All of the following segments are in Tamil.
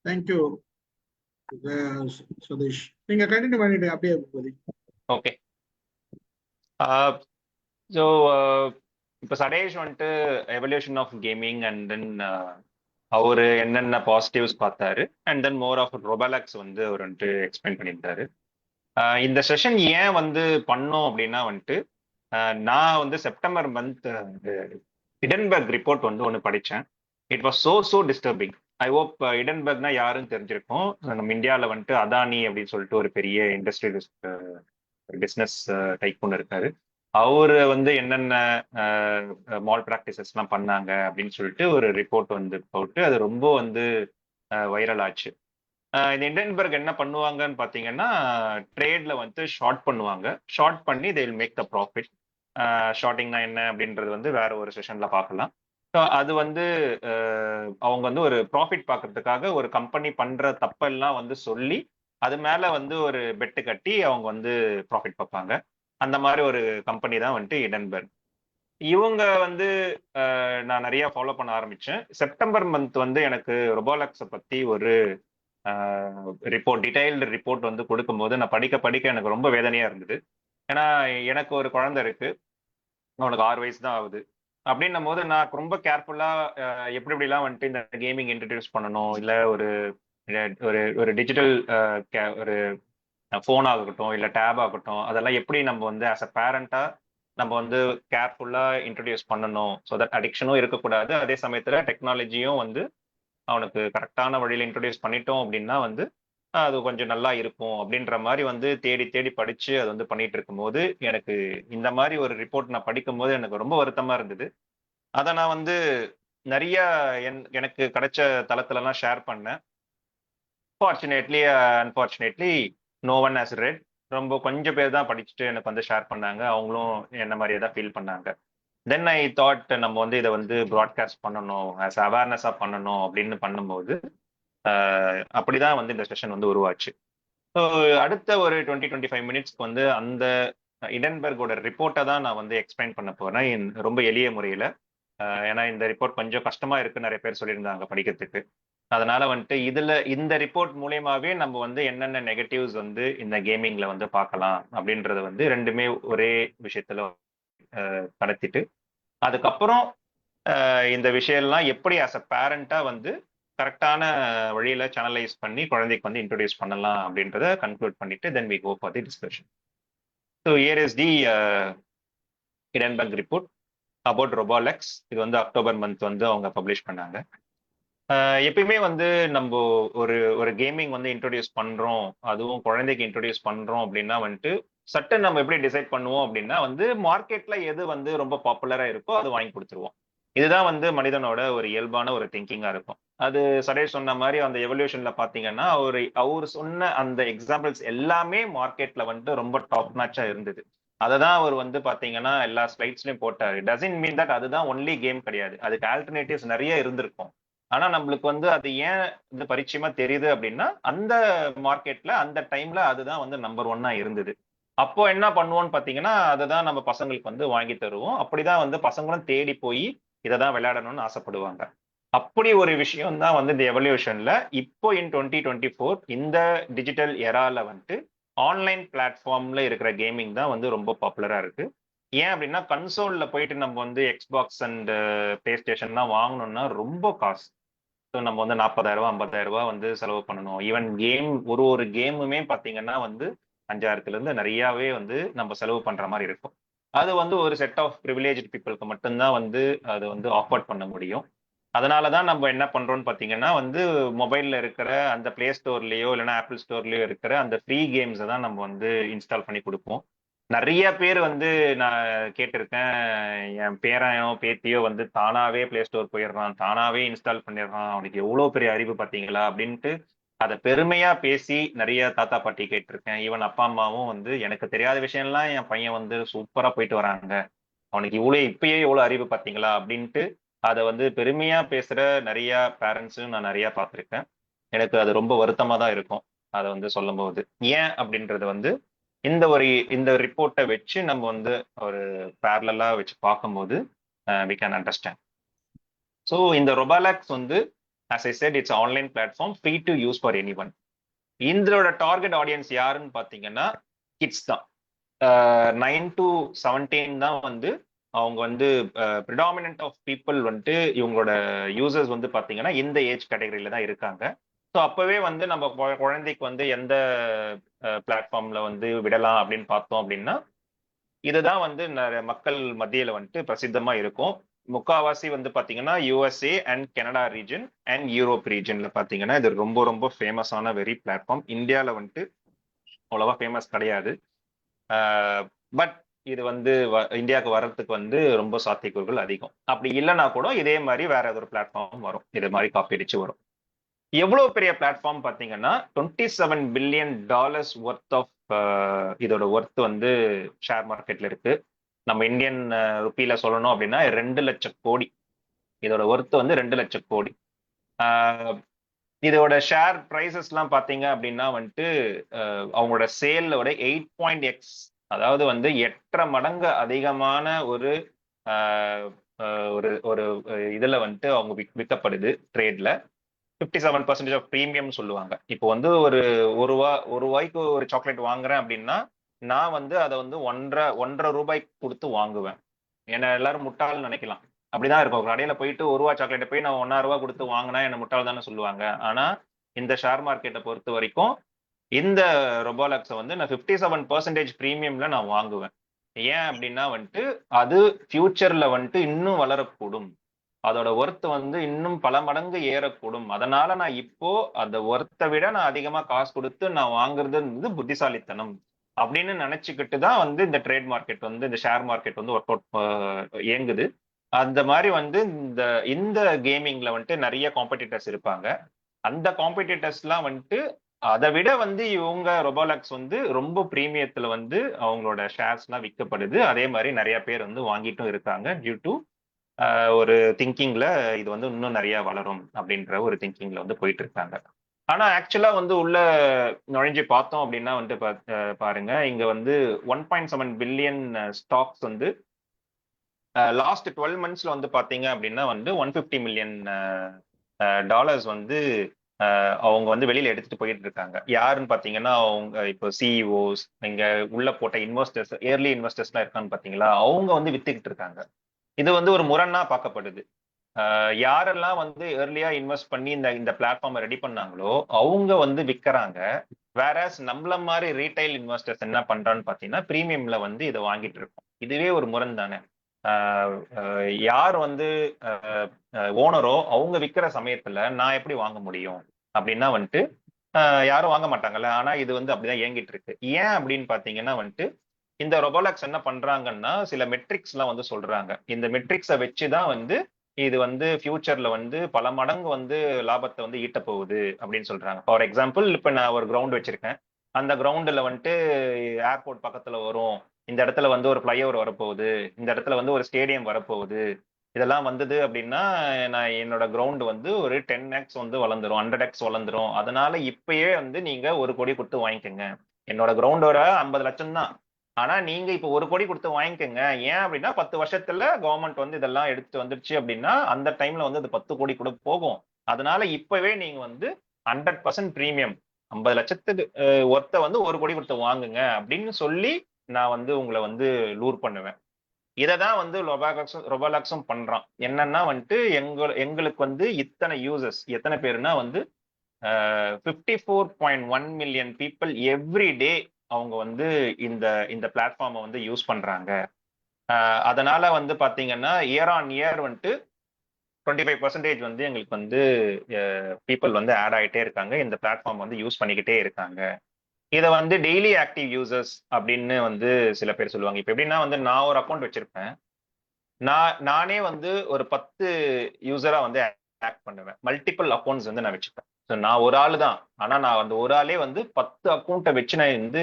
தேங்க்யூ சதீஷ். நீங்க கண்டினியூ பண்ணிட்டு அப்படியே போதி. ஓகே. ஸோ இப்போ சடேஷ் வந்துட்டு evolution of gaming and then அவரு என்னென்ன பாசிட்டிவ்ஸ் பார்த்தாரு அண்ட் தென் மோர் ஆஃப் ரொபாலக்ஸ் வந்து அவர் வந்துட்டு எக்ஸ்பிளைன் பண்ணியிருந்தாரு. இந்த செஷன் ஏன் வந்து பண்ணோம் அப்படின்னா வந்துட்டு நான் வந்து செப்டம்பர் மந்த் இடன்பர்க் ரிப்போர்ட் வந்து ஒன்று படித்தேன். It was so disturbing. I hope இடன்பர்க்னா யாருன்னு தெரிஞ்சிருக்கும். நம்ம இந்தியாவில் வந்துட்டு அதானி அப்படின்னு சொல்லிட்டு ஒரு பெரிய இண்டஸ்ட்ரியலிஸ்ட் பிஸ்னஸ் டைக்கூன் இருக்காரு. அவரு வந்து என்னென்ன மால் ப்ராக்டிசஸ்லாம் பண்ணாங்க அப்படின்னு சொல்லிட்டு ஒரு ரிப்போர்ட் வந்து போட்டு அது ரொம்ப வந்து வைரல் ஆச்சு. இந்த இண்டன்பர்க் என்ன பண்ணுவாங்கன்னு பார்த்தீங்கன்னா ட்ரேட்ல வந்து ஷார்ட் பண்ணுவாங்க. ஷார்ட் பண்ணி they will make the profit. ஷார்ட்டிங்னா என்ன அப்படின்றது வந்து வேற ஒரு செஷன்ல பார்க்கலாம். ஸோ அது வந்து அவங்க வந்து ஒரு ப்ராஃபிட் பார்க்கறதுக்காக ஒரு கம்பெனி பண்ற தப்பெல்லாம் வந்து சொல்லி அது மேல வந்து ஒரு பெட்டு கட்டி அவங்க வந்து ப்ராஃபிட் பார்ப்பாங்க. அந்த மாதிரி ஒரு கம்பெனி தான் வந்துட்டு இடன்பர்க். இவங்க வந்து நான் நிறைய ஃபாலோ பண்ண ஆரம்பிச்சேன். செப்டம்பர் மந்த் வந்து எனக்கு ரொபாலக்ஸை பத்தி ஒரு ரிப்போர்ட், டீடைல்டு ரிப்போர்ட் வந்து கொடுக்கும்போது நான் படிக்க படிக்க எனக்கு ரொம்ப வேதனையா இருந்தது. ஏன்னா எனக்கு ஒரு குழந்தை இருக்கு, அவனுக்கு 6 வயசு தான் ஆகுது. அப்படின்னும் போது நான் ரொம்ப கேர்ஃபுல்லா எப்படி எப்படிலாம் வந்துட்டு இந்த கேமிங் இன்ட்ரடியூஸ் பண்ணணும், இல்லை ஒரு ஒரு ஒரு டிஜிட்டல் ஒரு ஃபோன் ஆகட்டும் இல்லை டேப் ஆகட்டும், அதெல்லாம் எப்படி நம்ம வந்து ஆஸ் அ பேரண்டா நம்ம வந்து கேர்ஃபுல்லா இன்ட்ரடியூஸ் பண்ணணும். ஸோ தட் அடிக்ஷனும் இருக்கக்கூடாது, அதே சமயத்துல டெக்னாலஜியும் வந்து அவனுக்கு கரெக்டான வழியில இன்ட்ரடியூஸ் பண்ணிட்டோம் அப்படின்னா வந்து அது கொஞ்சம் நல்லா இருக்கும் அப்படின்ற மாதிரி வந்து தேடி தேடி படிச்சு அது வந்து பண்ணிட்டு இருக்கும்போது எனக்கு இந்த மாதிரி ஒரு ரிப்போர்ட் நான் படிக்கும்போது எனக்கு ரொம்ப வருத்தமா இருந்தது. அதை நான் வந்து நிறைய எனக்கு கிடைச்ச தளத்துலலாம் ஷேர் பண்ணேன். Fortunately unfortunately no one has read. ரொம்ப கொஞ்சம் பேர் தான் படிச்சுட்டு எனக்கு வந்து ஷேர் பண்ணாங்க. அவங்களும் என்ன மாதிரியே தான் ஃபீல் பண்ணாங்க. தென் ஐ தாட் நம்ம வந்து இதை வந்து ப்ராட்காஸ்ட் பண்ணணும், ஆஸ் அவேர்னஸாக பண்ணணும் அப்படின்னு பண்ணும்போது அப்படிதான் வந்து இந்த செஷன் வந்து உருவாச்சு. ஸோ அடுத்த ஒரு 20-25 மினிட்ஸ்க்கு வந்து அந்த இடன்பர்கோட ரிப்போர்ட்டை தான் நான் வந்து எக்ஸ்பிளைன் பண்ண போறேன் ரொம்ப எளிய முறையில். ஏன்னா இந்த ரிப்போர்ட் கொஞ்சம் கஷ்டமா இருக்கு, நிறைய பேர் சொல்லியிருந்தாங்க படிக்கிறதுக்கு. அதனால வந்துட்டு இந்த ரிப்போர்ட் மூலியமாவே நம்ம வந்து என்னென்ன நெகட்டிவ்ஸ் வந்து இந்த கேமிங்ல வந்து பார்க்கலாம் அப்படின்றத வந்து ரெண்டுமே ஒரே விஷயத்துல கடத்திட்டு அதுக்கப்புறம் இந்த விஷயம்லாம் எப்படி ஆஸ் அ பேரண்டா வந்து கரெக்டான வழியில சேனலைஸ் பண்ணி குழந்தைக்கு வந்து இன்ட்ரோடியூஸ் பண்ணலாம் அப்படின்றத கன்க்ளூட் பண்ணிட்டு then we go for the discussion. So here is the Hindenburg report about Roblox. இது வந்து அக்டோபர் மந்த் வந்து அவங்க பப்ளிஷ் பண்ணாங்க. எப்பயுமே வந்து நம்ம ஒரு ஒரு கேமிங் வந்து இன்ட்ரோடியூஸ் பண்றோம், அதுவும் குழந்தைக்கு இன்ட்ரோடியூஸ் பண்றோம் அப்படின்னா வந்துட்டு சட்டன் நம்ம எப்படி டிசைட் பண்ணுவோம் அப்படின்னா வந்து மார்க்கெட்ல எது வந்து ரொம்ப பாப்புலரா இருக்கோ அது வாங்கி கொடுத்துருவோம். இதுதான் வந்து மனிதனோட ஒரு இயல்பான ஒரு திங்கிங்கா இருக்கும். அது சடேஷ் சொன்ன மாதிரி அந்த எவல்யூஷன்ல பாத்தீங்கன்னா அவர் சொன்ன அந்த எக்ஸாம்பிள்ஸ் எல்லாமே மார்க்கெட்ல வந்து ரொம்ப டாப் மேட்சா இருந்தது. அதை தான் அவர் வந்து பாத்தீங்கன்னா எல்லா ஸ்லைட்ஸ்லயும் போட்டாரு. டசன்ட் மீன் தட் அதுதான் ஒன்லி கேம் கிடையாது, அதுக்கு ஆல்டர்னேட்டிவ்ஸ் நிறைய இருந்திருக்கும். ஆனா நம்மளுக்கு வந்து அது ஏன் இந்த பரிச்சயமா தெரியுது அப்படின்னா அந்த மார்க்கெட்ல அந்த டைம்ல அதுதான் வந்து நம்பர் 1 இருந்தது. அப்போ என்ன பண்ணுவோம்னு பாத்தீங்கன்னா அதுதான் நம்ம பசங்களுக்கு வந்து வாங்கி தருவோம். அப்படிதான் வந்து பசங்களும் தேடி போய் இதை தான் விளையாடணும்னு ஆசைப்படுவாங்க. அப்படி ஒரு விஷயம் தான் வந்து இந்த எவல்யூஷன்ல இப்போ இன் 2024 இந்த டிஜிட்டல் எரால வந்துட்டு ஆன்லைன் பிளாட்ஃபார்ம்ல இருக்கிற கேமிங் தான் வந்து ரொம்ப பாப்புலரா இருக்கு. ஏன் அப்படின்னா கன்சோல்ல போயிட்டு நம்ம வந்து எக்ஸ்பாக்ஸ் அண்ட் பிளே ஸ்டேஷன்லாம் வாங்கணும்னா ரொம்ப காசு. ஸோ நம்ம வந்து 40,000 50,000 வந்து செலவு பண்ணணும். ஈவன் கேம் ஒரு கேமுமே பார்த்தீங்கன்னா வந்து 5,000 நிறையாவே வந்து நம்ம செலவு பண்ற மாதிரி இருக்கும். அது வந்து ஒரு செட் ஆஃப் ப்ரிவிலேஜ் பீப்புளுக்கு மட்டும்தான் வந்து அது வந்து ஆஃபோர்ட் பண்ண முடியும். அதனால தான் நம்ம என்ன பண்றோம்னு பார்த்தீங்கன்னா வந்து மொபைல்ல இருக்கிற அந்த பிளே ஸ்டோர்லயோ இல்லைன்னா ஆப்பிள் ஸ்டோர்லயோ இருக்கிற அந்த ஃப்ரீ கேம்ஸை தான் நம்ம வந்து இன்ஸ்டால் பண்ணி கொடுப்போம். நிறைய பேர் வந்து நான் கேட்டிருக்கேன், என் பேரனோ பேத்தியோ வந்து தானாவே பிளே ஸ்டோர் போயிடுறான், தானாவே இன்ஸ்டால் பண்ணிடுறான், அவனுக்கு எவ்வளவு பெரிய அறிவு பார்த்தீங்களா அப்படின்ட்டு அதை பெருமையா பேசி நிறைய தாத்தா பாட்டி கேட்டிருக்கேன். ஈவன் அப்பா அம்மாவும் வந்து எனக்கு தெரியாத விஷயம்லாம் என் பையன் வந்து சூப்பரா போயிட்டு வராங்க, அவனுக்கு இப்பயே எவ்வளவு அறிவு பார்த்தீங்களா அப்படின்ட்டு அதை வந்து பெருமையா பேசுற நிறைய பேரண்ட்ஸும் நான் நிறைய பார்த்துருக்கேன். எனக்கு அது ரொம்ப வருத்தமா தான் இருக்கும் அதை வந்து சொல்லும் போது. ஏன் அப்படின்றது வந்து இந்த ரிப்போர்ட்டை வச்சு நம்ம வந்து ஒரு பேரலா வச்சு பார்க்கும்போது வி கேன் அண்டர்ஸ்டாண்ட். ஸோ இந்த ரொபாலாக்ஸ் வந்து as I said, it's an online platform, free to use for anyone. இதோட டார்கெட் ஆடியன்ஸ் யாருன்னு பாத்தீங்கன்னா கிட்ஸ் தான். 9 to 17 தான் வந்து அவங்க வந்து ப்ரிடாமினன்ட் ஆஃப் பீப்புள் வந்துட்டு இவங்களோட யூசர்ஸ் வந்து பாத்தீங்கன்னா இந்த ஏஜ் கேட்டகரியில தான் இருக்காங்க. ஸோ அப்பவே வந்து நம்ம குழந்தைக்கு வந்து எந்த பிளாட்ஃபார்ம்ல வந்து விடலாம் அப்படின்னு பார்த்தோம் அப்படின்னா இதுதான் வந்து மக்கள் மத்தியில வந்துட்டு பிரசித்தமா இருக்கும். முக்காவாசி வந்து பாத்தீங்கன்னா USA and Canada region and Europe ரீஜன்ல பாத்தீங்கன்னா இது ரொம்ப ரொம்ப ஃபேமஸான வெரி பிளாட்ஃபார்ம். இந்தியாவில் வந்துட்டு அவ்வளவா ஃபேமஸ் கிடையாது. பட் இது வந்து இந்தியாவுக்கு வர்றதுக்கு வந்து ரொம்ப சாத்தியக்கூறுகள் அதிகம். அப்படி இல்லைன்னா கூட இதே மாதிரி வேற ஏதோ ஒரு பிளாட்ஃபார்ம் வரும், இது மாதிரி காப்பி அடிச்சு வரும். எவ்வளவு பெரிய பிளாட்ஃபார்ம் பாத்தீங்கன்னா $27 பில்லியன் ஒர்த் ஆஃப் இதோட ஒர்த் வந்து ஷேர் மார்க்கெட்ல இருக்கு. நம்ம இந்தியன் ருப்பியில சொல்லணும் அப்படின்னா 2 லட்சம் கோடி. இதோட ஒர்த் வந்து 2 லட்சம் கோடி. இதோட ஷேர் பிரைசஸ் எல்லாம் பாத்தீங்க அப்படின்னா வந்துட்டு அவங்களோட சேலோட 8.x, அதாவது வந்து 8.5 மடங்கு அதிகமான ஒரு ஒரு இதுல வந்துட்டு அவங்க விற்கப்படுது ட்ரேட்ல. 57% ஆஃப் ப்ரீமியம் சொல்லுவாங்க. இப்போ வந்து ஒரு ரூபாய்க்கு ஒரு சாக்லேட் வாங்குறேன் அப்படின்னா நான் வந்து அதை வந்து ஒன்றரை ரூபாய்க்கு கொடுத்து வாங்குவேன். ஏன்னா எல்லாரும் முட்டாள்னு நினைக்கலாம், அப்படிதான் இருக்கும். கடையில போயிட்டு ₹1 சாக்லேட்டை போய் நான் ₹1.5 கொடுத்து வாங்கினா என்ன முட்டாள் தானே சொல்லுவாங்க. ஆனா இந்த ஷேர் மார்க்கெட்டை பொறுத்த வரைக்கும் இந்த ரொபோலாக்ஸை வந்து நான் 57% ப்ரீமியம்ல நான் வாங்குவேன். ஏன் அப்படின்னா வந்துட்டு அது ஃபியூச்சர்ல வந்துட்டு இன்னும் வளரக்கூடும், அதோட ஒர்த் வந்து இன்னும் பல மடங்கு ஏறக்கூடும். அதனால நான் இப்போ அந்த ஒர்த்தை விட நான் அதிகமா காசு கொடுத்து நான் வாங்குறது புத்திசாலித்தனம் அப்படின்னு நினைச்சுக்கிட்டு தான் வந்து இந்த ட்ரேட் மார்க்கெட் வந்து இந்த ஷேர் மார்க்கெட் வந்து ஒர்க் அவுட் இயங்குது. அந்த மாதிரி வந்து இந்த இந்த கேமிங்ல வந்துட்டு நிறைய காம்படிட்டர்ஸ் இருப்பாங்க. அந்த காம்படிட்டர்ஸ்லாம் வந்துட்டு அதை விட வந்து இவங்க ரொபோலாக்ஸ் வந்து ரொம்ப பிரீமியத்துல வந்து அவங்களோட ஷேர்ஸ்லாம் விற்கப்படுது. அதே மாதிரி நிறைய பேர் வந்து வாங்கிட்டும் இருக்காங்க டியூ டு ஒரு திங்கிங்ல இது வந்து இன்னும் நிறைய வளரும் அப்படின்ற ஒரு திங்கிங்ல வந்து போயிட்டு இருக்காங்க. ஆனா ஆக்சுவலா வந்து உள்ள நுழைஞ்சு பார்த்தோம் அப்படின்னா வந்து பாருங்க, இங்க வந்து 1.7 பில்லியன் ஸ்டாக்ஸ் வந்து லாஸ்ட் 12 மந்த்ஸ்ல வந்து பாத்தீங்க அப்படின்னா வந்து $150 மில்லியன் வந்து அவங்க வந்து வெளியில எடுத்துட்டு போயிட்டு இருக்காங்க. யாருன்னு பாத்தீங்கன்னா அவங்க இப்போ சிஇஓஸ், இங்க உள்ள போட்ட இன்வெஸ்டர்ஸ், ஏர்லி இன்வெஸ்டர்ஸ்லாம் இருக்கான்னு பாத்தீங்களா, அவங்க வந்து வித்துக்கிட்டு இருக்காங்க. இது வந்து ஒரு முரணா பார்க்கப்படுது. யாரெல்லாம் வந்து ஏர்லியா இன்வெஸ்ட் பண்ணி இந்த பிளாட்ஃபார்மை ரெடி பண்ணாங்களோ அவங்க வந்து விற்கிறாங்க. வேறஸ் நம்மள மாதிரி ரீட்டைல் இன்வெஸ்டர்ஸ் என்ன பண்றான்னு பாத்தீங்கன்னா பிரீமியம்ல வந்து இதை வாங்கிட்டு இருக்கோம். இதுவே ஒரு முரண் தானே. யார் வந்து ஓனரோ அவங்க விற்கிற சமயத்துல நான் எப்படி வாங்க முடியும் அப்படின்னா வந்துட்டு யாரும் வாங்க மாட்டாங்கல்ல. ஆனா இது வந்து அப்படிதான் இயங்கிட்டு இருக்கு. ஏன் அப்படின்னு பாத்தீங்கன்னா வந்துட்டு இந்த ரொபோலாக்ஸ் என்ன பண்றாங்கன்னா சில மெட்ரிக்ஸ் எல்லாம் வந்து சொல்றாங்க. இந்த மெட்ரிக்ஸை வச்சுதான் வந்து இது வந்து ஃபியூச்சர்ல வந்து பல மடங்கு வந்து லாபத்தை வந்து ஈட்ட போகுது அப்படின்னு சொல்றாங்க. ஃபார் எக்ஸாம்பிள், இப்ப நான் ஒரு கிரவுண்ட் வச்சிருக்கேன். அந்த கிரவுண்டுல வந்துட்டு ஏர்போர்ட் பக்கத்துல வரும், இந்த இடத்துல வந்து ஒரு ஃபிளைஓவர் வரப்போகுது, இந்த இடத்துல வந்து ஒரு ஸ்டேடியம் வரப்போகுது. இதெல்லாம் வந்தது அப்படின்னா நான் என்னோட கிரவுண்ட் வந்து ஒரு 10x வந்து வளர்ந்துரும், 100x வளர்ந்துரும். அதனால இப்பயே வந்து நீங்க 1 கோடி கொடுத்து வாங்கிக்கோங்க. என்னோட கிரவுண்டோட 50 லட்சம் தான், ஆனா நீங்க இப்ப 1 கோடி கொடுத்து வாங்கிக்கோங்க. ஏன் அப்படின்னா 10 வருஷத்துல கவர்மெண்ட் வந்து இதெல்லாம் எடுத்துட்டு வந்துருச்சு அப்படின்னா அந்த டைம்ல வந்து அது 10 கோடி கூட போகும். அதனால இப்பவே நீங்க வந்து 100% பிரீமியம் 50 லட்சத்துக்கு ஒர்த்த வந்து 1 கோடி கொடுத்து வாங்குங்க அப்படின்னு சொல்லி நான் வந்து உங்களை வந்து லூர் பண்ணுவேன். இததான் வந்து ரொபோலாக்ஸும் பண்றான். என்னன்னா வந்துட்டு எங்களுக்கு வந்து இத்தனை யூசர்ஸ், எத்தனை பேருனா வந்து 54.1 மில்லியன் பீப்புள் எவ்ரி டே அவங்க வந்து இந்த இந்த பிளாட்ஃபார்மை வந்து யூஸ் பண்றாங்க. அதனால வந்து பாத்தீங்கன்னா இயர் ஆன் இயர் வந்துட்டு 25% வந்து எங்களுக்கு வந்து பீப்புள் வந்து ஆட் ஆகிட்டே இருக்காங்க, இந்த பிளாட்ஃபார்ம் வந்து யூஸ் பண்ணிக்கிட்டே இருக்காங்க. இதை வந்து டெய்லி ஆக்டிவ் யூசர்ஸ் அப்படின்னு வந்து சில பேர் சொல்லுவாங்க. இப்போ எப்படின்னா வந்து நான் ஒரு அக்கௌண்ட் வச்சிருப்பேன், நானே வந்து ஒரு 10 யூசரா வந்து ஆக்ட் பண்ணுவேன். மல்டிபிள் அக்கௌண்ட்ஸ் வந்து நான் வச்சுப்பேன். நான் ஒரு ஆளு தான், ஆனா நான் வந்து ஒரு ஆளே வந்து 10 அக்கௌண்ட்டை வச்சு நான் வந்து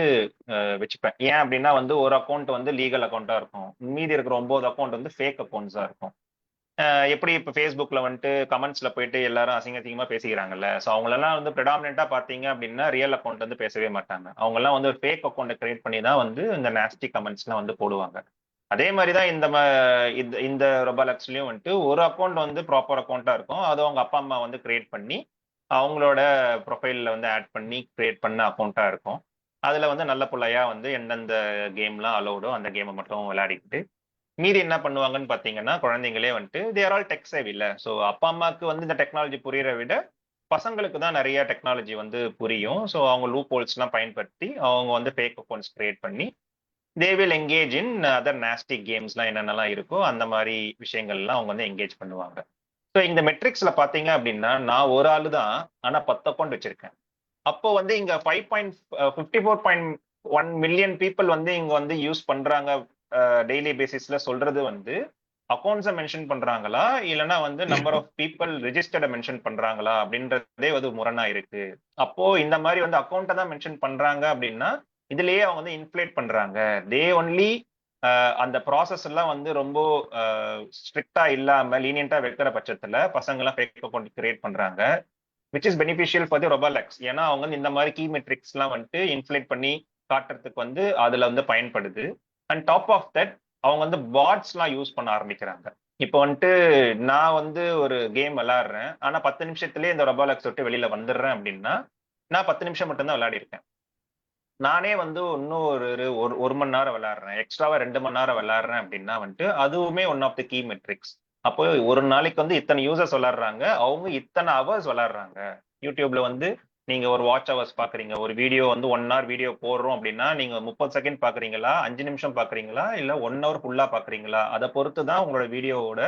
வச்சுப்பேன். ஏன் அப்படின்னா வந்து ஒரு அக்கௌண்ட் வந்து லீகல் அக்கௌண்ட்டா இருக்கும், மீதி இருக்கிற 9 அக்கௌண்ட் வந்து ஃபேக் அக்கௌண்ட்ஸா இருக்கும். எப்படி இப்போ ஃபேஸ்புக்ல வந்துட்டு கமெண்ட்ஸ்ல போயிட்டு எல்லாரும் அசிங்கமா பேசிக்கிறாங்கல்ல, ஸோ அவங்களெல்லாம் வந்து ப்ரெடாமினெண்டா பாத்தீங்க அப்படின்னா ரியல் அக்கௌண்ட் வந்து பேசவே மாட்டாங்க. அவங்க எல்லாம் வந்து ஒரு ஃபேக் அக்கௌண்ட்டை கிரியேட் பண்ணி தான் வந்து இந்த நாஸ்டி கமெண்ட்ஸ்லாம் வந்து போடுவாங்க. அதே மாதிரி தான் இந்த ரொபாலக்ஸ்லயும் வந்துட்டு ஒரு அக்கௌண்ட் வந்து ப்ராப்பர் அக்கௌண்ட்டா இருக்கும். அது அவங்க அப்பா அம்மா வந்து கிரியேட் பண்ணி அவங்களோட ப்ரொஃபைல்ல வந்து ஆட் பண்ணி கிரியேட் பண்ண அக்கௌண்ட்டா இருக்கும். அதுல வந்து நல்ல புள்ளையா வந்து எந்தெந்த கேம்லாம் அலௌடோ அந்த கேமை மட்டும் விளையாடிக்கிட்டு மீதி என்ன பண்ணுவாங்கன்னு பாத்தீங்கன்னா குழந்தைங்களே வந்துட்டு தேர் ஆல் டெக் சேவ் இல்ல. ஸோ அப்பா அம்மாவுக்கு வந்து இந்த டெக்னாலஜி புரியற விட பசங்களுக்கு தான் நிறைய டெக்னாலஜி வந்து புரியும். ஸோ அவங்க லூப் ஹோல்ஸ்லாம் பயன்படுத்தி அவங்க வந்து ஃபேக் அக்கௌண்ட்ஸ் கிரியேட் பண்ணி they will engage in other nasty கேம்ஸ்லாம் என்னென்னலாம் இருக்கோ அந்த மாதிரி விஷயங்கள்லாம் அவங்க வந்து என்கேஜ் பண்ணுவாங்க. ஸோ இந்த மெட்ரிக்ஸ்ல பாத்தீங்க அப்படின்னா நான் ஒரு ஆளு தான், ஆனா 10 அக்கௌண்ட் வச்சிருக்கேன். அப்போ வந்து இங்க 54.1 மில்லியன் பீப்புள் வந்து இங்க வந்து யூஸ் பண்றாங்க டெய்லி பேசிஸ்ல சொல்றது வந்து அக்கௌண்ட்ஸை மென்ஷன் பண்றாங்களா இல்லைன்னா வந்து நம்பர் ஆஃப் பீப்புள் ரிஜிஸ்டர்டை மென்ஷன் பண்றாங்களா அப்படின்றதே வந்து முரணா இருக்கு. அப்போ இந்த மாதிரி வந்து அக்கௌண்ட்டை தான் மென்ஷன் பண்றாங்க அப்படின்னா இதுலயே அவங்க வந்து இன்ஃபிளேட் பண்றாங்க. தே ஒன்லி அந்த ப்ராசஸ் எல்லாம் வந்து ரொம்ப ஸ்ட்ரிக்டா இல்லாம லீனியண்டா வைக்கிற பட்சத்துல பசங்க எல்லாம் ஃபேக் அக்கௌண்ட் கிரியேட் பண்றாங்க which is beneficial for the Roblox. ஏன்னா அவங்க வந்து இந்த மாதிரி கீ மெட்ரிக்ஸ் எல்லாம் வந்துட்டு இன்ஃபிளேட் பண்ணி காட்டுறதுக்கு வந்து அதுல வந்து பயன்படுது. அண்ட் டாப் ஆஃப் தட் அவங்க வந்து பாட்ஸ் எல்லாம் யூஸ் பண்ண ஆரம்பிக்கிறாங்க. இப்போ வந்துட்டு நான் வந்து ஒரு கேம் விளையாடுறேன், ஆனா 10 நிமிஷத்துலயே இந்த ரொபாலக்ஸ் விட்டு வெளியில வந்துடுறேன் அப்படின்னா நான் 10 நிமிஷம் மட்டும்தான் விளையாடி இருக்கேன். நானே வந்து இன்னும் ஒரு ஒரு ஒரு மணி நேரம் விளையாடுறேன், எக்ஸ்ட்ராவா 2 மணி நேரம் விளையாடுறேன் அப்படின்னா வந்துட்டு அதுவுமே one of the key metrics. அப்போ ஒரு நாளைக்கு வந்து இத்தனை யூசர்ஸ் விளையாடுறாங்க, அவங்க இத்தனை ஹவர்ஸ் விளையாடுறாங்க. யூடியூப்ல வந்து நீங்க ஒரு வாட்ச் ஹவர்ஸ் பாக்குறீங்க, ஒரு வீடியோ வந்து 1 ஹவர் வீடியோ போடுறோம் அப்படின்னா நீங்க 30 செகண்ட் பாக்குறீங்களா, 5 நிமிஷம் பாக்குறீங்களா, இல்ல 1 ஹவர் ஃபுல்லா பாக்குறீங்களா, அதை பொறுத்து தான் உங்களோட வீடியோவோட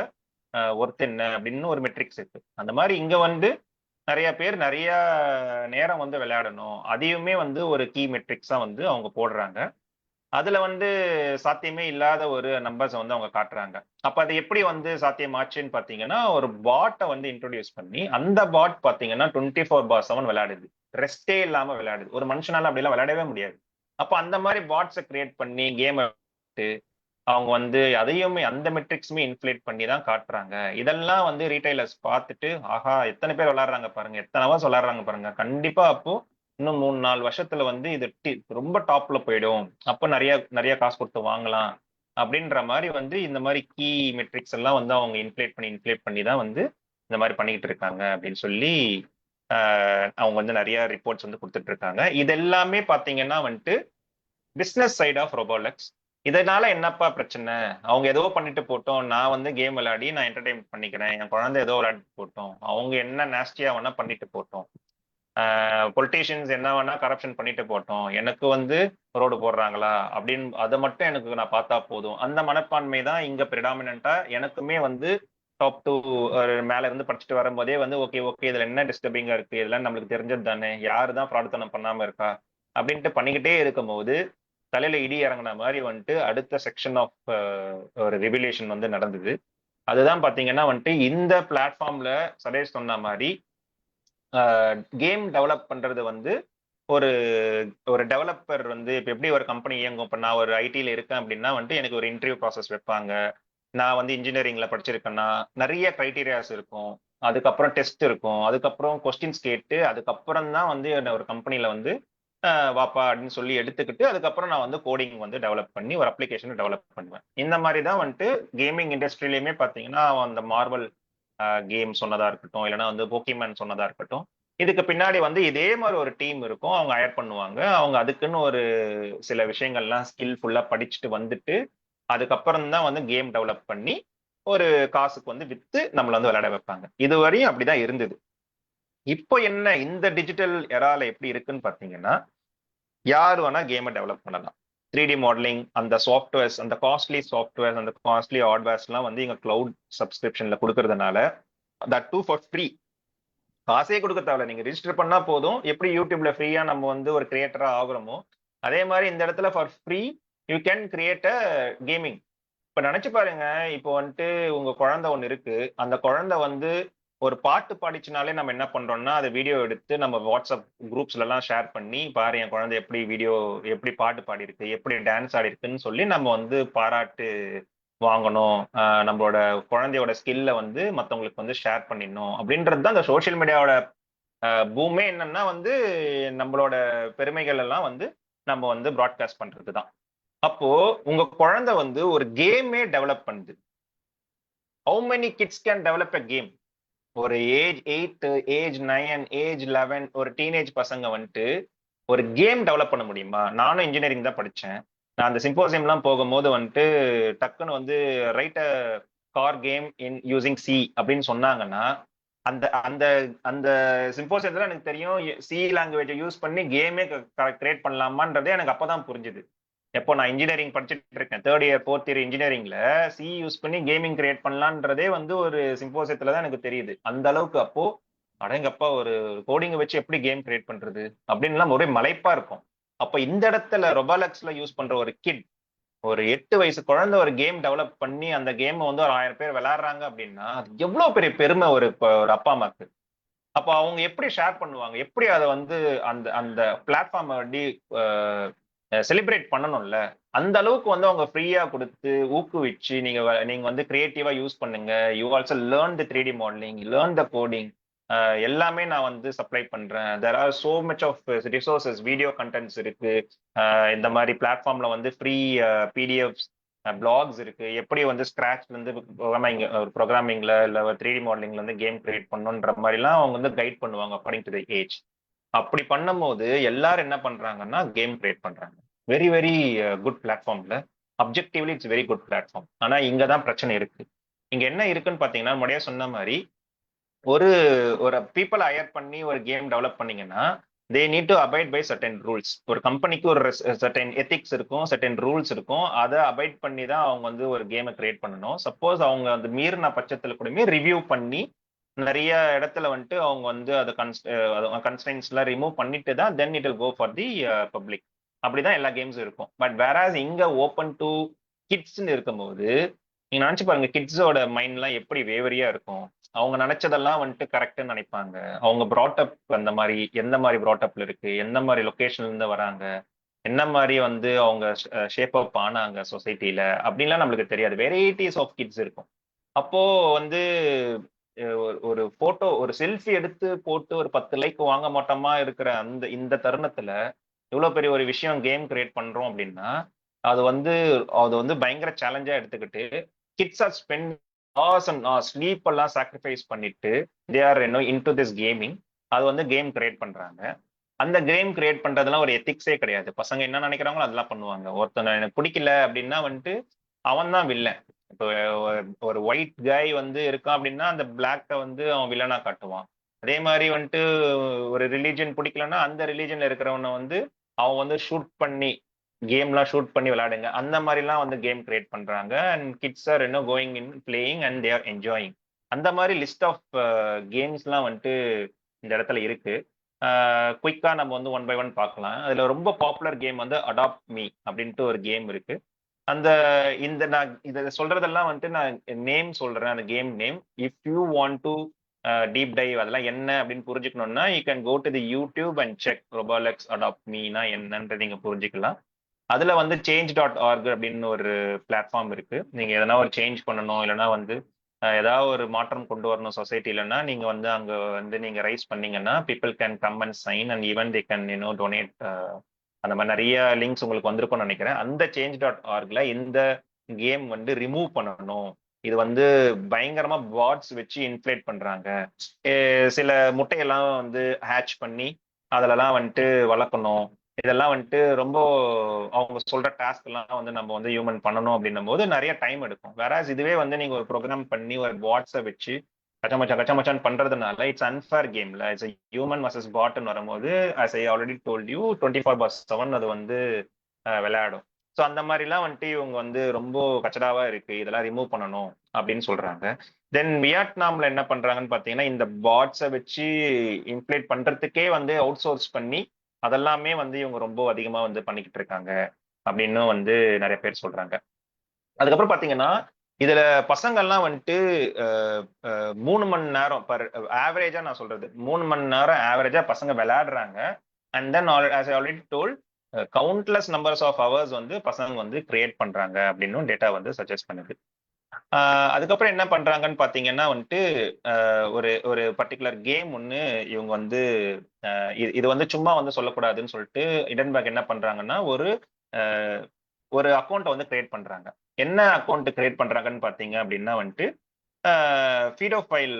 ஒர்த் என்ன அப்படின்னு ஒரு மெட்ரிக்ஸ் இருக்கு. அந்த மாதிரி இங்க வந்து நிறைய பேர் நிறைய நேரம் வந்து விளையாடணும், அதையுமே வந்து ஒரு கீ மெட்ரிக்ஸா வந்து அவங்க போடுறாங்க. அதுல வந்து சாத்தியமே இல்லாத ஒரு நம்பர்ஸ் வந்து அவங்க காட்டுறாங்க. அப்ப அது எப்படி வந்து சாத்தியமாச்சுன்னு பாத்தீங்கன்னா ஒரு பாட்டை வந்து இன்ட்ரோடியூஸ் பண்ணி அந்த பாட் பாத்தீங்கன்னா 24/7 விளையாடுது, ரெஸ்டே இல்லாம விளையாடுது. ஒரு மனுஷனால அப்படிலாம் விளையாடவே முடியாது. அப்ப அந்த மாதிரி பாட்ஸை கிரியேட் பண்ணி கேம் அவங்க வந்து அதையுமே அந்த மெட்ரிக்ஸுமே இன்ஃபிளேட் பண்ணி தான் காட்டுறாங்க. இதெல்லாம் வந்து ரீட்டைலர்ஸ் பார்த்துட்டு ஆஹா எத்தனை பேர் விளையாடுறாங்க பாருங்க, எத்தனை ஹவர்ஸ் விளையாடுறாங்க பாருங்க, கண்டிப்பா அப்போ இன்னும் 3-4 வருஷத்துல வந்து இது ரொம்ப டாப்ல போயிடும், அப்போ நிறைய நிறைய காசு கொடுத்து வாங்கலாம் அப்படின்ற மாதிரி வந்து இந்த மாதிரி கீ மெட்ரிக்ஸ் எல்லாம் வந்து அவங்க இன்ஃபிளேட் பண்ணி தான் வந்து இந்த மாதிரி பண்ணிக்கிட்டு இருக்காங்க அப்படின்னு சொல்லி அவங்க வந்து நிறைய ரிப்போர்ட்ஸ் வந்து கொடுத்துட்டு இருக்காங்க. இது எல்லாமே பாத்தீங்கன்னா வந்துட்டு பிசினஸ் சைட் ஆஃப் ரொபோலக்ஸ். இதனால என்னப்பா பிரச்சனை, அவங்க ஏதோ பண்ணிட்டு போட்டோம், நான் வந்து கேம் விளையாடி நான் என்டர்டைன்மெண்ட் பண்ணிக்கிறேன், என் குழந்தை ஏதோ விளையாடிட்டு போட்டோம், அவங்க என்ன நாஸ்டியா வேணா பண்ணிட்டு போட்டோம், பொலிட்டீஷியன்ஸ் என்ன வேணா கரப்ஷன் பண்ணிட்டு போட்டோம், எனக்கு வந்து ரோடு போடுறாங்களா அப்படின்னு அதை மட்டும் எனக்கு நான் பார்த்தா போதும், அந்த மனப்பான்மை தான் இங்க பிரிடாமினா. எனக்குமே வந்து டாப் டூ மேல இருந்து படிச்சுட்டு வரும்போதே வந்து ஓகே ஓகே இதுல என்ன டிஸ்டர்பிங்கா இருக்கு, இதெல்லாம் நம்மளுக்கு தெரிஞ்சது தானே, யாரு தான் ஃப்ராடுத்தனம் பண்ணாம இருக்கா அப்படின்ட்டு பண்ணிக்கிட்டே இருக்கும்போது தலையில இடி இறங்கின மாதிரி வந்துட்டு அடுத்த செக்ஷன் ஆஃப் ஒரு ரிவிலேஷன் வந்து நடந்தது. அதுதான் பாத்தீங்கன்னா வந்துட்டு இந்த பிளாட்ஃபார்ம்ல சதேஷ் சொன்ன மாதிரி கேம் டெவலப் பண்றது வந்து ஒரு ஒரு டெவலப்பர் வந்து இப்ப எப்படி ஒரு கம்பெனி இயங்கும், இப்ப நான் ஒரு ஐடில இருக்கேன் அப்படின்னா வந்துட்டு எனக்கு ஒரு இன்டர்வியூ ப்ராசஸ் வைப்பாங்க. நான் வந்து இன்ஜினியரிங்ல படிச்சிருக்கேன்னா நிறைய கிரைட்டீரியாஸ் இருக்கும், அதுக்கப்புறம் டெஸ்ட் இருக்கும், அதுக்கப்புறம் கொஸ்டின்ஸ் கேட்டு அதுக்கப்புறம் தான் வந்து ஒரு கம்பெனில வந்து வாப்பா அப்படின்னு சொல்லி எடுத்துக்கிட்டு அதுக்கப்புறம் நான் வந்து கோடிங் வந்து டெவலப் பண்ணி ஒரு அப்ளிகேஷன் டெவலப் பண்ணுவேன். இந்த மாதிரி தான் வந்துட்டு கேமிங் இண்டஸ்ட்ரியிலுமே பார்த்தீங்கன்னா அந்த மார்வல் கேம் சொன்னதா இருக்கட்டும், இல்லைன்னா வந்து போக்கிமேன் சொன்னதா இருக்கட்டும், இதுக்கு பின்னாடி வந்து இதே மாதிரி ஒரு டீம் இருக்கும், அவங்க ஹயர் பண்ணுவாங்க, அவங்க அதுக்குன்னு ஒரு சில விஷயங்கள்லாம் ஸ்கில்ஃபுல்லா படிச்சுட்டு வந்துட்டு அதுக்கப்புறம் தான் வந்து கேம் டெவலப் பண்ணி ஒரு காசுக்கு வந்து வித்து நம்மள வந்து விளையாட வைப்பாங்க. இதுவரையும் அப்படிதான் இருந்தது. இப்போ என்ன இந்த டிஜிட்டல் எரால எப்படி இருக்குன்னு பாத்தீங்கன்னா யார் வேணா கேமை டெவலப் பண்ணலாம். 3D மாடலிங் அந்த சாஃப்ட்வேர்ஸ், அந்த காஸ்ட்லி சாஃப்ட்வேர்ஸ், அந்த காஸ்ட்லி ஹார்ட்வேர்ஸ் எல்லாம் வந்து இங்க கிளவுட் சப்ஸ்கிரிப்ஷன்ல கொடுக்கறதுனால தட் டூ ஃபார் ஃப்ரீ. காசே கொடுக்க தேவையில்ல, நீங்க ரிஜிஸ்டர் பண்ணா போதும். எப்படி யூடியூப்ல ஃப்ரீயா நம்ம வந்து ஒரு கிரியேட்டரா ஆகுறோமோ அதே மாதிரி இந்த இடத்துல for free you can create a gaming. இப்ப நினைச்சு பாருங்க, இப்போ வந்துட்டு உங்க குழந்தை ஒண்ணு இருக்கு, அந்த குழந்தை வந்து ஒரு பாட்டு பாடிச்சுனாலே நம்ம என்ன பண்றோம்னா அதை வீடியோ எடுத்து நம்ம வாட்ஸ்அப் குரூப்ஸ்ல எல்லாம் ஷேர் பண்ணி பாரு என் குழந்தை எப்படி வீடியோ எப்படி பாட்டு பாடி இருக்கு, எப்படி டான்ஸ் ஆடி இருக்குன்னு சொல்லி நம்ம வந்து பாராட்டு வாங்கணும், நம்மளோட குழந்தையோட ஸ்கில்ல வந்து மத்தவங்களுக்கு வந்து ஷேர் பண்ணிடணும் அப்படின்றது தான் இந்த சோசியல் மீடியாவோட பூமே. என்னன்னா வந்து நம்மளோட பெருமைகள் எல்லாம் வந்து நம்ம வந்து ப்ராட்காஸ்ட் பண்றது தான். அப்போ உங்க குழந்தை வந்து ஒரு கேமே டெவலப் பண்ணுது. How many kids can develop a game? ஒரு ஏஜ் 8, ஏஜ் 9, ஏஜ் 11 ஒரு டீனேஜ் பசங்க வந்துட்டு ஒரு கேம் டெவலப் பண்ண முடியுமா? நானும் இன்ஜினியரிங் தான் படிச்சேன். நான் அந்த சிம்போசியம்லாம் போகும்போது வந்துட்டு டக்குன்னு வந்து ரைட் அ கார் கேம் இன் யூசிங் சி அப்படின்னு சொன்னாங்கன்னா, அந்த அந்த அந்த சிம்போசியத்துல எனக்கு தெரியும் சி லாங்குவேஜை யூஸ் பண்ணி கேமே கிரியேட் பண்ணலாமான்றதே எனக்கு அப்பதான் புரிஞ்சுது. எப்போ நான் இன்ஜினியரிங் படிச்சுட்டு இருக்கேன், தேர்ட் இயர் ஃபோர்த் இயர் இன்ஜினியரிங்ல சி யூஸ் பண்ணி கேமிங் கிரியேட் பண்ணலான்றதே வந்து ஒரு சிம்போசியத்துல தான் எனக்கு தெரியுது. அந்த அளவுக்கு அப்போ அடேங்கப்பா ஒரு கோடிங் வச்சு எப்படி கேம் கிரியேட் பண்றது அப்படின்லாம் ஒரே மலைப்பா இருக்கும். அப்ப இந்த இடத்துல ரொபாலக்ஸ்ல யூஸ் பண்ற ஒரு கிட், ஒரு 8 வயசு குழந்தை ஒரு கேம் டெவலப் பண்ணி அந்த கேம் வந்து ஒரு 1000 பேர் விளையாடுறாங்க அப்படின்னா அது எவ்வளவு பெரிய பெருமை ஒரு அப்பா அம்மாக்கு. அப்ப அவங்க எப்படி ஷேர் பண்ணுவாங்க, எப்படி அதை வந்து அந்த அந்த பிளாட்ஃபார்மை வந்து செலிப்ரேட் பண்ணணும்ல. அந்த அளவுக்கு வந்து அவங்க ஃப்ரீயா கொடுத்து ஊக்குவிச்சு நீங்க வந்து கிரியேட்டிவா யூஸ் பண்ணுங்க. You also learn the 3D modelling, learn the coding. எல்லாமே நான் வந்து சப்ளை பண்றேன். There are so much of resources, video contents இருக்கு. இந்த மாதிரி பிளாட்ஃபார்ம்ல வந்து ஃப்ரீ பிடிஎஃப்ஸ், பிளாக்ஸ் இருக்கு. எப்படி வந்து ஸ்கிராச்ல இருந்து ப்ரோக்ராமிங்ல இல்ல 3D மாடலிங்ல இருந்து கேம் கிரியேட் பண்ணணுன்ற மாதிரிலாம் அவங்க வந்து கைட் பண்ணுவாங்க அக்கார்டிங் டு தி ஏஜ். அப்படி பண்ணும்போது எல்லாரும் என்ன பண்றாங்கன்னா கேம் கிரியேட் பண்றாங்க. வெரி வெரி குட் பிளாட்ஃபார்ம்ல. Objectively it's very good platform. ஆனா இங்க தான் பிரச்சனை இருக்கு. இங்க என்ன இருக்குன்னு பாத்தீங்கன்னா, முன்னாடியே சொன்ன மாதிரி ஒரு ஒரு பீப்புள் ஹையர் பண்ணி ஒரு கேம் டெவலப் பண்ணீங்கன்னா they need to abide by certain rules. ஒரு கம்பெனிக்கு ஒரு சர்டன் எத்திக்ஸ் இருக்கும், சர்டன் ரூல்ஸ் இருக்கும். அதை அபைட் பண்ணி தான் அவங்க வந்து ஒரு கேமை கிரியேட் பண்ணணும். சப்போஸ் அவங்க வந்து மீறின பட்சத்துல கூடமே ரிவ்யூ பண்ணி நிறைய இடத்துல வந்துட்டு அவங்க வந்து அதை கன்ஸ்டன்ஸ்லாம் ரிமூவ் பண்ணிட்டு தான் then it will go for the public. அப்படிதான் எல்லா கேம்ஸும் இருக்கும். பட் வேறாஸ் இங்க ஓப்பன் டு கிட்ஸ்ன்னு இருக்கும்போது நீங்க நினைச்சு பாருங்க, கிட்ஸோட மைண்ட்லாம் எப்படி வேவரியா இருக்கும். அவங்க நினைச்சதெல்லாம் வந்துட்டு கரெக்ட்னு நினைப்பாங்க. அவங்க ப்ராட்டப் அந்த மாதிரி எந்த மாதிரி ப்ராட்டப்ல இருக்கு, எந்த மாதிரி லொகேஷன்ல இருந்து வராங்க, என்ன மாதிரி வந்து அவங்க ஷேப் அப் ஆனாங்க சொசைட்டில அப்படின்லாம் நம்மளுக்கு தெரியாது. வெரைட்டிஸ் ஆஃப் கிட்ஸ் இருக்கும். அப்போ வந்து ஒரு போட்டோ, ஒரு செல்ஃபி எடுத்து போட்டு ஒரு 10 லைக் வாங்க மாட்டோமா இருக்கிற அந்த இந்த தருணத்துல இவ்வளவு பெரிய ஒரு விஷயம் கேம் கிரியேட் பண்றோம் அப்படின்னா அது வந்து அது வந்து பயங்கர சேலஞ்சா எடுத்துக்கிட்டு kids are spend hours and sleep எல்லாம் சாக்ரிஃபைஸ் பண்ணிட்டு they are into this gaming. அது வந்து கேம் கிரியேட் பண்றாங்க. அந்த கேம் கிரியேட் பண்றதுலாம் ஒரு எத்திக்ஸே கிடையாது. பசங்க என்ன நினைக்கிறாங்களோ அதெல்லாம் பண்ணுவாங்க. ஒருத்தனை எனக்கு பிடிக்கல அப்படின்னா வந்துட்டு அவன் தான் வில்லன். இப்போ ஒரு ஒயிட் கை வந்து இருக்கான் அப்படின்னா அந்த பிளாக்க வந்து அவன் வில்லனா காட்டுவான். அதே மாதிரி வந்துட்டு ஒரு ரிலீஜன் பிடிக்கலன்னா அந்த ரிலீஜன்ல இருக்கிறவனை வந்து அவன் வந்து ஷூட் பண்ணி கேம்லாம் ஷூட் பண்ணி விளையாடுங்க அந்த மாதிரிலாம் வந்து கேம் கிரியேட் பண்றாங்க. And kids are going in playing and they are enjoying. அந்த மாதிரி லிஸ்ட் ஆஃப் கேம்ஸ்லாம் வந்துட்டு இந்த இடத்துல இருக்கு. குயிக்கா நம்ம வந்து ஒன் பை ஒன் பார்க்கலாம். அதுல ரொம்ப பாப்புலர் கேம் வந்து அடாப்ட் மீ அப்படின்ட்டு ஒரு கேம் இருக்கு. அந்த நான் இத சொல்றதெல்லாம் வந்துட்டு நான் நேம் சொல்றேன், அந்த game name. If you want to deep dive அதெல்லாம் என்ன அப்படின்னு புரிஞ்சுக்கணும்னா you can go to the YouTube and check Roblox adopt மீனா என்னன்றது நீங்க புரிஞ்சுக்கலாம். அதுல வந்து change.org அப்படின்னு ஒரு பிளாட்ஃபார்ம் இருக்கு. நீங்க எதனா ஒரு சேஞ்ச் பண்ணணும் இல்லைன்னா வந்து ஏதாவது ஒரு மாற்றம் கொண்டு வரணும் சொசைட்டி இல்லைன்னா நீங்க வந்து அங்க வந்து நீங்க ரைஸ் பண்ணீங்கன்னா people can come and sign and even they can donate. அந்த மாதிரி நிறைய லிங்க்ஸ் உங்களுக்கு வந்திருக்கும்னு நினைக்கிறேன். அந்த change.orgல இந்த கேம் வந்து ரிமூவ் பண்ணணும். இது வந்து பயங்கரமா பாட்ஸ் வச்சு இன்ஃபிளேட் பண்றாங்க. சில முட்டையெல்லாம் வந்து ஹேட்ச் பண்ணி அதுலலாம் வந்துட்டு வளர்க்கணும். இதெல்லாம் வந்துட்டு ரொம்ப அவங்க சொல்ற டாஸ்க் எல்லாம் வந்து நம்ம வந்து ஹியூமன் பண்ணணும் அப்படின்னும் போது நிறைய டைம் எடுக்கும். வேற இதுவே வந்து நீங்க ஒரு ப்ரோக்ராம் பண்ணி ஒரு பாட்ஸை வச்சு கச்சமச்சான் பண்றதுனால இட்ஸ் அன்ஃபேர் கேம்ல இட்ஸ் ஹியூமன் வர்சஸ் பாட்னு வரும்போது as I already told you 24/7 அது வந்து விளையாடும். ஸோ அந்த மாதிரிலாம் வந்துட்டு இவங்க வந்து ரொம்ப கச்சடாவா இருக்கு, இதெல்லாம் ரிமூவ் பண்ணணும் அப்படின்னு சொல்றாங்க. தென் வியட்நாம்ல என்ன பண்றாங்கன்னு பாத்தீங்கன்னா இந்த பாட்ஸை வச்சு இன்ஃபிளேட் பண்றதுக்கே வந்து அவுட் சோர்ஸ் பண்ணி அதெல்லாமே வந்து இவங்க ரொம்ப அதிகமா வந்து பண்ணிக்கிட்டு இருக்காங்க அப்படின்னு வந்து நிறைய பேர் சொல்றாங்க. அதுக்கப்புறம் பாத்தீங்கன்னா இதுல பசங்கள்லாம் வந்துட்டு 3 மணி நேரம் பர் ஆவரேஜா நான் சொல்றது 3 மணி நேரம் ஆவரேஜா பசங்க விளையாடுறாங்க. And then as I already told countless numbers of hours வந்து பசங்க வந்து கிரியேட் பண்றாங்க அப்படின்னு டேட்டா வந்து சஜஸ்ட் பண்ணுது. அதுக்கப்புறம் என்ன பண்றாங்கன்னு பாத்தீங்கன்னா வந்துட்டு ஒரு ஒரு பர்டிகுலர் கேம் ஒன்று இவங்க வந்து இது வந்து சும்மா வந்து சொல்லக்கூடாதுன்னு சொல்லிட்டு இடன்பர்க் என்ன பண்றாங்கன்னா ஒரு ஒரு அக்கௌண்ட்டை வந்து கிரியேட் பண்றாங்க. என்ன அக்கௌண்ட் கிரியேட் பண்றாங்கன்னு பாத்தீங்க அப்படின்னா வந்துட்டு ஃபீடோஃபைல்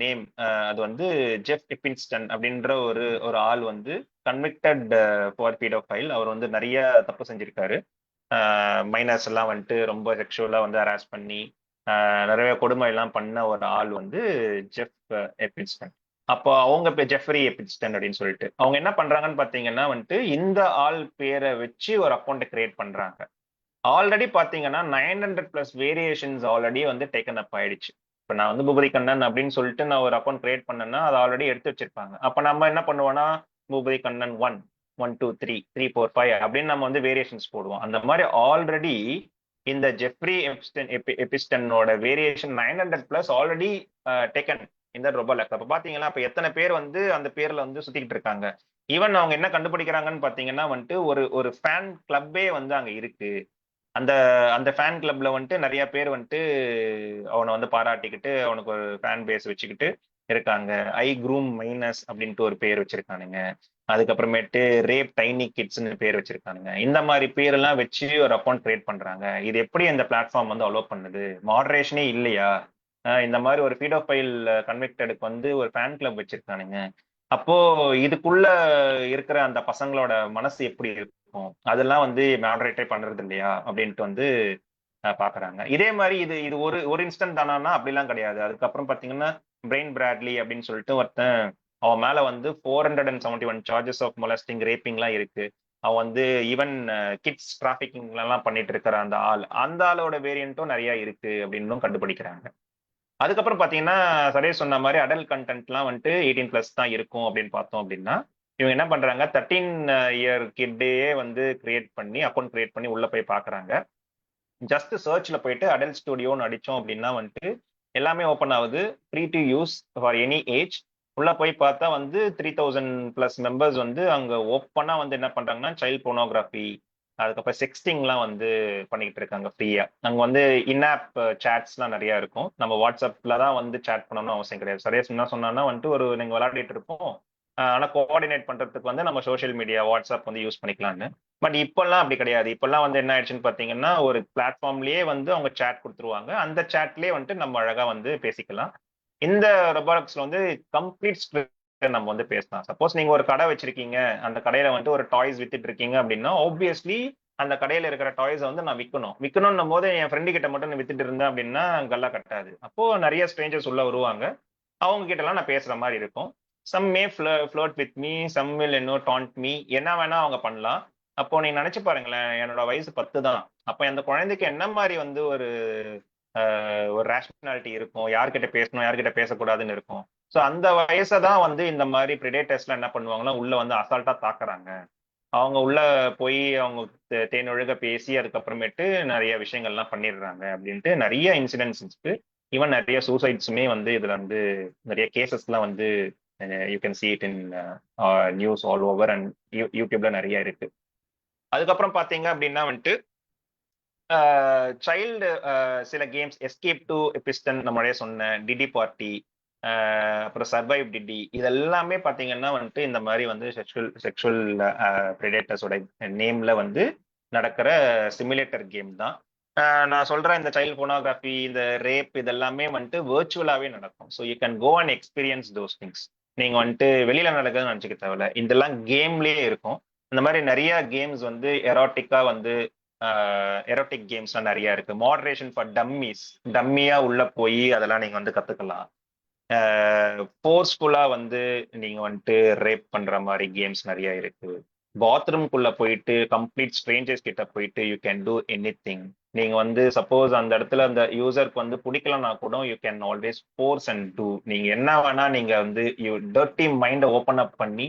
நேம் அது வந்து ஜெஃப் எப்பின்ஸ்டன் அப்படின்ற ஒரு ஒரு ஆள் வந்து கன்விக்டட் ஃபார் ஃபீடோஃபைல். அவர் வந்து நிறைய தப்பு செஞ்சிருக்காரு. மைனர்ஸ் எல்லாம் வந்துட்டு ரொம்ப செக்ஷுவலா வந்து ஹராஸ் பண்ணி நிறைய கொடுமை எல்லாம் பண்ண ஒரு ஆள் வந்து ஜெஃப் எப்பின்ஸ்டன். அப்போ அவங்க ஜெஃப்ரி எப்பின்ஸ்டன் அப்படின்னு சொல்லிட்டு அவங்க என்ன பண்றாங்கன்னு பாத்தீங்கன்னா வந்துட்டு இந்த ஆள் பேரை வச்சு ஒரு அக்கௌண்ட் கிரியேட் பண்றாங்க. ஆல்ரெடி பாத்தீங்கன்னா 900+ வேரியேஷன்ஸ் ஆல்ரெடி வந்து டேக்கன் அப் ஆயிடுச்சு. இப்ப நான் வந்து பூபதி கண்ணன் அப்படின்னு சொல்லிட்டு நான் ஒரு அக்கௌண்ட் கிரியேட் பண்ணேன்னா அதை ஆல்ரெடி எடுத்து வச்சிருப்பாங்க. அப்ப நம்ம என்ன பண்ணுவோம்னா பூபதி கண்ணன் 1, 1, 2, 3, 3, 4, 5 அப்படின்னு நம்ம வந்து வேரியேஷன்ஸ் போடுவோம். அந்த மாதிரி ஆல்ரெடி இந்த ஜெஃப்ரி எபிஸ்டனோட வேரியேஷன் 900+ ஆல்ரெடி டேக்கன் இந்த ரொபோலக். அப்ப பாத்தீங்கன்னா அப்ப எத்தனை பேர் வந்து அந்த பேர்ல வந்து சுத்திக்கிட்டு இருக்காங்க. ஈவன் அவங்க என்ன கண்டுபிடிக்கிறாங்கன்னு பாத்தீங்கன்னா வந்துட்டு ஒரு ஒரு ஃபேன் கிளப்பே வந்து அங்க இருக்கு. அந்த அந்த ஃபேன் கிளப்ல வந்துட்டு நிறைய பேர் வந்துட்டு அவனை வந்து பாராட்டிக்கிட்டு அவனுக்கு ஒரு ஃபேன் பேஸ் வச்சுக்கிட்டு இருக்காங்க. ஐ க்ரூம் மைனஸ் அப்படின்ட்டு ஒரு பேர் வச்சிருக்கானுங்க. அதுக்கப்புறமேட்டு ரேப் டைனி கிட்ஸ்னு பேர் வச்சிருக்கானுங்க. இந்த மாதிரி பேரெல்லாம் வச்சு ஒரு அக்கௌண்ட் கிரியேட் பண்றாங்க. இது எப்படி இந்த பிளாட்ஃபார்ம் வந்து அலோவ் பண்ணுது? மாடரேஷனே இல்லையா? இந்த மாதிரி ஒரு ஃபீடோஃபைல் கன்விக்டடுக்கு வந்து ஒரு ஃபேன் கிளப் வச்சிருக்கானுங்க. அப்போ இதுக்குள்ள இருக்கிற அந்த பசங்களோட மனசு எப்படி இருக்கும்? அதெல்லாம் வந்து மாடரேட்டே பண்றது இல்லையா அப்படின்ட்டு வந்து பாக்குறாங்க. இதே மாதிரி இது இது ஒரு ஒரு இன்ஸ்டன்ட் தானா? அப்படிலாம் கிடையாது. அதுக்கப்புறம் பாத்தீங்கன்னா பிரெயின் பிராட்லி அப்படின்னு சொல்லிட்டு ஒருத்தன், அவன் மேல வந்து 471 சார்ஜஸ் ஆஃப் மொலஸ்டிங் ரேப்பிங்லாம் இருக்கு. அவன் வந்து ஈவன் கிட்ஸ் டிராபிகிங் எல்லாம் பண்ணிட்டு இருக்கிற அந்த ஆள், அந்த ஆளோட வேரியன்ட்டும் நிறைய இருக்கு அப்படின்னு கண்டுபிடிக்கிறாங்க. அதுக்கப்புறம் பாத்தீங்கன்னா சரேஷ் சொன்ன மாதிரி அடல்ட் கண்டென்ட்லாம் வந்துட்டு 18+ தான் இருக்கும் அப்படின்னு பார்த்தோம் அப்படின்னா இவங்க என்ன பண்றாங்க 13 இயர் கிட்டே வந்து கிரியேட் பண்ணி அக்கௌண்ட் கிரியேட் பண்ணி உள்ள போய் பாக்குறாங்க. ஜஸ்ட் சர்ச்ல போயிட்டு அடல்ட் ஸ்டுடியோன்னு அடிச்சோம் அப்படின்னா வந்துட்டு எல்லாமே ஓப்பன் ஆகுது. Free to use for any age. உள்ள போய் பார்த்தா வந்து 3000+ மெம்பர்ஸ் வந்து அங்க ஓப்பனா வந்து என்ன பண்றாங்கன்னா சைல்ட் போனோகிராஃபி, அதுக்கப்புறம் செக்ஸ்டிங்லாம் வந்து பண்ணிக்கிட்டு இருக்காங்க ஃப்ரீயா. அங்க வந்து இன்ஆப் சேட்ஸ்லாம் நிறைய இருக்கும். நம்ம வாட்ஸ்அப்ல தான் வந்து சேட் பண்ணணும்னு அவசியம் கிடையாது. சரியா என்ன சொன்னா வந்துட்டு ஒரு நீங்க விளையாடிட்டு இருப்போம். ஆனா கோஆர்டினேட் பண்றதுக்கு வந்து நம்ம சோஷியல் மீடியா வாட்ஸ்அப் வந்து யூஸ் பண்ணிக்கலாம்னு. பட் இப்பெல்லாம் அப்படி கிடையாது. இப்பெல்லாம் வந்து என்ன ஆயிடுச்சுன்னு பாத்தீங்கன்னா ஒரு பிளாட்ஃபார்ம்லயே வந்து அவங்க சேட் கொடுத்துருவாங்க. அந்த சேட்லயே வந்துட்டு நம்ம அழகா வந்து பேசிக்கலாம். இந்த ரொபாட்டிக்ஸ்ல வந்து கம்ப்ளீட் நம்ம வந்து பேசலாம். சப்போஸ் நீங்க ஒரு கடை வச்சிருக்கீங்க, அந்த கடையில வந்துட்டு ஒரு டாய்ஸ் வித்துட்டு இருக்கீங்க அப்படின்னா ஆப்வியஸ்லி அந்த கடையில இருக்கிற டாய்ஸை வந்து நான் விற்கணும் போது என் ஃப்ரெண்டு கிட்ட மட்டும் நான் வித்துட்டு இருந்தேன் அப்படின்னா கல்லா கட்டாது. அப்போ நிறைய ஸ்ட்ரேஞ்சர்ஸ் உள்ள வருவாங்க. அவங்க கிட்ட எல்லாம் நான் பேசுற மாதிரி இருக்கும். Some may flirt with me, some will taunt me, என்ன வேணா அவங்க பண்ணலாம். அப்போ நீங்க நினைச்சு பாருங்களேன், என்னோட வயசு 10 தான். அப்ப அந்த குழந்தைக்கு என்ன மாதிரி வந்து ஒரு ரேஷனாலிட்டி இருக்கும், யார்கிட்ட பேசணும் யார்கிட்ட பேசக்கூடாதுன்னு இருக்கும். ஸோ அந்த வயசை தான் வந்து இந்த மாதிரி பிரிடேட்டர்ஸ்லாம் என்ன பண்ணுவாங்கன்னா உள்ள வந்து அசால்ட்டா தாக்குறாங்க. அவங்க உள்ள போய் அவங்க தேனொழுக பேசி அதுக்கப்புறமேட்டு நிறைய விஷயங்கள்லாம் பண்ணிடுறாங்க அப்படின்ட்டு நிறைய இன்சிடென்ட்ஸ் இருக்கு. ஈவன் நிறைய சூசைட்ஸுமே வந்து இதுல வந்து நிறைய கேசஸ்லாம் வந்து you can see it in news all over and யூடியூப்ல நிறைய இருக்கு. அதுக்கப்புறம் பாத்தீங்க அப்படின்னா வந்துட்டு சைல்டு சில கேம்ஸ் எஸ்கேப் டு எபிஸ்டன் நம்மளே சொன்ன டிடி பார்ட்டி, அப்புறம் சர்வைவ் டிடி, இதெல்லாமே பாத்தீங்கன்னா வந்துட்டு இந்த மாதிரி வந்து செக்ஷுவல் பிரெடேட்டர்ஸோட நேம்ல வந்து நடக்கிற சிமுலேட்டர் கேம் தான். நான் சொல்றேன் இந்த சைல்ட் போனோகிராஃபி, இந்த ரேப் இதெல்லாமே வந்துட்டு வெர்ச்சுவலாவே நடக்கும். So you can go and experience those things. நீங்க வந்துட்டு வெளியில நடக்குதுன்னு நினைச்சுக்க தேவையில்ல, இதெல்லாம் கேம்லயே இருக்கும். இந்த மாதிரி நிறைய கேம்ஸ் வந்து எரோட்டிக்கா வந்து எரோட்டிக் கேம்ஸ்லாம் நிறைய இருக்கு. மாடரேஷன் ஃபார் டம்மிஸ், டம்மியா உள்ள போய் அதெல்லாம் நீங்க வந்து கத்துக்கலாம். ஃபோர்ஸ்ஃபுல்லா வந்து நீங்க வந்துட்டு ரேப் பண்ற மாதிரி கேம்ஸ் நிறைய இருக்கு. பாத்ரூம்குள்ள போயிட்டு கம்ப்ளீட் ஸ்ட்ரேஞ்சர்ஸ் கிட்ட போயிட்டு யூ கேன் டூ எனிதிங். நீங்க வந்து சப்போஸ் அந்த இடத்துல அந்த யூசருக்கு வந்து பிடிக்கலன்னா கூட you can always force and do. நீங்க என்ன வேணா நீங்க வந்து யூ டர்ட்டி மைண்டை ஓப்பன் அப் பண்ணி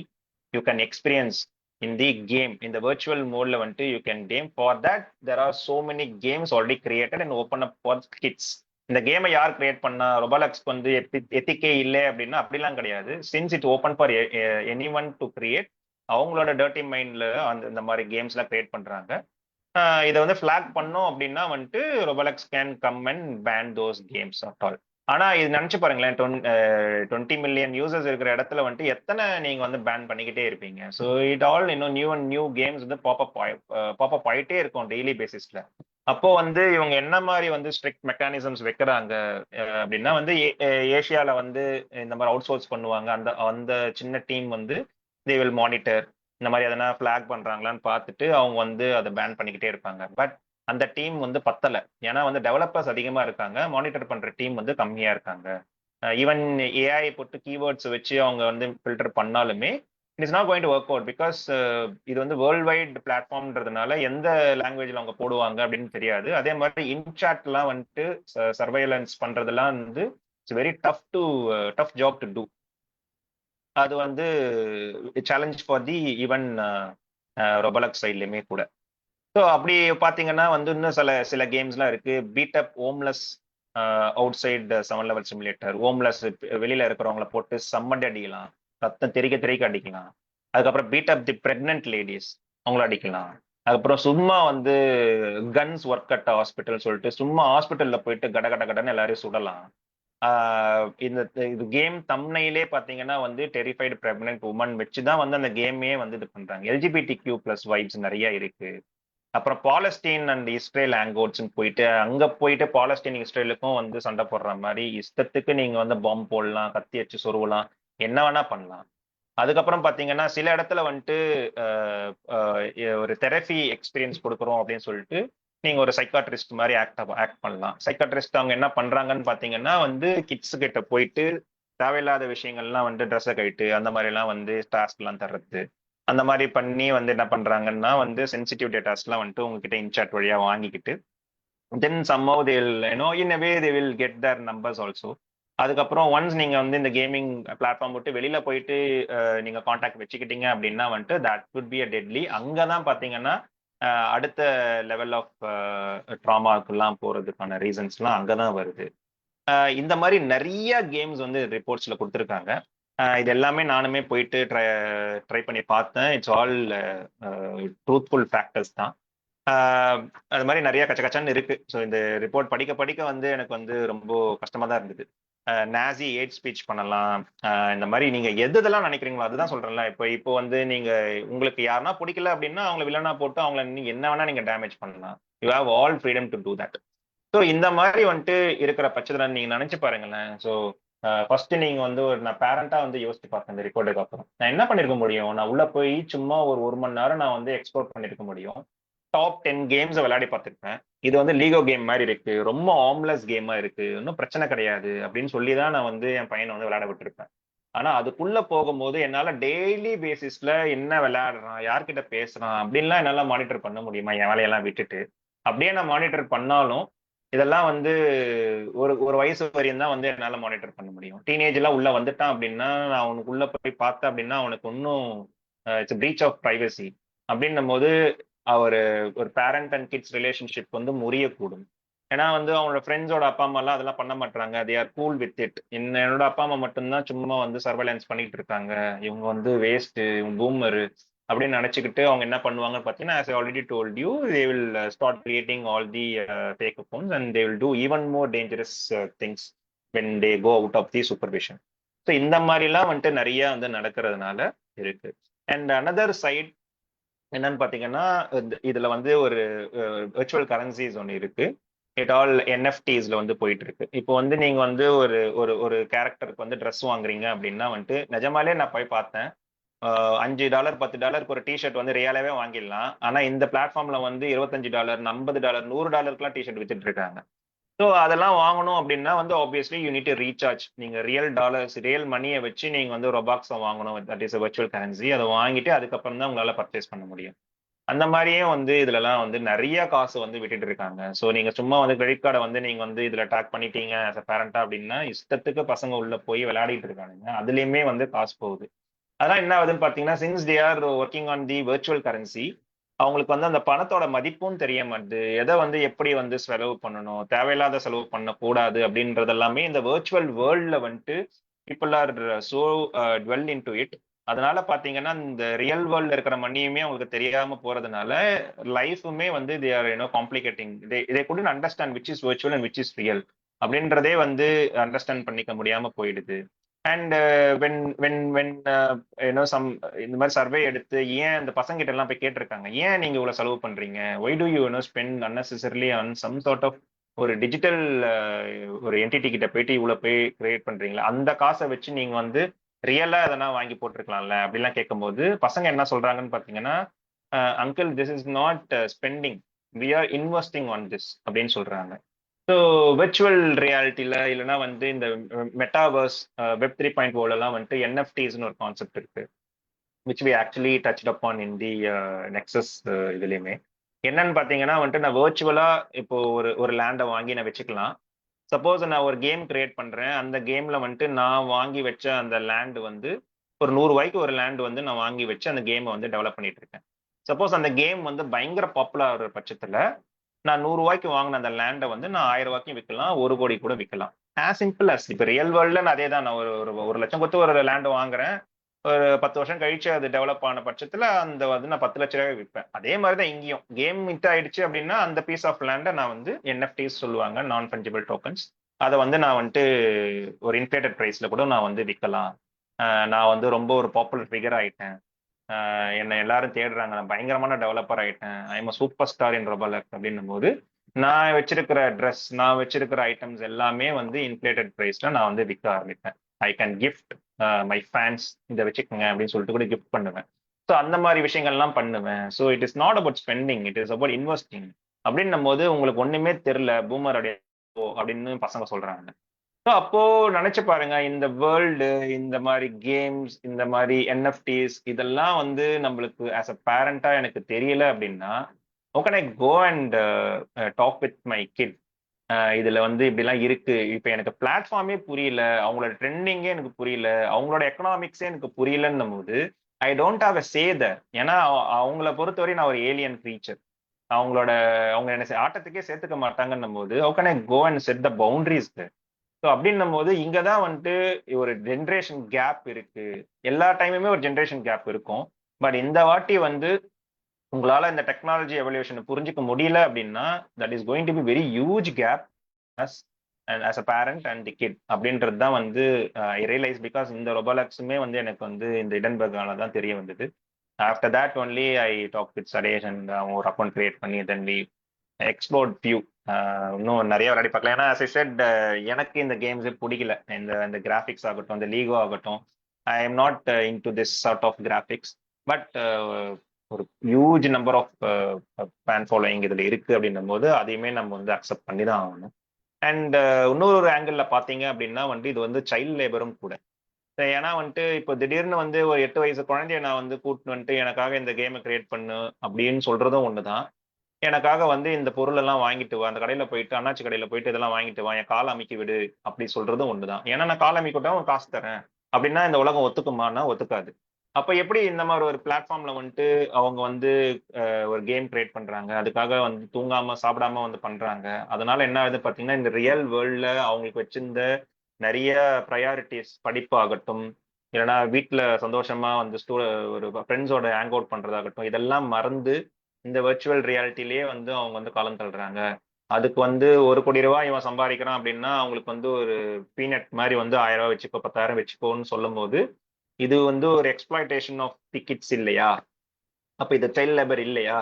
you can experience in the game, in the virtual mode la vantu you can game. For that there are so many games already created and open up for kids. இந்த கேமை யார் கிரியேட் பண்ணா? ரொபாலக்ஸ்க்கு வந்து எத்திக்கே இல்லை அப்படின்னா அப்படிலாம் கிடையாது. Since it open for any one to create, அவங்களோட டர்ட்டி மைண்ட்ல அந்த இந்த மாதிரி கேம்ஸ்லாம் கிரியேட் பண்றாங்க. இதை வந்து ஃபிளாக் பண்ணோம் அப்படின்னா வந்துட்டு Roblox can come and ban those games at all. ஆனா இது நினைச்சு பாருங்களேன், 20 மில்லியன் யூசர்ஸ் இருக்கிற இடத்துல வந்துட்டு எத்தனை நீங்க வந்து பேன் பண்ணிக்கிட்டே இருப்பீங்க. ஸோ இட் ஆல் இன்னும் நியூ அண்ட் நியூ கேம்ஸ் வந்து பாப்அப் ஆயிட்டே இருக்கும் டெய்லி பேசிஸ்ல. அப்போ வந்து இவங்க என்ன மாதிரி வந்து ஸ்ட்ரிக்ட் மெக்கானிசம்ஸ் வைக்கிறாங்க அப்படின்னா வந்து ஏசியால வந்து இந்த மாதிரி அவுட் சோர்ஸ் பண்ணுவாங்க. அந்த அந்த சின்ன டீம் வந்து தே வில் மானிட்டர், இந்த மாதிரி எதனா ஃபிளாக் பண்றாங்களான்னு பார்த்துட்டு அவங்க வந்து அதை பேன் பண்ணிக்கிட்டே இருப்பாங்க. பட் அந்த டீம் வந்து பத்தல. ஏன்னா வந்து டெவலப்பர்ஸ் அதிகமா இருக்காங்க, மானிட்டர் பண்ற டீம் வந்து கம்மியா இருக்காங்க. ஈவன் ஏஐ போட்டு கீவேர்ட்ஸ் வச்சு அவங்க வந்து ஃபில்டர் பண்ணாலுமே it is not going to work out. Because இது வந்து வேர்ல்ட் வைட் பிளாட்ஃபார்ம்ன்றதுனால எந்த லாங்குவேஜ்ல அவங்க போடுவாங்க அப்படின்னு தெரியாது. அதே மாதிரி இன்சாட்லாம் வந்துட்டு சர்வைலன்ஸ் பண்றதெல்லாம் வந்து it's very tough job to do. அது வந்து சேலஞ்ச் ஃபார் தி ஈவன் ரொபலக் சைட்லயுமே கூட. ஸோ அப்படி பார்த்தீங்கன்னா வந்து இன்னும் சில சில கேம்ஸ்லாம் இருக்கு. Beat up homeless outside 7 level simulator. Homeless வெளியில இருக்கிறவங்கள போட்டு செம்மண்டி அடிக்கலாம், ரத்தம் தெறிக்க தெறிக்க அடிக்கலாம். அதுக்கப்புறம் பீட் அப் தி பிரெக்னென்ட் லேடிஸ், அவங்கள அடிக்கலாம். அதுக்கப்புறம் சும்மா வந்து கன்ஸ் ஒர்க் அட் ஹாஸ்பிட்டல் சொல்லிட்டு சும்மா ஹாஸ்பிட்டல்ல போயிட்டு கட கட கடன்னு எல்லாரையும் சுடலாம். இந்த இது கேம் தம்னையிலே பாத்தீங்கன்னா வந்து டெரிஃபைடு பிரெக்னென்ட் உமன் வச்சுதான் வந்து அந்த கேமே வந்து இது பண்றாங்க. எல்ஜிபிடி கியூ பிளஸ் வைப்ஸ் நிறைய இருக்கு. அப்புறம் பாலஸ்தீன் அண்ட் இஸ்ரேல் ஆங்கோட்ஸ்ன்னு போயிட்டு அங்க போயிட்டு பாலஸ்தீன் இஸ்ரேலுக்கும் வந்து சண்டை போடுற மாதிரி இஷ்டத்துக்கு நீங்க வந்து பாம்பு போடலாம், கத்தி வச்சு சொருவலாம், என்ன வேணா பண்ணலாம். அதுக்கப்புறம் பாத்தீங்கன்னா சில இடத்துல வந்துட்டு ஒரு தெரபி எக்ஸ்பீரியன்ஸ் கொடுக்குறோம் அப்படின்னு சொல்லிட்டு நீங்க ஒரு சைக்காட்ரிஸ்ட் மாதிரி ஆக்ட் பண்ணலாம். சைக்காட்ரிஸ்ட் அவங்க என்ன பண்றாங்கன்னு பாத்தீங்கன்னா வந்து கிட்ஸ் கிட்ட போயிட்டு தேவையில்லாத விஷயங்கள்லாம் வந்து ட்ரெஸ்ஸை கழிட்டு அந்த மாதிரி எல்லாம் வந்து டாஸ்க் எல்லாம் தர்றது, அந்த மாதிரி பண்ணி வந்து என்ன பண்றாங்கன்னா வந்து சென்சிட்டிவ் டேட்டாஸ்லாம் வந்துட்டு உங்ககிட்ட இன்சாட் வழியா வாங்கிக்கிட்டு தென் somehow they'll in a way they will get their numbers also. அதுக்கப்புறம் ஒன்ஸ் நீங்க வந்து இந்த கேமிங் பிளாட்ஃபார்ம் விட்டு வெளியில போயிட்டு நீங்க காண்டாக்ட் வச்சுக்கிட்டீங்க அப்படின்னா வந்துட்டு that could be a deadly. அங்கதான் பாத்தீங்கன்னா அடுத்த லெவல் ஆஃப் ட்ராமாக்குலாம் போறதுக்கான ரீசன்ஸ்லாம் அங்கதான் வருது. இந்த மாதிரி நிறைய கேம்ஸ் வந்து ரிப்போர்ட்ஸ்ல கொடுத்துருக்காங்க. இது எல்லாமே நானுமே போயிட்டு ட்ரை பண்ணி பார்த்தேன். இட்ஸ் ஆல் ட்ரூத்ஃபுல் ஃபேக்டர்ஸ் தான். அது மாதிரி நிறைய கச்ச கச்சான்னு இருக்கு. ஸோ இந்த ரிப்போர்ட் படிக்க படிக்க வந்து எனக்கு வந்து ரொம்ப கஷ்டமா தான் இருந்தது. நாசி ஹேட் ஸ்பீச் பண்ணலாம். இந்த மாதிரி நீங்க எது இதெல்லாம் நினைக்கிறீங்களோ அதுதான் சொல்றேன்ல. இப்போ இப்போ வந்து நீங்க உங்களுக்கு யாருன்னா பிடிக்கல அப்படின்னா அவங்களை வில்லனா போட்டு அவங்கள நீங்க என்ன வேணா நீங்க டேமேஜ் பண்ணலாம். You have all freedom to do that. So இந்த மாதிரி வந்துட்டு இருக்கிற பட்சத்துல நீங்க நினைச்சு பாருங்களேன். ஸோ ஃபர்ஸ்ட் நீங்க வந்து ஒரு நான் பேரண்டா வந்து யோசிச்சு பார்த்தேன் இந்த ரிப்போர்ட்டுக்கு அப்புறம் நான் என்ன பண்ணிருக்க முடியும். நான் உள்ள போய் சும்மா ஒரு 1 மணி நேரம் நான் வந்து எக்ஸ்ப்ளோர் பண்ணிருக்க முடியும். டாப் 10 கேம்ஸ் விளையாடி பார்த்துருப்பேன். இது வந்து லீகோ கேம் மாதிரி இருக்கு, ரொம்ப ஆம்லெஸ் கேமா இருக்கு, ஒன்றும் பிரச்சனை கிடையாது அப்படின்னு சொல்லி தான் நான் வந்து என் பையனை வந்து விளையாட விட்டுருப்பேன். ஆனா அதுக்குள்ள போகும்போது என்னால டெய்லி பேசிஸ்ல என்ன விளையாடுறான், யார்கிட்ட பேசுறான் அப்படின்லாம் என்னால மானிட்டர் பண்ண முடியுமா என் வேலையெல்லாம் விட்டுட்டு. அப்படியே நான் மானிட்டர் பண்ணாலும் இதெல்லாம் வந்து ஒரு ஒரு வயசு வரையும் தான் வந்து என்னால மானிட்டர் பண்ண முடியும். டீனேஜ் எல்லாம் உள்ள வந்துட்டான் அப்படின்னா நான் அவனுக்கு உள்ள போய் பார்த்தேன் அப்படின்னா அவனுக்கு இன்னும் இட்ஸ் பிரீச் ஆஃப் பிரைவசி. அப்படின்னும் போது அவர் ஒரு பேரண்ட் அண்ட் கிட்ஸ் ரிலேஷன்ஷிப் வந்து முறியக்கூடும். ஏன்னா வந்து அவங்களோட ஃப்ரெண்ட்ஸோட அப்பா அம்மா எல்லாம் அதெல்லாம் பண்ண மாட்டாங்க. They are cool with it. என்னோட அப்பா அம்மா மட்டும்தான் சும்மா வந்து சர்வைலன்ஸ் பண்ணிட்டு இருக்காங்க, இவங்க வந்து வேஸ்ட், இவங்க பூமரு அப்படின்னு நினைச்சுக்கிட்டு அவங்க என்ன பண்ணுவாங்க பார்த்தீங்கன்னா, as I already told you, they will start creating all the fake accounts and they will do even more dangerous things when they go out of the supervision. So இந்த மாதிரிலாம் வந்துட்டு நிறைய வந்து நடக்கிறதுனால இருக்கு. அண்ட் அனதர் சைட் என்னன்னு பாத்தீங்கன்னா இதுல வந்து ஒரு விர்ச்சுவல் கரன்சிஸ் ஒன்று இருக்கு. இட் ஆல் என்எஃப்டிஸ்ல வந்து போயிட்டு இருக்கு. இப்போ வந்து நீங்க வந்து ஒரு ஒரு ஒரு கேரக்டருக்கு வந்து ட்ரெஸ் வாங்குறீங்க அப்படின்னா வந்துட்டு நிஜமாலே நான் போய் பார்த்தேன். $5 $10 ஒரு டிஷர்ட் வந்து ரியாலாவே வாங்கிடலாம். ஆனா இந்த பிளாட்ஃபார்ம்ல வந்து $25 $50 $100 டிஷர்ட் வித்துட்டு இருக்காங்க. ஸோ அதெல்லாம் வாங்கணும் அப்படின்னா வந்து obviously you need to recharge. நீங்க ரியல் டாலர்ஸ் ரியல் மணியை வச்சு நீங்க வந்து ரொபாக்ஸை வாங்கணும். That is virtual currency. அதை வாங்கிட்டு அதுக்கப்புறம் தான் உங்களால பர்ச்சேஸ் பண்ண முடியும். அந்த மாதிரியே வந்து இதுலலாம் வந்து நிறைய காசு வந்து விட்டுட்டு இருக்காங்க. ஸோ நீங்க சும்மா வந்து கிரெடிட் கார்டை வந்து நீங்க வந்து இதுல ட்ராக் பண்ணிட்டீங்க as a பேரண்டா அப்படின்னா இஷ்டத்துக்கு பசங்க உள்ள போய் விளையாடிட்டு இருக்கானுங்க. அதுலயுமே வந்து காசு போகுது. அதெல்லாம் என்ன ஆகுதுன்னு பாத்தீங்கன்னா since they are working on the virtual currency, அவங்களுக்கு வந்து அந்த பணத்தோட மதிப்பும் தெரிய மாட்டுது. எதை வந்து எப்படி வந்து செலவு பண்ணணும், தேவையில்லாத செலவு பண்ணக்கூடாது அப்படின்றது எல்லாமே இந்த வர்ச்சுவல் வேர்ல்ட்ல வந்துட்டு people are so twelve in to it. அதனால பாத்தீங்கன்னா இந்த ரியல் வேர்ல்ட்ல இருக்கிற மணியுமே அவங்களுக்கு தெரியாம போறதுனால லைஃபுமே வந்து they are complicating. They couldn't understand which is virtual and which is real. அப்படின்றதே வந்து அண்டர்ஸ்டாண்ட் பண்ணிக்க முடியாம போயிடுது. அண்ட் வென் வென் வென் ஏன்னோ இந்த மாதிரி சர்வே எடுத்து ஏன் இந்த பசங்க கிட்ட எல்லாம் போய் கேட்டிருக்காங்க, ஏன் நீங்க இவ்வளவு செலவு பண்றீங்க, why do you spend unnecessarily on some sort of ஒரு டிஜிட்டல் ஒரு என்டிட்டி கிட்ட போயிட்டு இவ்வளவு போய் கிரியேட் பண்றீங்களா, அந்த காசை வச்சு நீங்க வந்து ரியலா எதனா வாங்கி போட்டிருக்கலாம்ல அப்படிலாம் கேட்கும்போது பசங்க என்ன சொல்றாங்கன்னு பாத்தீங்கன்னா, uncle this is not spending, we are investing on this அப்படின்னு சொல்றாங்க. ஸோ விர்ச்சுவல் ரியாலிட்டியில இல்லைன்னா வந்து இந்த மெட்டாவர்ஸ் வெப் 3.0 வந்துட்டு என்எஃப்டிஸ்னு ஒரு கான்செப்ட் இருக்கு, which we actually touched upon in the nexus. இதுலையுமே என்னன்னு பார்த்தீங்கன்னா வந்துட்டு நான் வேர்ச்சுவலா இப்போ ஒரு ஒரு லேண்டை வாங்கி நான் வச்சுக்கலாம். சப்போஸ் நான் ஒரு கேம் கிரியேட் பண்றேன், அந்த கேம்ல வந்துட்டு நான் வாங்கி வச்ச அந்த லேண்ட் வந்து ஒரு 100 ரூபாய்க்கு ஒரு லேண்ட் வந்து நான் வாங்கி வச்சு அந்த கேமை வந்து டெவலப் பண்ணிட்டு இருக்கேன். சப்போஸ் அந்த கேம் வந்து பயங்கர பாப்புலர் ஆகிற பட்சத்துல நான் 100 ரூபாய்க்கு வாங்கின அந்த லேண்டை வந்து நான் 1000 ரூபாய்க்கும் விற்கலாம், 1 கோடி கூட விற்கலாம். ஆஸ் சிம்பிள் அஸ் இப்ப ரியல் வேர்ல்ட்ல நான் அதே தான், நான் ஒரு ஒரு 1 லட்சம் கொடுத்து ஒரு லேண்ட் வாங்குறேன், ஒரு 10 வருஷம் கழிச்சு அது டெவலப் ஆன பட்சத்துல அந்த வந்து நான் 10 லட்ச ரூபாய் விற்பேன். அதே மாதிரி தான் இங்கேயும் கேம் ஹிட் ஆயிடுச்சு அப்படின்னா அந்த பீஸ் ஆஃப் லேண்டை நான் வந்து என்எஃப்டிஸ் சொல்லுவாங்க, நான் ஃபஞ்சிபிள் டோக்கன்ஸ், அதை வந்து நான் வந்துட்டு ஒரு இன்ஃபிளேட்டட் பிரைஸ்ல கூட நான் வந்து விற்கலாம். நான் வந்து ரொம்ப ஒரு பாப்புலர் ஃபிகர் ஆயிட்டேன், என்னை எல்லாரும் தேடுறாங்க, நான் பயங்கரமான டெவலப்பர் ஆயிட்டேன், ஐம் சூப்பர் ஸ்டார் இன் ரொபலக் அப்படின்னும் போது நான் வச்சிருக்கிற ட்ரெஸ், நான் வச்சிருக்கிற ஐட்டம்ஸ் எல்லாமே வந்து இன்ஃபிளேட்டட் பிரைஸ்ல நான் வந்து விற்க ஆரம்பிப்பேன். I can gift my fans, இதை வச்சுக்கோங்க அப்படின்னு சொல்லிட்டு கூட கிஃப்ட் பண்ணுவேன். ஸோ அந்த மாதிரி விஷயங்கள்லாம் பண்ணுவேன். So it is not about spending, it is about investing. அப்படின்னும் போது உங்களுக்கு ஒண்ணுமே தெரியல பூமர் அப்படின்னு பசங்க சொல்றாங்க. ஸோ அப்போ நினைச்சு பாருங்க, இந்த வேர்ல்டு, இந்த மாதிரி கேம்ஸ், இந்த மாதிரி என்எஃப்டிஸ் இதெல்லாம் வந்து நம்மளுக்கு ஆஸ் அ பேரண்டா எனக்கு தெரியல அப்படின்னா, how can I go and talk with my kid? இதுல வந்து இப்படிலாம் இருக்கு, இப்ப எனக்கு பிளாட்ஃபார்மே புரியல, அவங்களோட ட்ரெண்டிங்கே எனக்கு புரியல, அவங்களோட எக்கனாமிக்ஸே எனக்கு புரியலன்னும் போது ஐ டோன்ட் ஹாவ் அ சே தர். ஏன்னா அவங்கள பொறுத்தவரை நான் ஒரு ஏலியன் க்ரீச்சர். அவங்களோட அவங்க என்ன ஆட்டத்துக்கே சேர்த்துக்க மாட்டாங்கன்னும் போது how can I go and set the boundaries there? So அப்படின்னும் போது இங்கதான் வந்துட்டு ஒரு ஜென்ரேஷன் கேப் இருக்கு. எல்லா டைமுமே ஒரு ஜென்ரேஷன் கேப் இருக்கும். பட் இந்த வாட்டி வந்து உங்களால இந்த டெக்னாலஜி எவல்யூஷனை புரிஞ்சுக்க முடியல அப்படின்னா that is going to be very huge gap as as a parent and the kid அப்படின்றது தான் வந்து ஐ ரியலைஸ். பிகாஸ் இந்த ரொபோலக்ஸுமே வந்து எனக்கு வந்து இந்த இடன்பர்கால தான் தெரிய வந்தது. After that only I talk with Sathesh and அவங்க ஒரு அக்கௌண்ட் கிரியேட் பண்ணி தென் வி எக்ஸ்ப்ளோர்ட் ஃபியூ. இன்னும் நிறைய விளையாடி பார்க்கலாம். ஏன்னா as I said, எனக்கு இந்த கேம்ஸ் பிடிக்கல, இந்த இந்த கிராஃபிக்ஸ் ஆகட்டும், இந்த லீகோ ஆகட்டும், I am not into this sort of graphics. But ஒரு huge number of fan following இதுல இருக்கு அப்படின்னும் போது அதையுமே நம்ம வந்து அக்செப்ட் பண்ணி தான் ஆகணும். அண்ட் இன்னொரு ஆங்கிள் பாத்தீங்க அப்படின்னா வந்து இது வந்து சைல்ட் லேபரும் கூட. ஏன்னா வந்துட்டு இப்போ திடீர்னு வந்து ஒரு 8 வயசு குழந்தைய நான் வந்து கூட்டிட்டு வந்துட்டு எனக்காக இந்த கேமை கிரியேட் பண்ணு அப்படின்னு சொல்றதும் ஒண்ணுதான், எனக்காக வந்து இந்த பொருள் எல்லாம் வாங்கிட்டு வா, அந்த கடையில போயிட்டு அண்ணாச்சி கடையில போயிட்டு இதெல்லாம் வாங்கிட்டு வா, என் காலை அமைக்கி விடு அப்படி சொல்றதும் ஒண்ணுதான். ஏன்னா நான் காலை அமைக்கிட்டா உன் காசு தரேன் அப்படின்னா இந்த உலகம் ஒத்துக்குமானா ஒத்துக்காது. அப்ப எப்படி இந்த மாதிரி ஒரு பிளாட்ஃபார்ம்ல வந்துட்டு அவங்க வந்து ஒரு கேம் கிரியேட் பண்றாங்க, அதுக்காக வந்து தூங்காம சாப்பிடாம வந்து பண்றாங்க. அதனால என்ன ஆகுது பாத்தீங்கன்னா, இந்த ரியல் வேர்ல்ட்ல அவங்களுக்கு வச்சிருந்த நிறைய ப்ரையாரிட்டிஸ், படிப்பு ஆகட்டும், இல்லைன்னா வீட்டுல சந்தோஷமா வந்து ஒரு ஃப்ரெண்ட்ஸோட ஹேங் அவுட் பண்றதாகட்டும், இதெல்லாம் மறந்து இந்த வெர்ச்சுவல் ரியாலிட்டிலேயே வந்து அவங்க வந்து காலம் தள்ளுறாங்க. அதுக்கு வந்து 1 கோடி ரூபாய் இவன் சம்பாதிக்கிறான் அப்படின்னா அவங்களுக்கு வந்து ஒரு பீனட் மாதிரி வந்து 1000 ரூபாய் வச்சுக்கோ, 10,000 வச்சுக்கோன்னு சொல்லும் போது இது வந்து ஒரு எக்ஸ்பிளாய்டேஷன் ஆஃப் தி கிட்ஸ் இல்லையா? அப்ப இது சைல்ட் லேபர் இல்லையா?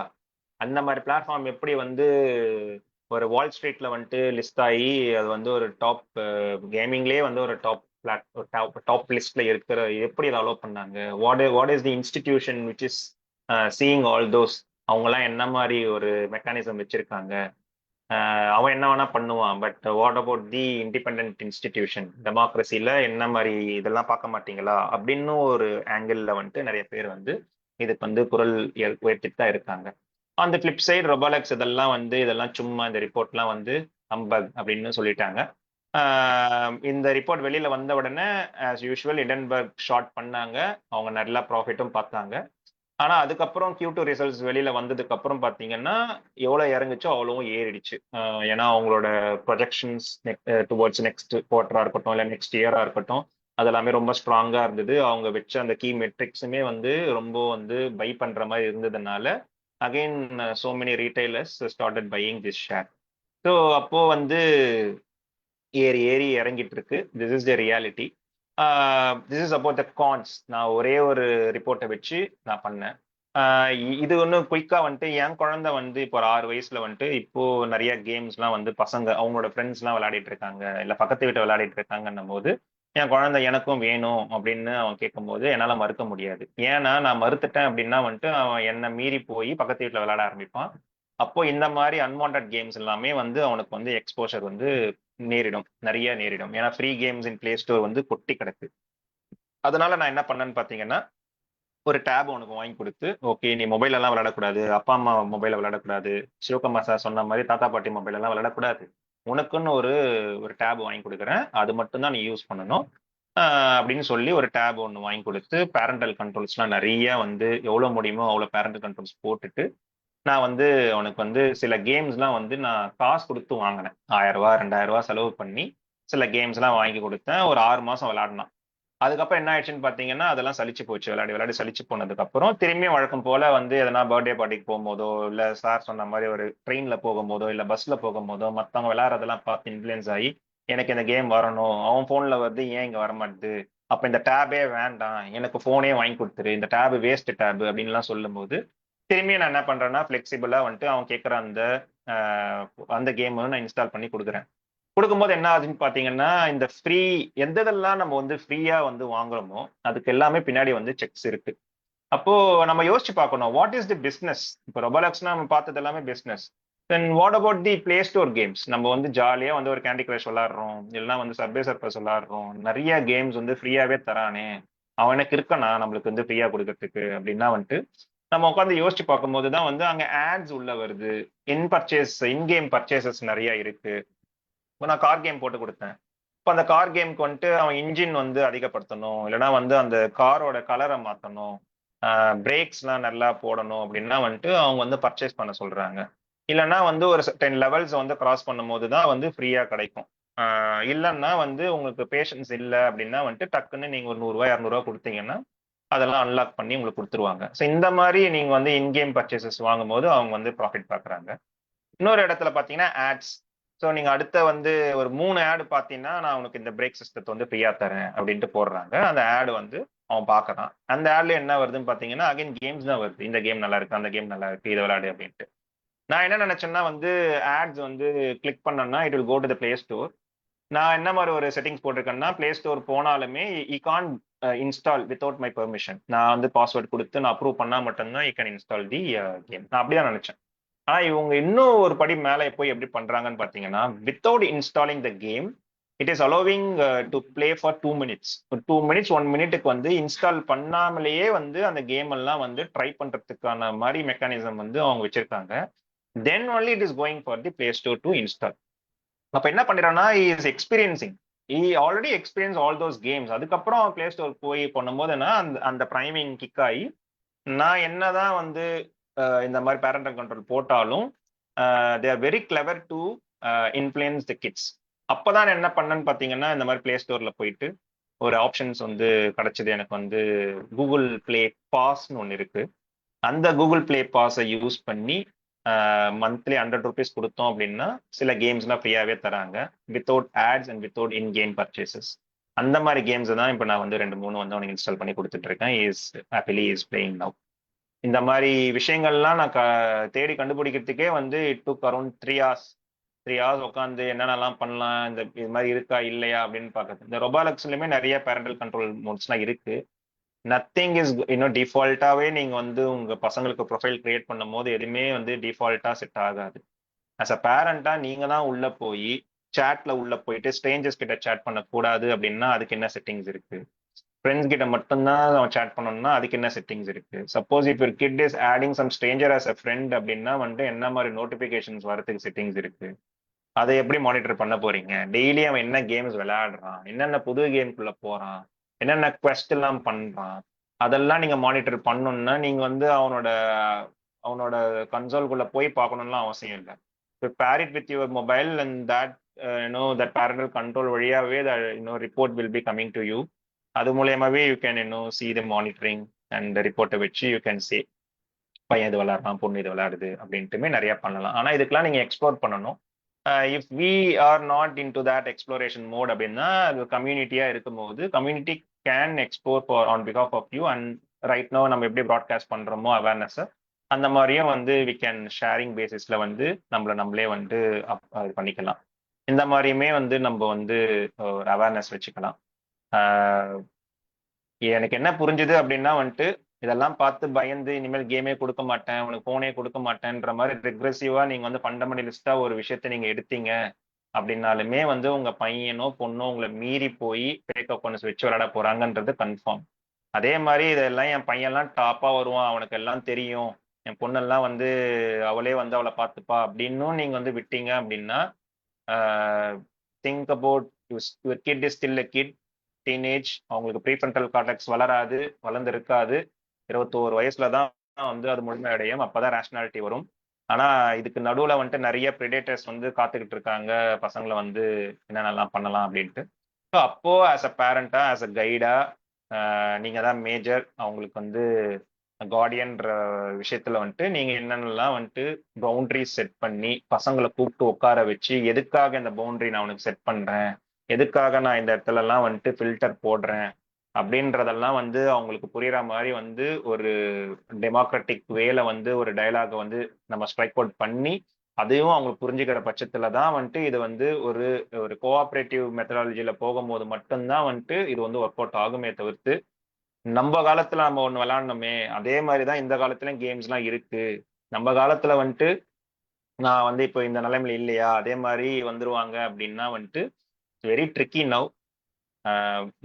அந்த மாதிரி பிளாட்ஃபார்ம் எப்படி வந்து ஒரு வால் ஸ்ட்ரீட்ல வந்துட்டு லிஸ்ட் ஆகி அது வந்து ஒரு டாப் கேமிங்லேயே வந்து ஒரு டாப் லிஸ்ட்ல இருக்கிற, எப்படி அதை அலோவ் பண்ணாங்க? What is the institution which is seeing all those? அவங்கெல்லாம் என்ன மாதிரி ஒரு மெக்கானிசம் வச்சிருக்காங்க? அவன் என்ன வேணா பண்ணுவான், but what about the independent institution? டெமோக்ரஸில என்ன மாதிரி இதெல்லாம் பார்க்க மாட்டீங்களா அப்படின்னு ஒரு ஆங்கிள் வந்துட்டு நிறைய பேர் வந்து இதுக்கு வந்து குரல் உயர்த்திட்டு தான் இருக்காங்க. அந்த ஃபிளிப் சைடு ரொபாலக்ஸ் இதெல்லாம் சும்மா, இந்த ரிப்போர்ட்லாம் வந்து ஹம்பக் அப்படின்னு சொல்லிட்டாங்க. இந்த ரிப்போர்ட் வெளியில வந்த உடனே ஆஸ் யூஷுவல் இடன்பர்க் ஷார்ட் பண்ணாங்க, அவங்க நல்லா ப்ராஃபிட்டும் பார்த்தாங்க. ஆனா அதுக்கப்புறம் Q2 ரிசல்ட்ஸ் வெளியில வந்ததுக்கு அப்புறம் பாத்தீங்கன்னா எவ்வளவு இறங்குச்சோ அவ்வளவும் ஏறிடுச்சு. ஏன்னா அவங்களோட ப்ரொஜெக்ஷன்ஸ் டுவர்ட்ஸ் நெக்ஸ்ட் குவார்டரா இருக்கட்டும், இல்லை நெக்ஸ்ட் இயரா இருக்கட்டும், அது எல்லாமே ரொம்ப ஸ்ட்ராங்கா இருந்தது. அவங்க வச்ச அந்த கீ மெட்ரிக்ஸுமே வந்து ரொம்ப வந்து பை பண்ற மாதிரி இருந்ததுனால again so many retailers started buying this share. So அப்போ வந்து ஏறி ஏறி இறங்கிட்டு இருக்கு. This is the reality. This is about the cons. நான் ஒரே ஒரு ரிப்போர்ட்டை வச்சு நான் பண்ணேன். இது ஒன்றும் குயிக்கா வந்துட்டு என் குழந்தை வந்து இப்போ ஒரு 6 வயசுல வந்துட்டு இப்போ நிறைய கேம்ஸ்லாம் வந்து பசங்க அவங்களோட ஃப்ரெண்ட்ஸ்லாம் விளையாடிட்டு இருக்காங்க, இல்லை பக்கத்து வீட்டை விளையாடிட்டு இருக்காங்கன்னும் போது என் குழந்தை எனக்கும் வேணும் அப்படின்னு அவன் கேட்கும்போது என்னால் மறுக்க முடியாது. ஏன்னா நான் மறுத்துட்டேன் அப்படின்னா வந்துட்டு அவன் என்னை மீறி போய் பக்கத்து வீட்டில் விளையாட ஆரம்பிப்பான். அப்போ இந்த மாதிரி அன்வான்ட் கேம்ஸ் எல்லாமே வந்து அவனுக்கு வந்து எக்ஸ்போஷர் வந்து நேரிடும், நிறைய நேரிடும். ஏன்னா free games in play store வந்து கொட்டி கிடக்கு. அதனால நான் என்ன பண்ணேன்னு பார்த்தீங்கன்னா, ஒரு டேப் உனக்கு வாங்கி கொடுத்து, ஓகே நீ மொபைல் எல்லாம் விளையாடக்கூடாது, அப்பா அம்மா மொபைல விளையாடக்கூடாது, சிவகுமார் சார் சொன்ன மாதிரி தாத்தா பாட்டி மொபைல் எல்லாம் விளையாடக்கூடாது, உனக்குன்னு ஒரு ஒரு டேப் வாங்கி கொடுக்குறேன், அது மட்டும் தான் நீ யூஸ் பண்ணணும் அப்படின்னு சொல்லி ஒரு டேப் ஒன்று வாங்கி கொடுத்து பேரண்டல் கண்ட்ரோல்ஸ்லாம் நிறைய வந்து எவ்வளோ முடியுமோ அவ்வளோ பேரண்டல் கண்ட்ரோல்ஸ் போட்டுட்டு நான் வந்து அவனுக்கு வந்து சில கேம்ஸ்லாம் வந்து நான் காசு கொடுத்து வாங்கினேன். 1000 ரூபா 2000 ரூபா செலவு பண்ணி சில கேம்ஸ்லாம் வாங்கி கொடுத்தேன். ஒரு 6 மாசம் விளையாடினான். அதுக்கப்புறம் என்ன ஆயிடுச்சுன்னு பாத்தீங்கன்னா அதெல்லாம் சலிச்சு போச்சு. விளையாடி விளையாடி சலிச்சு போனதுக்கு அப்புறம் திரும்பியும் வழக்கம் போல வந்து எதனா பர்த்டே பார்ட்டிக்கு போகும்போதோ, இல்ல சார் சொன்ன மாதிரி ஒரு ட்ரெயின்ல போகும்போதோ, இல்ல பஸ்ல போகும்போதோ மத்தவங்க விளையாடுறதெல்லாம் பார்த்து இன்ஃபுளுன்ஸ் ஆகி எனக்கு இந்த கேம் வரணும், அவன் போன்ல வருது ஏன் இங்க வரமாட்டுது, அப்ப இந்த டேபே வேண்டாம், எனக்கு போனே வாங்கி கொடுத்துரு, இந்த டேப் வேஸ்ட் டேப் அப்படின்லாம் சொல்லும்போது திரும்பியும் நான் என்ன பண்றேன்னா ஃபிளெக்சிபிளா வந்துட்டு அவன் கேட்குற அந்த அந்த கேம் நான் இன்ஸ்டால் பண்ணி கொடுக்குறேன். கொடுக்கும்போது என்ன ஆகுதுன்னு பாத்தீங்கன்னா, இந்த ஃப்ரீ எதெல்லாம் நம்ம வந்து ஃப்ரீயா வந்து வாங்குறோமோ அதுக்கு எல்லாமே பின்னாடி வந்து செக்ஸ் இருக்கு. அப்போ நம்ம யோசிச்சு பார்க்கணும், வாட் இஸ் தி பிசினஸ்? இப்போ ரொபாலக்ஸ்னா நம்ம பார்த்தது எல்லாமே business. Then what about the play store games? நம்ம வந்து ஜாலியா வந்து ஒரு கேண்டி கிரஷ் விளாடுறோம், இல்லைன்னா வந்து சர்வே சர்ஃபஸ் விளாடுறோம், நிறைய கேம்ஸ் வந்து ஃப்ரீயாவே தரானே, அவனுக்கு இருக்கனா நம்மளுக்கு வந்து ஃப்ரீயா கொடுக்கறதுக்கு அப்படின்னா வந்துட்டு நம்ம உட்காந்து யோசிச்சு பார்க்கும்போது தான் வந்து அங்க ஆட்ஸ் உள்ள வருது. இன் கேம் பர்ச்சேசஸ் நிறைய இருக்கு. இப்போ நான் கார் கேம் போட்டு கொடுத்தேன். இப்போ அந்த கார் கேம்க்கு வந்துட்டு அவன் இன்ஜின் வந்து அதிகப்படுத்தணும், இல்லைன்னா வந்து அந்த காரோட கலரை மாற்றணும், பிரேக்ஸ்லாம் நல்லா போடணும் அப்படின்னா வந்துட்டு அவங்க வந்து பர்ச்சேஸ் பண்ண சொல்றாங்க. இல்லைன்னா வந்து ஒரு 10 லெவல்ஸ் வந்து கிராஸ் பண்ணும்போது தான் வந்து ஃப்ரீயா கிடைக்கும். இல்லைன்னா வந்து உங்களுக்கு பேஷன்ஸ் இல்லை அப்படின்னா வந்துட்டு டக்குன்னு நீங்க ஒரு 100 ரூபாய் 200 ரூபாய் கொடுத்தீங்கன்னா அதெல்லாம் அன்லாக் பண்ணி உங்களுக்கு கொடுத்துருவாங்க. ஸோ இந்த மாதிரி நீங்க வந்து இன்கேம் பர்ச்சேசஸ் வாங்கும்போது அவங்க வந்து ப்ராஃபிட் பார்க்குறாங்க. இன்னொரு இடத்துல பார்த்தீங்கன்னா ஆட்ஸ். ஸோ நீங்க அடுத்த வந்து ஒரு 3 ஆட் பார்த்தீங்கன்னா நான் உனக்கு இந்த பிரேக் சிஸ்டத்தை வந்து ஃப்ரீயா தரேன் அப்படின்ட்டு போடுறாங்க. அந்த ஆட் வந்து அவன் பார்க்கறான். அந்த ஆட்ல என்ன வருதுன்னு பார்த்தீங்கன்னா அகைன் கேம்ஸ் தான் வருது. இந்த கேம் நல்லா இருக்கு, அந்த கேம் நல்லா இருக்கு, இதை விளையாடு அப்படின்ட்டு. நான் என்ன நினைச்சேன்னா வந்து ஆட்ஸ் வந்து கிளிக் பண்ணேன்னா it will go to the Play Store. நான் என்ன மாதிரி ஒரு செட்டிங்ஸ் போட்டிருக்கேன்னா பிளே ஸ்டோர் போனாலுமே you can't install without my permission. நான் வந்து பாஸ்வேர்ட் கொடுத்து நான் அப்ரூவ் பண்ணா மட்டும்தான் you can install the game. நான் அப்படிதான் நினைச்சேன். ஆனா இவங்க இன்னும் ஒரு படி மேலே போய் எப்படி பண்றாங்கன்னு பாத்தீங்கன்னா without installing the game it is allowing to play for 2 minutes. 2 minutes 1 மினிட்டுக்கு வந்து இன்ஸ்டால் பண்ணாமலேயே வந்து அந்த கேம் எல்லாம் வந்து ட்ரை பண்றதுக்கான மாதிரி மெக்கானிசம் வந்து அவங்க வச்சிருக்காங்க. Then only it is going for the play store to install. அப்ப என்ன பண்ணிடுறான்னா is experiencing. Already experience all those games. அதுக்கப்புறம் பிளே ஸ்டோர் போய் பண்ணும்போதுன்னா அந்த அந்த பிரைமிங் கிக் ஆகி நான் என்னதான் வந்து இந்த மாதிரி பேரண்டல் கண்ட்ரோல் போட்டாலும் they are very clever to influence the kids. அப்போதான் என்ன பண்ணேன்னு பார்த்தீங்கன்னா இந்த மாதிரி பிளே ஸ்டோர்ல போயிட்டு ஒரு ஆப்ஷன்ஸ் வந்து கிடைச்சது எனக்கு வந்து கூகுள் பிளே பாஸ்ன்னு ஒன்று இருக்கு. அந்த கூகுள் பிளே பாஸை யூஸ் பண்ணி மந்த்லி 100 ருபீஸ் கொடுத்தோம் அப்படின்னா சில கேம்ஸ்லாம் ஃப்ரீயாவே தராங்க without ads and without in game purchases. அந்த மாதிரி கேம்ஸ் தான் இப்போ நான் வந்து 2 3 வந்து அவனுக்கு இன்ஸ்டால் பண்ணி கொடுத்துட்டு இருக்கேன். Is happily is playing now. இந்த மாதிரி விஷயங்கள்லாம் நான் தேடி கண்டுபிடிக்கிறதுக்கே வந்து it took around 3 hours. 3 hours உட்காந்து என்னென்னலாம் பண்ணலாம், இந்த இது மாதிரி இருக்கா இல்லையா அப்படின்னு பார்க்குறது. இந்த ரொபாலக்ஸ்லயுமே நிறைய பேரண்டல் கண்ட்ரோல் மோட்ஸ்லாம் இருக்கு. நத்திங் இஸ் இன்னும் டிஃபால்ட்டாவே நீங்க வந்து உங்க பசங்களுக்கு ப்ரொஃபைல் கிரியேட் பண்ணும் போது எதுவுமே வந்து டிஃபால்ட்டா செட் ஆகாது. அஸ் அ பேரண்டா நீங்க தான் உள்ள போய் சேட்ல உள்ள போயிட்டு ஸ்ட்ரேஞ்சர்ஸ் கிட்ட சேட் பண்ணக்கூடாது அப்படின்னா அதுக்கு என்ன செட்டிங்ஸ் இருக்கு, ஃப்ரெண்ட்ஸ் கிட்ட மட்டும்தான் அவன் சேட் பண்ணணும்னா அதுக்கு என்ன செட்டிங்ஸ் இருக்கு. Suppose if your kid is adding some stranger as a friend அப்படின்னா வந்துட்டு என்ன மாதிரி நோட்டிபிகேஷன்ஸ் வரதுக்கு செட்டிங்ஸ் இருக்கு, அதை எப்படி மானிட்டர் பண்ண போறீங்க, டெய்லி அவன் என்ன கேம்ஸ் விளையாடுறான், என்னென்ன புது கேம்குள்ள போறான், என்னென்ன குவெஸ்ட் எல்லாம் பண்றான், அதெல்லாம் நீங்க மானிட்டர் பண்ணணும்னா நீங்க வந்து அவனோட அவனோட கன்சோல்குள்ள போய் பார்க்கணும்லாம் அவசியம் இல்லை. Pair it with your mobile and that that parental control வழியாவே report will be coming to you. அது மூலியமாவே you can see the monitoring and ரிப்போர்ட்டை வச்சு யூ கேன் சே பையன் இது விளையாடுறான், பொண்ணு இது விளையாடுது அப்படின்ட்டுமே நிறைய பண்ணலாம். ஆனா இதுக்கெல்லாம் நீங்க எக்ஸ்ப்ளோர் பண்ணணும். If we are not into that exploration mode அப்படின்னா அது கம்யூனிட்டியா இருக்கும்போது community can explore for on பிகாஃப் of you. And right now நம்ம எப்படி ப்ராட்காஸ்ட் பண்றோமோ அவேர்னஸ் அந்த மாதிரியும் வந்து வி கேன் ஷேரிங் பேசிஸ்ல வந்து நம்மளே வந்து இது பண்ணிக்கலாம். இந்த மாதிரியுமே வந்து நம்ம வந்து ஒரு அவேர்னஸ் வச்சுக்கலாம். எனக்கு என்ன புரிஞ்சுது அப்படின்னா வந்துட்டு இதெல்லாம் பார்த்து பயந்து இனிமேல் கேமே கொடுக்க மாட்டேன், உனக்கு போனே கொடுக்க மாட்டேன்ற மாதிரி ரெக்ரெசிவா நீங்க வந்து ஃபண்டமெண்டலிஸ்டா ஒரு விஷயத்த நீங்க எடுத்தீங்க அப்படின்னாலுமே வந்து உங்க பையனோ பொண்ணோ உங்களை மீறி போய் ஃபேக் அக்கௌண்ட்ஸ் வச்சு விளையாட போறாங்கன்றது கன்ஃபார்ம். அதே மாதிரி இதெல்லாம் என் பையன்லாம் டாப்பா வருவான், அவனுக்கு எல்லாம் தெரியும், என் பொண்ணெல்லாம் வந்து அவளே வந்து அவளை பார்த்துப்பா அப்படின்னும் நீங்க வந்து விட்டீங்க அப்படின்னா think about your kid is still a kit, teenage, அவங்களுக்கு ப்ரீஃப்ரண்டல் கார்டெக்ஸ் வளர்ந்து இருக்காது. 21 வயசுல தான் வந்து அது முழுமை அடையும், அப்பதான் ரேஷனாலிட்டி வரும். ஆனா இதுக்கு நடுவுல வந்துட்டு நிறைய ப்ரிடேட்டர்ஸ் வந்து காத்துக்கிட்டு இருக்காங்க பசங்களை வந்து என்னென்னலாம் பண்ணலாம் அப்படின்ட்டு. ஸோ அப்போ ஆஸ் அ பேரண்டா ஆஸ் அ கைடா நீங்க தான் மேஜர், அவங்களுக்கு வந்து கார்டியன்ற விஷயத்துல வந்துட்டு நீங்க என்னென்னலாம் வந்துட்டு பவுண்டரிஸ் செட் பண்ணி பசங்களை கூப்பிட்டு உட்கார வச்சு எதுக்காக இந்த பவுண்டரி நான் உனக்கு செட் பண்றேன், எதுக்காக நான் இந்த இடத்துல எல்லாம் வந்துட்டு ஃபில்டர் போடுறேன் அப்படின்றதெல்லாம் வந்து அவங்களுக்கு புரியுற மாதிரி வந்து ஒரு டெமோக்ராட்டிக் வேல வந்து ஒரு டயலாக வந்து நம்ம ஸ்ட்ரைக் அவுட் பண்ணி அதையும் அவங்க புரிஞ்சுக்கிற பட்சத்துல தான் வந்துட்டு இது வந்து ஒரு ஒரு கோஆபரேட்டிவ் மெத்தடாலஜில போகும்போது மட்டும்தான் வந்துட்டு இது வந்து ஒர்க் அவுட் ஆகுமே தவிர்த்து நம்ம காலத்துல நம்ம ஒண்ணு விளையாடணுமே அதே மாதிரிதான் இந்த காலத்துலயும் கேம்ஸ் எல்லாம் இருக்கு, நம்ம காலத்துல வந்துட்டு நான் வந்து இப்போ இந்த நிலைமையில இல்லையா அதே மாதிரி வந்துருவாங்க அப்படின்னா வந்துட்டு வெரி ட்ரிக்கி நவ்.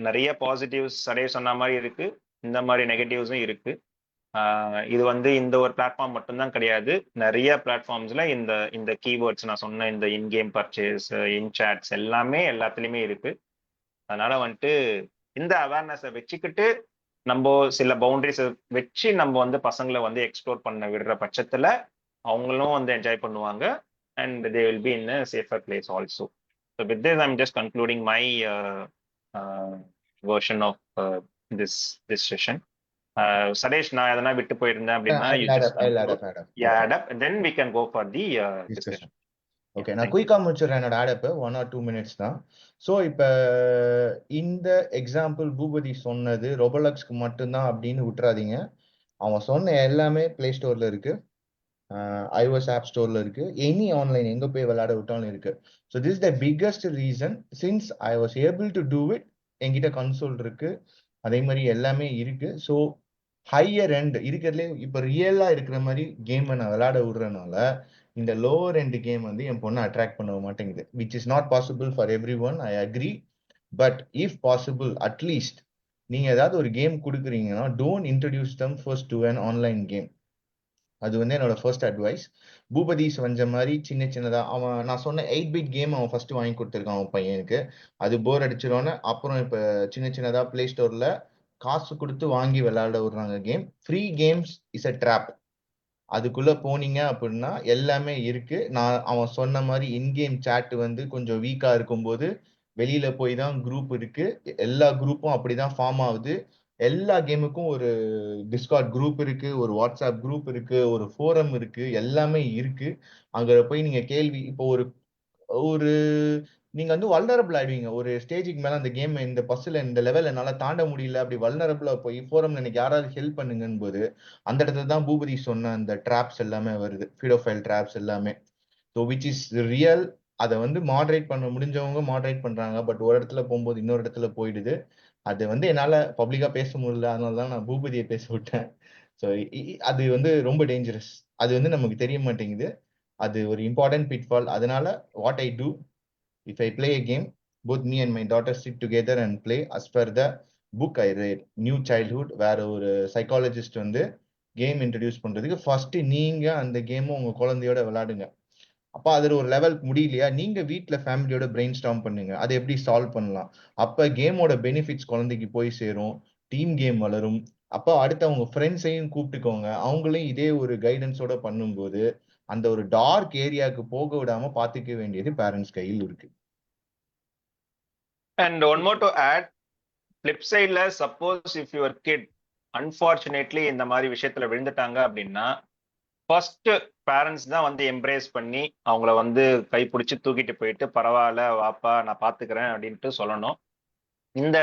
நிறைய பாசிட்டிவ்ஸ் சடைய சொன்ன மாதிரி இருக்கு, இந்த மாதிரி நெகட்டிவ்ஸும் இருக்கு. இது வந்து இந்த ஒரு பிளாட்ஃபார்ம் மட்டும்தான் கிடையாது, நிறைய பிளாட்ஃபார்ம்ஸ்ல இந்த இந்த கீவேர்ட்ஸ் நான் சொன்ன இந்த இன்கேம் பர்ச்சேஸ் இன் சாட்ஸ் எல்லாமே எல்லாத்துலயுமே இருக்கு. அதனால வந்துட்டு இந்த அவேர்னஸை வச்சுக்கிட்டு நம்ம சில பவுண்டரிஸை வச்சு நம்ம வந்து பசங்களை வந்து எக்ஸ்ப்ளோர் பண்ண விடுற பட்சத்துல அவங்களும் வந்து என்ஜாய் பண்ணுவாங்க and they will be in a safer place also. So with this I'm just concluding my version of this this session. Sathesh, நான் எதனா விட்டு போயிருந்தேன் அப்படின்னா you just add up and then we can go for the discussion. Okay, Yeah, நான் thank you. குயிக்காக முடிச்சிடுறேன் என்னோட ஆடப் 1 or 2 minutes தான். ஸோ இப்போ இந்த எக்ஸாம்பிள் பூபதி சொன்னது ரொபலக்ஸ்க்கு மட்டும்தான் அப்படின்னு விட்டுறாதீங்க. அவன் சொன்ன எல்லாமே பிளே ஸ்டோர்ல இருக்கு, iOS ஆப் ஸ்டோர்ல இருக்கு, எனி ஆன்லைன் எங்க போய் விளையாட விட்டாலும் இருக்கு. So this the biggest reason since I was able to do it. என்கிட்ட கன்சோல் இருக்கு, அதே மாதிரி எல்லாமே இருக்கு. ஸோ ஹையர் எண்ட் இருக்கிறதுலே இப்போ ரியலா இருக்கிற மாதிரி கேம் நான் விளையாட விடுறதுனால இந்த லோவர் எண்ட் கேம் வந்து என் பொண்ணை அட்ராக்ட் பண்ண மாட்டேங்குது, which is not possible for everyone, I agree. But if possible at least நீங்க ஏதாவது ஒரு கேம் கொடுக்குறீங்கன்னா don't introduce them first to an online game. அது வந்து என்னோட ஃபர்ஸ்ட் அட்வைஸ். பூபதீஸ் வந்த மாதிரி சின்ன சின்னதா அவன் நான் சொன்ன 8-bit கேம் அவன் ஃபர்ஸ்ட் வாங்கி கொடுத்துருக்கான் அவன் பையனுக்கு. அது போர் அடிச்சிடோன்னு அப்புறம் இப்ப சின்ன சின்னதா பிளே ஸ்டோர்ல காசு கொடுத்து வாங்கி விளையாட விடுறாங்க game. Free games is a drop. அதுக்குள்ள போனீங்க அப்படின்னா எல்லாமே இருக்கு. நான் அவன் சொன்ன மாதிரி இன்கேம் சாட் வந்து கொஞ்சம் வீக்கா இருக்கும்போது வெளியில போய் தான் குரூப் இருக்கு, எல்லா குரூப்பும் அப்படிதான் ஃபார்ம் ஆகுது. எல்லா கேமுக்கும் ஒரு டிஸ்கார்ட் குரூப் இருக்கு, ஒரு வாட்ஸ்அப் குரூப் இருக்கு, ஒரு ஃபோரம் இருக்கு, எல்லாமே இருக்கு. அங்க போய் நீங்க கேள்வி இப்போ ஒரு ஒரு நீங்க வந்து வல்னரபிள் ஆயிடுவீங்க ஒரு ஸ்டேஜுக்கு மேல. அந்த கேம் இந்த பஸ்ல இந்த லெவல் என்னால தாண்ட முடியல, அப்படி வல்னரபிளா போய் ஃபோரம்ல எனக்கு யாராவது ஹெல்ப் பண்ணுங்கன்னு போது அந்த இடத்துல தான் பூபதி சொன்ன அந்த ட்ராப்ஸ் எல்லாமே வருது, ஃபீடோஃபைல் ட்ராப்ஸ் எல்லாமே. So which is real. அதை வந்து மாடரேட் பண்ண முடிஞ்சவங்க மாடரேட் பண்றாங்க, பட் ஒரு இடத்துல போகும்போது இன்னொரு இடத்துல போயிடுது. அது வந்து என்னால பப்ளிக்கா பேச முடியல, அதனால தான் நான் பூபதியை பேச விட்டேன். ஸோ அது வந்து ரொம்ப டேஞ்சரஸ், அது வந்து நமக்கு தெரிய மாட்டேங்குது. அது ஒரு இம்பார்ட்டன்ட் பிட்ஃபால். அதனால what I do, if I play a game, both me and my daughter sit together and play as per the book I read, New Childhood, வேற ஒரு சைக்காலஜிஸ்ட் வந்து கேம் இன்ட்ரடியூஸ் பண்றதுக்கு ஃபர்ஸ்ட் நீங்க அந்த கேமும் உங்க குழந்தையோட விளையாடுங்க. அப்ப அதுல ஒரு லெவல் முடியலையா நீங்க வீட்டுல ஃபேமிலியோட பிரெயின் ஸ்டார்ம் பண்ணுங்க, அதை எப்படி சால்வ் பண்ணலாம். அப்ப கேமோட பெனிஃபிட்ஸ் குழந்தைக்கு போய் சேரும், டீம் கேம் வளரும். அப்ப அடுத்து அவங்க ஃப்ரெண்ட்ஸையும் கூப்பிட்டுக்கோங்க, அவங்களையும் இதே ஒரு கைடன்ஸோட பண்ணும்போது அந்த ஒரு டார்க் ஏரியாவுக்கு போக விடாம பாத்துக்க வேண்டியது பேரண்ட்ஸ் கையில் இருக்கு. And one more to add, flip sideல suppose if your kid unfortunately இந்த மாதிரி விஷயத்துல விழுந்துட்டாங்க அப்படின்னா ஃபர்ஸ்ட் பேரண்ட்ஸ் தான் வந்து எம்ப்ரேஸ் பண்ணி அவங்கள வந்து கைப்பிடிச்சு தூக்கிட்டு போயிட்டு பரவாயில்ல வாப்பா நான் பாத்துக்கிறேன் அப்படின்ட்டு சொல்லணும். இந்த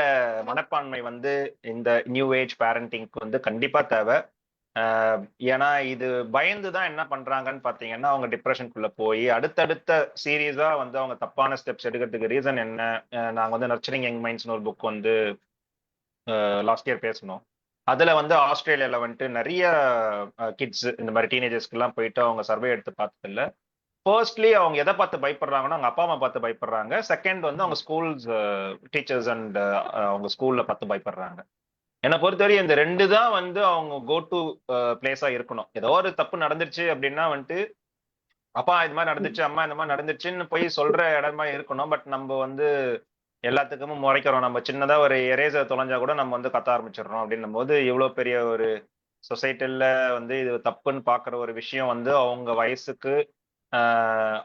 மனப்பான்மை வந்து இந்த நியூ ஏஜ் பேரண்டிங்க்கு வந்து கண்டிப்பா தேவை. ஏன்னா இது பயந்து தான் என்ன பண்றாங்கன்னு பாத்தீங்கன்னா அவங்க டிப்ரெஷனுக்குள்ள போய் அடுத்தடுத்த சீரியஸா வந்து அவங்க தப்பான ஸ்டெப்ஸ் எடுக்கிறதுக்கு ரீசன் என்ன. நாங்க வந்து நர்ச்சரிங் யங் மைண்ட்ஸ்னு ஒரு புக் வந்து லாஸ்ட் இயர் பேசணும். அதுல வந்து ஆஸ்திரேலியால வந்துட்டு நிறைய கிட்ஸ் இந்த மாதிரி டீனேஜர்ஸ்க்கு எல்லாம் போயிட்டு அவங்க சர்வே எடுத்து பார்த்தது இல்ல. ஃபர்ஸ்ட்லி அவங்க எதை பார்த்து பயப்படுறாங்கன்னா அவங்க அப்பா அம்மா பார்த்து பயப்படுறாங்க. செகண்ட் வந்து அவங்க ஸ்கூல்ஸ் டீச்சர்ஸ் அண்ட் அவங்க ஸ்கூல்ல பார்த்து பயப்படுறாங்க. என்னை பொறுத்தவரை இந்த ரெண்டு தான் வந்து அவங்க கோ டு பிளேஸா இருக்கணும். ஏதோ ஒரு தப்பு நடந்துருச்சு அப்படின்னா வந்துட்டு அப்பா இது மாதிரி நடந்துச்சு அம்மா இந்த மாதிரி நடந்துச்சுன்னு போய் சொல்ற இடமா இருக்கணும். பட் நம்ம வந்து எல்லாத்துக்கும் முறைக்கிறோம். நம்ம சின்னதா ஒரு எரேசர் தொலைஞ்சா கூட நம்ம வந்து கத்த ஆரம்பிச்சிடுறோம். அப்படின்னும் போது இவ்வளவு பெரிய ஒரு சொசைட்டில வந்து இது தப்புன்னு பாக்குற ஒரு விஷயம் வந்து அவங்க வயசுக்கு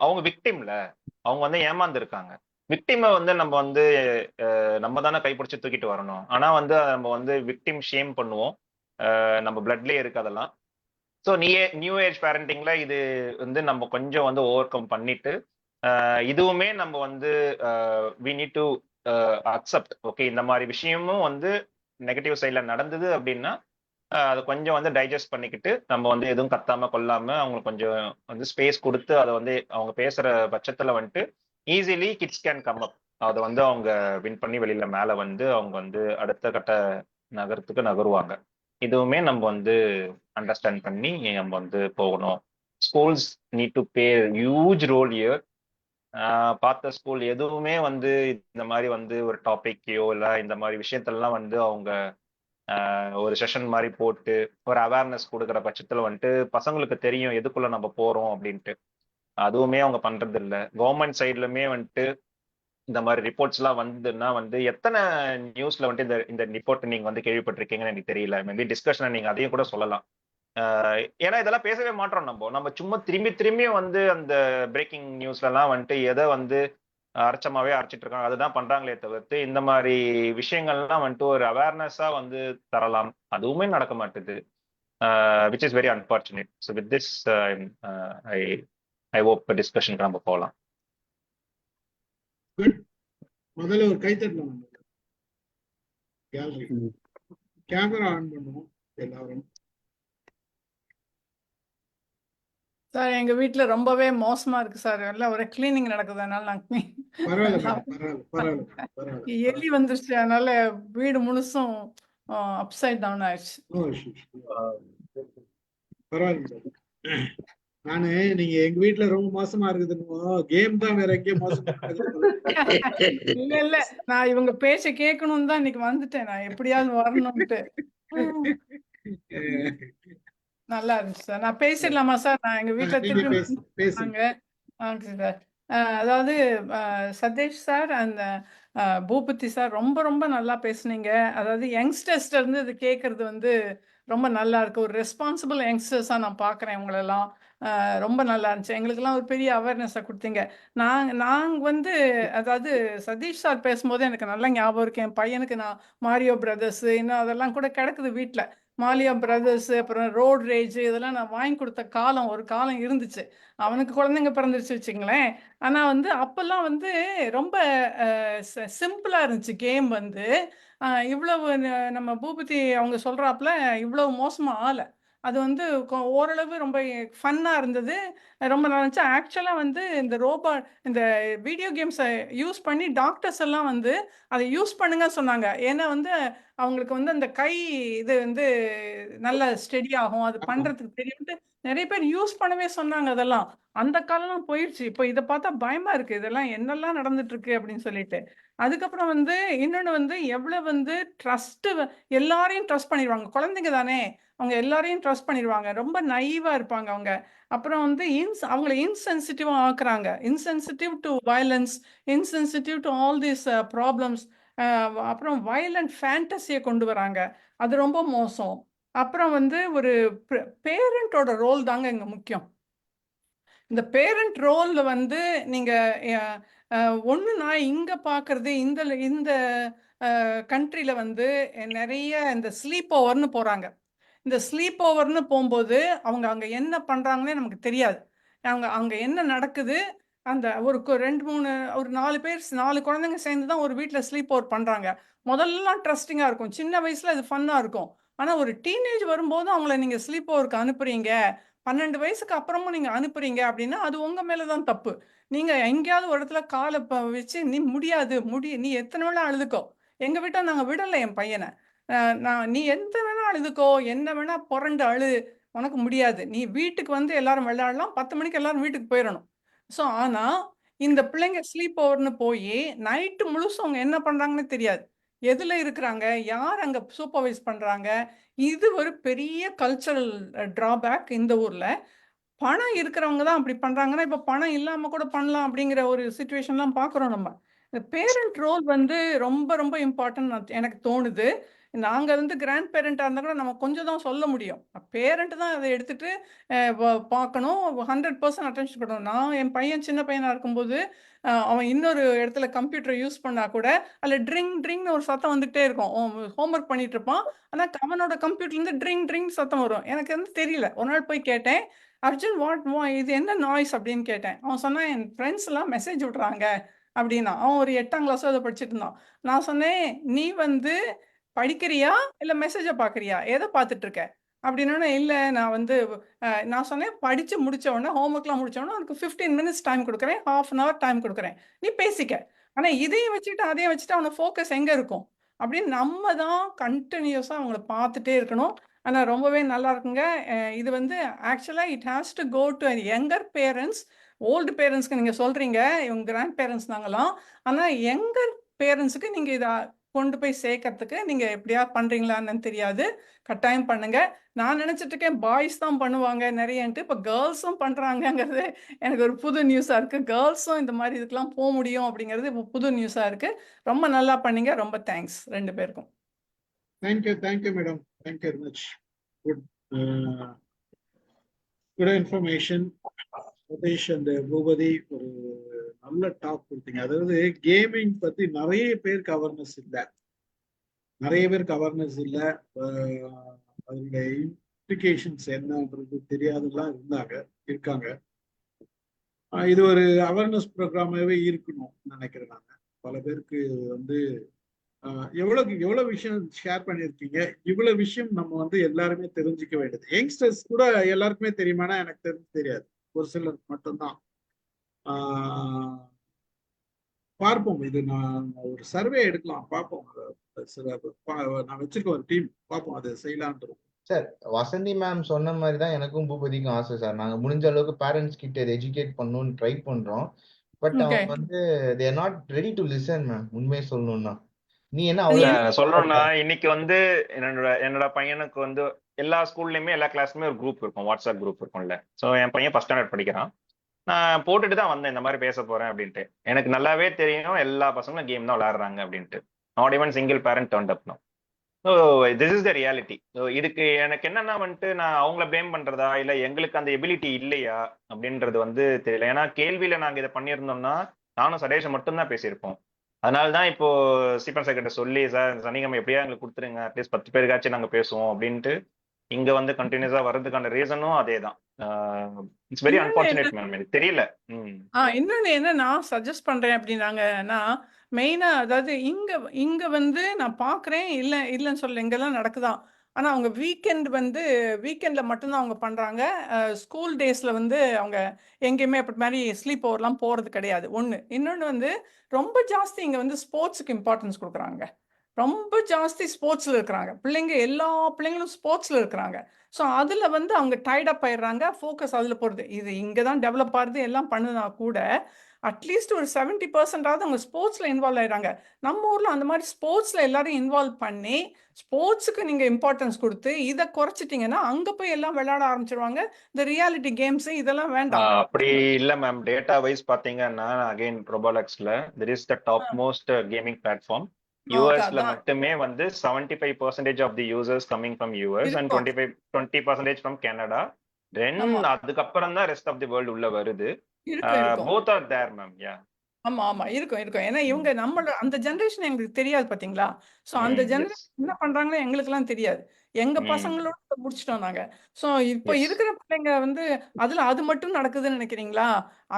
அவங்க விக்டிம்ல அவங்க வந்து ஏமாந்து இருக்காங்க. விக்டிமை வந்து நம்ம வந்து நம்ம தானே கைப்பிடிச்சு தூக்கிட்டு வரணும். ஆனா வந்து நம்ம வந்து விக்டிம் ஷேம் பண்ணுவோம். நம்ம பிளட்லயே இருக்கு அதெல்லாம். ஸோ நியூ ஏஜ் பேரண்டிங்ல இது வந்து நம்ம கொஞ்சம் வந்து ஓவர் கம் பண்ணிட்டு இதுவுமே நம்ம வந்து we need to accept. Okay இந்த மாதிரி விஷயமும் வந்து நெகட்டிவ் சைட்ல நடந்தது அப்படின்னா அதை கொஞ்சம் வந்து டைஜஸ்ட் பண்ணிக்கிட்டு நம்ம வந்து எதுவும் கத்தாம கொள்ளாம அவங்களுக்கு கொஞ்சம் வந்து ஸ்பேஸ் கொடுத்து அதை வந்து அவங்க பேசுற பட்சத்துல வந்துட்டு easily kids can come up. அதை வந்து அவங்க வின் பண்ணி வெளியில மேல வந்து அவங்க வந்து அடுத்த கட்ட நகரத்துக்கு நகருவாங்க. இதுவுமே நம்ம வந்து அண்டர்ஸ்டாண்ட் பண்ணி நம்ம வந்து போகணும். Schools need to play huge role here. பார்த்த ஸ்கூல் எதுவுமே வந்து இந்த மாதிரி வந்து ஒரு டாபிக்கையோ இல்லை இந்த மாதிரி விஷயத்தெல்லாம் வந்து அவங்க ஒரு செஷன் மாதிரி போட்டு ஒரு அவேர்னஸ் கொடுக்குற பட்சத்துல வந்துட்டு பசங்களுக்கு தெரியும் எதுக்குள்ள நம்ம போறோம் அப்படின்ட்டு. அதுவுமே அவங்க பண்றது இல்லை. கவர்மெண்ட் சைட்லுமே வந்துட்டு இந்த மாதிரி ரிப்போர்ட்ஸ் எல்லாம் வந்துன்னா வந்து எத்தனை நியூஸ்ல வந்துட்டு இந்த இந்த ரிப்போர்ட் நீங்க வந்து கேள்விப்பட்டிருக்கீங்கன்னு எனக்கு தெரியல. மேபி டிஸ்கஷன் நீங்க அதையும் கூட சொல்லலாம். ஏன்னா இதெல்லாம் பேசவே மாட்டோம். நம்ம சும்மா திரும்பி திரும்பி வந்து அந்த பிரேக்கிங் நியூஸ்ல எல்லாம் வந்துட்டு எதை வந்து அரைச்சமாவே அரைச்சிட்டு இருக்காங்க அதுதான் பண்றாங்களே தவிர்த்து இந்த மாதிரி விஷயங்கள்லாம் வந்துட்டு ஒரு அவேர்னஸா வந்து தரலாம். அதுவுமே நடக்க மாட்டுது. Which is very unfortunate. So with this I hope டிஸ்கஷனுக்கு நம்ம போகலாம். முதல்ல ஒரு கைத்தட்டலாம். கேமரா ஆன் பண்ணுவோம் எல்லாரும். சார் எங்க வீட்ல ரொம்பவே மோசமா இருக்கு சார். எல்லாம் ஒரே கிளீனிங் நடக்குது. அதனால நான் எலி வந்துருச்சு. அதனால வீடு முழுசும் அப்சைட் டவுன் ஆயிடுச்சு. பரவாயில்ல. நானு நீங்க எங்க வீட்டுல ரொம்ப மோசமா இருக்குதுன்னு கேம் தான் வேற எங்கேயும் மோசமா இல்ல இல்ல நான் இவங்க பேச்ச கேட்கணும்னு தான் இன்னைக்கு வந்துட்டேன். நான் எப்படியாவது வரணும்ட்டு. நல்லா இருந்துச்சு சார். நான் பேசிடலாமா சார்? நான் எங்க வீட்டுல திருப்பி சார். அதாவது சதீஷ் சார் அந்த பூபதி சார் ரொம்ப ரொம்ப நல்லா பேசுனீங்க. அதாவது யங்ஸ்டர்ஸ்ல இருந்து இது கேட்கறது வந்து ரொம்ப நல்லா இருக்கு. ஒரு ரெஸ்பான்சிபிள் யங்ஸ்டர்ஸா நான் பாக்குறேன் உங்களெல்லாம். ரொம்ப நல்லா இருந்துச்சு. எங்களுக்கெல்லாம் ஒரு பெரிய அவேர்னஸை கொடுத்தீங்க. நாங்க வந்து அதாவது சதீஷ் சார் பேசும்போது எனக்கு நல்லா ஞாபகம் இருக்கு. என் பையனுக்கு நான் மாரியோ பிரதர்ஸ் இன்னும் அதெல்லாம் கூட கிடக்குது வீட்டுல. மாலியா பிரதர்ஸ் அப்புறம் ரோட் ரேஜ் இதெல்லாம் நான் வாங்கி கொடுத்த காலம் ஒரு காலம் இருந்துச்சு. அவனுக்கு குழந்தைங்க பிறந்துருச்சு வச்சுங்களேன். ஆனா வந்து அப்பெல்லாம் வந்து ரொம்ப சிம்பிளா இருந்துச்சு கேம் வந்து. இவ்வளவு நம்ம பூபதி அவங்க சொல்றாப்புல இவ்வளவு மோசமா ஆல. அது வந்து ஓரளவு ரொம்ப ஃபன்னா இருந்தது. ரொம்ப நல்லா இருந்துச்சு. ஆக்சுவலா வந்து இந்த வீடியோ கேம்ஸை யூஸ் பண்ணி டாக்டர்ஸ் எல்லாம் வந்து அதை யூஸ் பண்ணுங்க சொன்னாங்க. ஏன்னா வந்து அவங்களுக்கு வந்து அந்த கை இது வந்து நல்ல ஸ்டெடி ஆகும், அது பண்றதுக்கு தெரியும்ட்டு நிறைய பேர் யூஸ் பண்ணவே சொன்னாங்க. அதெல்லாம் அந்த காலம் போயிடுச்சு. இப்போ இதை பார்த்தா பயமா இருக்கு. இதெல்லாம் என்னெல்லாம் நடந்துட்டு இருக்கு அப்படின்னு சொல்லிட்டு. அதுக்கப்புறம் வந்து இன்னொன்னு வந்து எவ்வளவு வந்து ட்ரஸ்ட் எல்லாரையும் ட்ரஸ்ட் பண்ணிடுவாங்க. குழந்தைங்க தானே அவங்க எல்லாரையும் ட்ரஸ்ட் பண்ணிடுவாங்க. ரொம்ப நைவா இருப்பாங்க அவங்க. அப்புறம் வந்து அவங்கள இன்சென்சிட்டிவா ஆக்குறாங்க. Insensitive to violence, insensitive to all these problems. அப்புறம் வயலண்ட் ஃபேண்டசியை கொண்டு வராங்க. அது ரொம்ப மோசம். அப்புறம் வந்து ஒரு பேரண்டோட ரோல் தாங்க இங்க முக்கியம். இந்த பேரண்ட் ரோல்ல வந்து நீங்க ஒன்று நான் இங்க பார்க்கறது இந்த இந்த கண்ட்ரில வந்து நிறைய இந்த ஸ்லீப் ஓவர்னு போறாங்க. இந்த ஸ்லீப் ஓவர்னு போகும்போது அவங்க அங்கே என்ன பண்ணுறாங்கன்னே நமக்கு தெரியாது. அங்கே என்ன நடக்குது, அந்த ஒரு 2 3 ஒரு 4 பேர் 4 குழந்தைங்க சேர்ந்து தான் ஒரு வீட்டில் ஸ்லீப் ஓவர் பண்ணுறாங்க. முதல்லாம் ட்ரஸ்டிங்காக இருக்கும், சின்ன வயசில் அது ஃபன்னாக இருக்கும். ஆனால் ஒரு டீனேஜ் வரும்போது அவங்கள நீங்கள் ஸ்லீப் ஓவருக்கு அனுப்புறீங்க, 12 வயசுக்கு அப்புறமும் நீங்கள் அனுப்புறீங்க அப்படின்னா அது உங்கள் மேலே தான் தப்பு. நீங்கள் எங்கேயாவது ஒரு இடத்துல காலை வச்சு நீ முடியாது நீ எத்தனை வேணா அழுதுக்கோ. எங்கள் வீட்டில் நாங்கள் விடலை என் பையனை. நீ எந்த வேணா அழுதுக்கோ, என்ன வேணா புரண்டு அழு, உனக்கு முடியாது, நீ வீட்டுக்கு வந்து எல்லாரும் விளையாடலாம், 10 மணிக்கு எல்லாரும் வீட்டுக்கு போயிடணும். ஸோ ஆனால் இந்த பிள்ளைங்க ஸ்லீப் ஓவர்னு போய் நைட்டு முழுசும் அவங்க என்ன பண்ணுறாங்கன்னு தெரியாது. எதில் இருக்கிறாங்க, யார் அங்கே சூப்பர்வைஸ் பண்ணுறாங்க. இது ஒரு பெரிய கல்ச்சரல் ட்ராபேக் இந்த ஊரில். பணம் இருக்கிறவங்க தான் அப்படி பண்ணுறாங்கன்னா, இப்போ பணம் இல்லாமல் கூட பண்ணலாம் அப்படிங்கிற ஒரு சுச்சுவேஷன்லாம் பார்க்குறோம் நம்ம. இந்த பேரண்ட் ரோல் வந்து ரொம்ப ரொம்ப இம்பார்ட்டன்ட் எனக்கு தோணுது. நாங்கள் வந்து கிராண்ட் பேரண்ட்டாக இருந்தால் கூட நம்ம கொஞ்சம் தான் சொல்ல முடியும். பேரண்ட் தான் அதை எடுத்துகிட்டு பார்க்கணும், 100% அட்டென்ஷன் கொடுக்கணும். நான் என் பையன் சின்ன பையனாக இருக்கும்போது அவன் இன்னொரு இடத்துல கம்ப்யூட்டர் யூஸ் பண்ணால் கூட அதில் ட்ரிங்னு ஒரு சத்தம் வந்துகிட்டே இருக்கும். ஹோம்ஒர்க் பண்ணிட்டு இருப்பான், ஆனால் அவனோட கம்ப்யூட்டர்லேருந்து ட்ரிங் சத்தம் வரும். எனக்கு வந்து தெரியல. ஒரு நாள் போய் கேட்டேன், அர்ஜுன் இது என்ன நாய்ஸ் அப்படின்னு கேட்டேன். அவன் சொன்னான், என் ஃப்ரெண்ட்ஸ் எல்லாம் மெசேஜ் விட்றாங்க அப்படின்னா. அவன் ஒரு 8ஆம் கிளாஸோ அதை படிச்சுட்டு இருந்தான். நான் சொன்னேன், நீ வந்து படிக்கிறியா இல்லை மெசேஜை பார்க்குறியா, எதை பார்த்துட்டு இருக்க அப்படின்னா, இல்லை நான் வந்து நான் சொன்னேன், படித்து முடிச்ச உடனே ஹோம்ஒர்க்லாம் முடிச்ச உடனே உனக்கு 15 மினிட்ஸ் டைம் கொடுக்குறேன், 1/2 hour டைம் கொடுக்குறேன், நீ பேசிக்க. ஆனால் இதையும் வச்சுட்டு அதையும் வச்சுட்டு அவனை ஃபோக்கஸ் எங்கே இருக்கும் அப்படின்னு நம்ம தான் கண்டினியூஸாக அவங்கள பார்த்துட்டே இருக்கணும். ஆனால் ரொம்பவே நல்லா இருக்குங்க. இது வந்து ஆக்சுவலாக it has to go to younger parents. Old பேரண்ட்ஸ்க்கு நீங்கள் சொல்கிறீங்க இவங்க கிராண்ட் பேரண்ட்ஸ் நாங்களாம், ஆனால் யங்கர் பேரண்ட்ஸுக்கு நீங்கள் இதை கொண்டு போய் சேர்க்கறதுக்கு நீங்கள் எப்படியா பண்ணுறீங்களான்னு தெரியாது, கட்டாயம் பண்ணுங்க. நான் நினச்சிட்டு இருக்கேன் பாய்ஸ் தான் பண்ணுவாங்க நிறையன்ட்டு, இப்போ கேர்ள்ஸும் பண்ணுறாங்கங்கிறது எனக்கு ஒரு புது நியூஸாக இருக்குது. கேர்ள்ஸும் இந்த மாதிரி இதுக்கெலாம் போக முடியும் அப்படிங்கிறது இப்போ புது நியூஸாக இருக்குது. ரொம்ப நல்லா பண்ணீங்க, ரொம்ப தேங்க்ஸ் 2 பேருக்கும். Thank you madam, thank you very much. Good information. Satish and Boopathi ஒரு நல்ல டாக் கொடுத்தீங்க. அதாவது கேமிங் பத்தி நிறைய பேருக்கு அவேர்னஸ் இல்லை, அதனுடைய இம்ப்ளிகேஷன்ஸ் என்னன்றது தெரியாதெல்லாம் இருக்காங்க. இது ஒரு அவேர்னஸ் ப்ரோக்ராமாவே இருக்கணும் நினைக்கிறேன். நான் பல பேருக்கு வந்து எவ்வளவு விஷயம் ஷேர் பண்ணியிருக்கீங்க. இவ்வளவு விஷயம் நம்ம வந்து எல்லாருமே தெரிஞ்சுக்க வேண்டியது. யங்ஸ்டர்ஸ் கூட எல்லாருக்குமே தெரியுமானா எனக்கு தெரியாது, ஒரு சிலர் மட்டும்தான். பார்ப்போம், இது நான் ஒரு சர்வே எடுக்கலாம், பார்ப்போம். நான் வச்சிருக்க ஒரு டீம், பார்ப்போம் அதை செய்யலான்ட்டு. சார், வசந்தி மேம் சொன்ன மாதிரி தான் எனக்கும் பூபதிக்கும் ஆசை சார். நாங்க முடிஞ்ச அளவுக்கு பேரண்ட்ஸ் கிட்ட இதை எஜுகேட் பண்ணணும்னு ட்ரை பண்றோம். பட் அவங்க வந்து they are not ready to listen ma'am. உண்மையை சொல்லணும்னா நீ என்ன சொல்லணும்னா, இன்னைக்கு வந்து என்னோட பையனுக்கு வந்து எல்லா ஸ்கூல்லயுமே எல்லா கிளாஸ்லயுமே ஒரு குரூப் இருக்கும், வாட்ஸ்அப் குரூப் இருக்கும்ல. ஸோ என் பையன் ஃபர்ஸ்ட் ஸ்டாண்டர்ட் படிக்கிறான். நான் போட்டுட்டு தான் வந்தேன் இந்த மாதிரி பேச போறேன் அப்படின்ட்டு. எனக்கு நல்லாவே தெரியும் எல்லா பசங்களும் கேம் தான் விளையாடுறாங்க அப்படின்ட்டு. Not even single parent turned up no. So this is the reality. So இதுக்கு எனக்கு என்னன்னா வந்துட்டு நான் அவங்கள பிளேம் பண்றதா இல்லை எங்களுக்கு அந்த எபிலிட்டி இல்லையா அப்படின்றது வந்து தெரியல. ஏன்னா கேள்வியில நாங்கள் இதை பண்ணியிருந்தோம்னா நானும் சதேஷை மட்டும்தான் பேசியிருப்போம். அதனால தான் இப்போ சீப்பன் சார் கிட்ட சொல்லி, சார் சனிக்கிழமை எப்படியா எங்களுக்கு கொடுத்துருங்க, அட்லீஸ்ட் 10 பேருக்காச்சும் நாங்கள் பேசுவோம் அப்படின்ட்டு இங்க வந்து கண்டினியூஸா வர்றதுக்கான ரீசனும் அதே தான். இட்ஸ் வெரி அன்பார்ச்சுனேட் மேம், எனக்கு தெரியல. இன்னொன்னு என்ன நான் சஜஸ்ட் பண்றேன் அப்படின்னாங்கன்னா, மெயினா அதாவது இங்க வந்து நான் பாக்குறேன், இல்லைன்னு சொல்ல, இங்கெல்லாம் நடக்குதான். ஆனா அவங்க வீக்கெண்ட்ல மட்டும்தான் அவங்க பண்றாங்க. ஸ்கூல் டேஸ்ல வந்து அவங்க எங்கேயுமே அப்படி மாதிரி ஸ்லீப் ஓவர்லாம் போறது கிடையாது. ஒண்ணு. இன்னொன்னு வந்து ரொம்ப ஜாஸ்தி இங்க வந்து ஸ்போர்ட்ஸுக்கு இம்பார்ட்டன்ஸ் கொடுக்குறாங்க. ரொம்ப ஜாஸ்தி ஸ்போர்ட்ஸில் இருக்கிறாங்க பிள்ளைங்க, எல்லா பிள்ளைங்களும் ஸ்போர்ட்ஸில் இருக்கிறாங்க. ஸோ அதில் வந்து அவங்க டைடப் ஆயிடுறாங்க, ஃபோக்கஸ் அதில் போகிறது. இது இங்கே தான் டெவலப் ஆகுது எல்லாம் பண்ணுனா கூட அட்லீஸ்ட் ஒரு 70% அவங்க ஸ்போர்ட்ஸில் இன்வால்வ் ஆயிடுறாங்க. நம்ம ஊரில் அந்த மாதிரி ஸ்போர்ட்ஸில் எல்லாரும் இன்வால்வ் பண்ணி ஸ்போர்ட்ஸுக்கு நீங்கள் இம்பார்ட்டன்ஸ் கொடுத்து இதை குறைச்சிட்டிங்கன்னா அங்கே போய் எல்லாம் விளையாட ஆரம்பிச்சிருவாங்க. இந்த ரியாலிட்டி கேம்ஸ் இதெல்லாம் வேண்டாம். அப்படி இல்லை மேம், டேட்டா வைஸ் பார்த்தீங்கன்னா again ரொபாலக்ஸ்ல there is the top most gaming platform. யூஎஸ்ல மட்டுமே வந்து 75% of the users coming from US and 20% from Canada. அதுக்கப்புறம் தான் ரெஸ்ட் ஆஃப் தி வேர்ல்டு உள்ள வருது. Both are there ma'am. Yeah, ஆமா இருக்கும். ஏன்னா இவங்க நம்மளோட அந்த ஜெனரேஷன் எங்களுக்கு தெரியாது பாத்தீங்களா. ஸோ அந்த ஜெனரேஷன் என்ன பண்றாங்களோ எங்களுக்குலாம் தெரியாது. எங்க ம். பசங்களோட முடிச்சிட்டோம் நாங்க. ஸோ இப்போ எஸ். இருக்கிற பிள்ளைங்க வந்து அதுல அது மட்டும் நடக்குதுன்னு நினைக்கிறீங்களா?